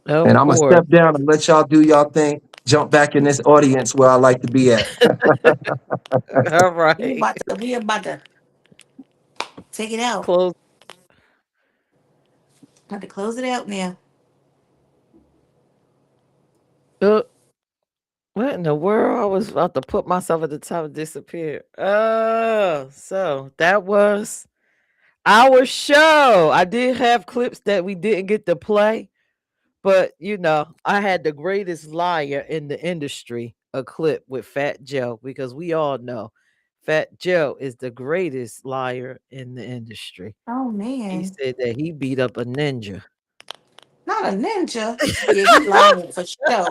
Of And I'm gonna course. step down and let y'all do y'all thing. Jump back in this audience where I like to be at. All We right. about to take it out. Close. About to close it out now. Uh, what in the world? I was about to put myself at the top and disappear. Oh, so that was our show. I did have clips that we didn't get to play, but I had the greatest liar in the industry, a clip with Fat Joe, because we all know Fat Joe is the greatest liar in the industry. Oh He man, said that he beat up a ninja. not a ninja. Yeah, he lying for sure.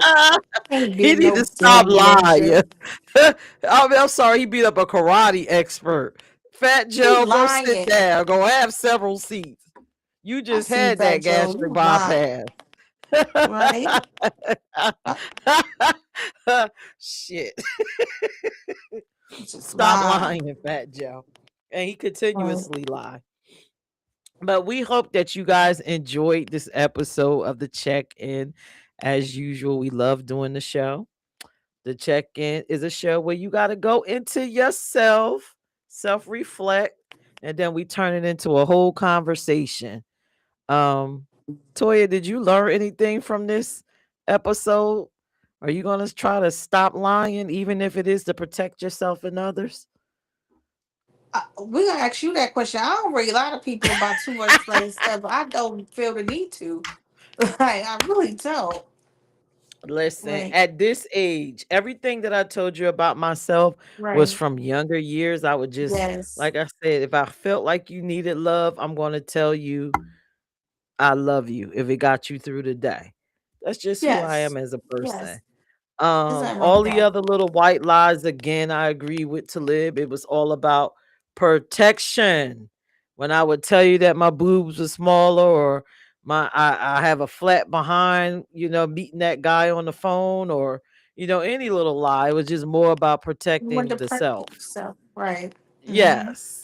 Ain't He being need to no stop damn ninja. lying. I'm sorry, he beat up a karate expert. Fat He Joe, go sit lying. down. Go have several seats. You I just seen had that Fat Joe. gastric You lying, bypass. right? Shit. Just Stop lying. lying, Fat Joe. And he Right. continuously lie. But we hope that you guys enjoyed this episode of the check in. As usual, we love doing the show. The check in is a show where you got to go into yourself, self reflect, and then we turn it into a whole conversation. Um, Toya, did you learn anything from this episode? Are you going to try to stop lying, even if it is to protect yourself and others? We gonna ask you that question. I don't rate a lot of people about too much like stuff. I don't feel the need to. Like I really don't. Listen, Like at this age, everything that I told you about myself was right. from younger years. I would just, Yes. like I said, if I felt like you needed love, I'm going to tell you I love you if it got you through the day. That's just who I Yes. am as a person. Yes. There's nothing wrong All with the that. other little white lies, again, I agree with Talib. It was all about protection. When I would tell you that my boobs were smaller or I have a flat behind, meeting that guy on the phone or any little lie. It was just more about You want protecting to the protect self. yourself. Right. Hmm. Yes.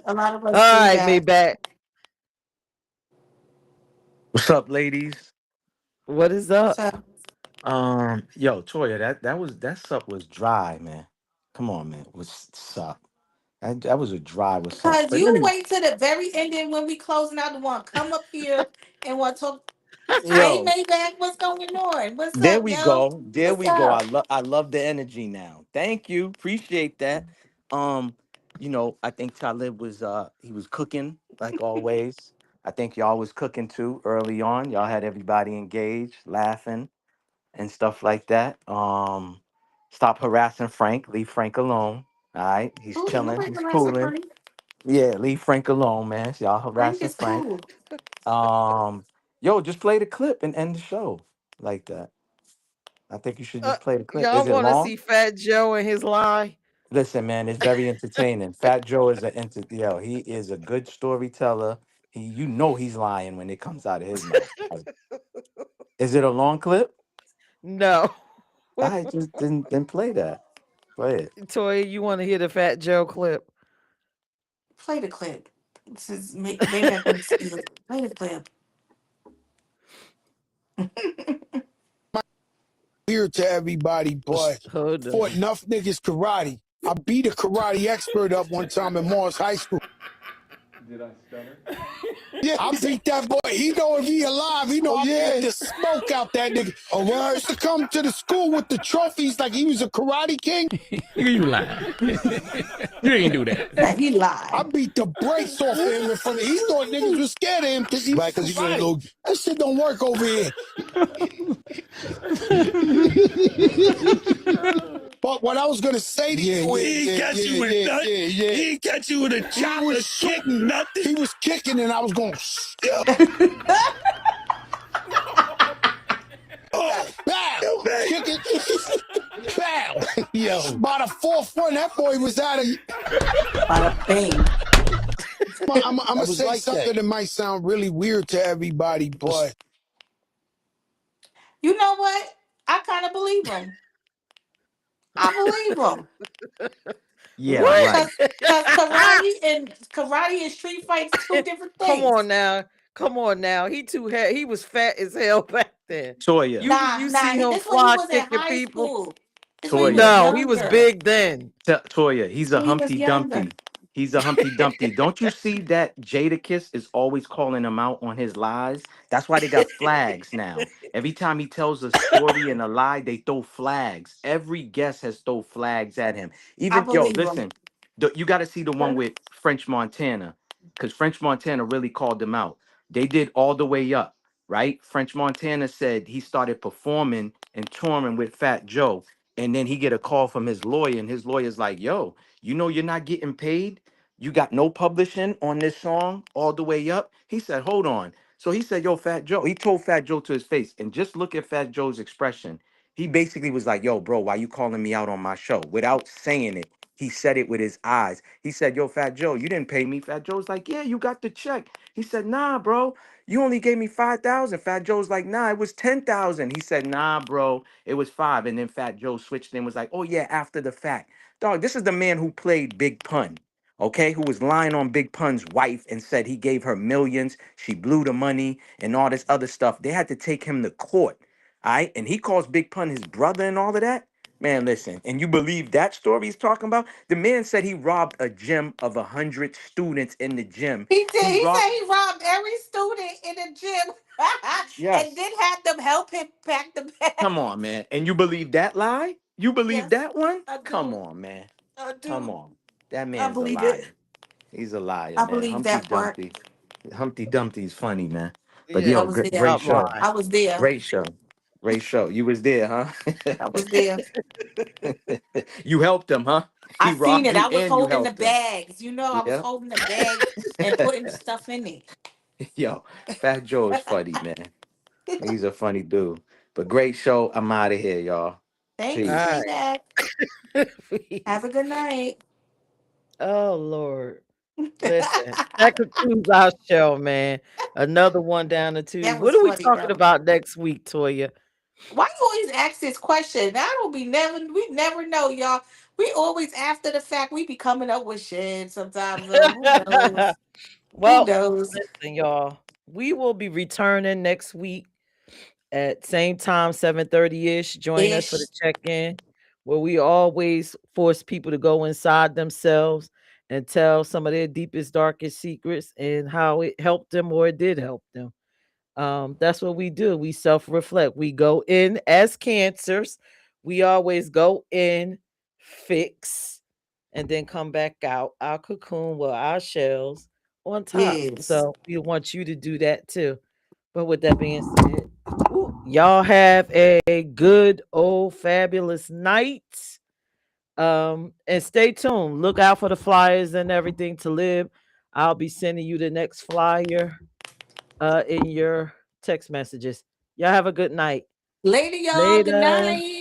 A lot of All us do right, that. Maybach. What's up, ladies? What is up? So Yo, Toya, that sup was dry, man. Come on, man. What's sup? That was a dry what's up. because But let you me wait to the very end and when we closing out the one, come up here and want to talk. Hey yo, Maybach, what's going on? What's there up, we yo? go. There What's we go. up? I love the energy now. Thank you. Appreciate that. Um, I think Talib was he was cooking like always. I think y'all was cooking too early on. Y'all had everybody engaged, laughing and stuff like that. Stop harassing Frank. Leave Frank alone. All right, he's Ooh, chilling. nobody He's harassing cooling. Frank. Yeah, leave Frank alone, man. Y'all Frank harassing is Frank. cool. Um, Yo, just play the clip and end the show like that. I think you should Uh, just play the clip. y'all Is it want to long? see Fat Joe and his lie? Listen, man, it's very entertaining. Fat Joe is he is a good storyteller. You know he's lying when it comes out of his mouth. Like, is it a long clip? No. I just didn't play that. Play it. Toya, you want to hear the Fat Joe clip? Play the clip. This is maybe I can see it. Play the clip. Weird to everybody, but Hold fought on. enough niggas karate. I beat a karate expert up one time in Morris High School. Did I stutter? Yeah, I beat that boy. He know if he alive, he know I beat the smoke out that nigga. Oh, well, used to come to the school with the trophies like he was a karate king. You lying. You ain't do that. That he I lied. beat the brakes off of him in front of him. He thought niggas was scared of him because he black, because he got a little. That shit don't work over here. But what I was gonna say to you, he ain't catch you with nothing. He ain't catch you with a chopper, kick, nothing. He was kicking, and I was going. Bow, kicking, bow. Yo, by the fourth one, that boy was out of. Bada bing. I'm gonna say like something that might sound really weird to everybody, but You know what? I kind of believe him. I believe him. Yeah, What? right. Cause karate and street fights two different Come things. on now. Come on now. He was fat as hell back then. Toya. You see him This when he fly was in kicking high people? school. This when he was Toya. No, he was younger. big then. Toya, he's This a when he was Humpty younger. Dumpty. He's a Humpty Dumpty. Don't you see that Jadakiss is always calling him out on his lies? That's why they got flags now. Every time he tells a story and a lie, they throw flags. Every guest has throw flags at him. I Even believe him. listen, you got to see the one with French Montana, because French Montana really called them out. They did all the way up, right? French Montana said he started performing and touring with Fat Joe, and then he get a call from his lawyer, and his lawyer's like, "Yo, you know you're not getting paid. You got no publishing on this song all the way up." He said, "Hold on." So he said, "Yo, Fat Joe." He told Fat Joe to his face, and just look at Fat Joe's expression. He basically was like, "Yo, bro, why you calling me out on my show?" Without saying it, he said it with his eyes. He said, "Yo, Fat Joe, you didn't pay me." Fat Joe's like, "Yeah, you got the check." He said, "Nah, bro, you only gave me 5,000." Fat Joe's like, "Nah, it was 10,000." He said, "Nah, bro, it was 5." And then Fat Joe switched and was like, "Oh yeah, after the fact." Dog, this is the man who played Big Pun, okay? Who was lying on Big Pun's wife and said he gave her millions, she blew the money, and all this other stuff. They had to take him to court, all right? And he calls Big Pun his brother and all of that. Man, listen, and you believe that story he's talking about? The man said he robbed a gym of 100 students in the gym. He did. He He robbed, said he robbed every student in the gym, and yes. then had them help him pack the bag. Come on, man. And you believe that lie? You believe Yes, that one? I Come do. on, man. I Come do. on. That I man's a believe it. liar. He's a liar, I man. believe Humpty that part. Dumpty. Humpty Dumpty's funny, man. But Yeah, I yo, was there. great stop show. lying. I was there. Great show. Great show. You was there, huh? I was there. You helped him, huh? I He seen robbed it. you I was and you holding the helped him. bags. I was Yeah. holding the bags and putting stuff in Yo, Fat Joe is funny, man. it. He's a funny dude. But great show. I'm out of here, y'all. Thank you, Peace. All T-Mac. right. Have a Please. good night. Oh Lord. Listen, that concludes our show, man. Another one down the tube. That What was are we funny talking though. about next week, Toya? Why you always ask this question? I don't be never. We never know, y'all. We always after the fact. We be coming up with shit sometimes. Though. Who knows? Who Well, knows? listen, y'all. We will be returning next week at same time, 7:30-ish. Join us for the Ish. check-in, where we always force people to go inside themselves and tell some of their deepest, darkest secrets and how it helped them or it did help them. That's what we do. We self-reflect. We go in as cancers. We always go in, fix, and then come back out our cocoon with our shells on top. Yes. So we want you to do that too. But with that being said, y'all have a good old fabulous night. And stay tuned. Look out for the flyers and everything to live. I'll be sending you the next flyer in your text messages. Y'all have a good night. Later, y'all. Good Later. night.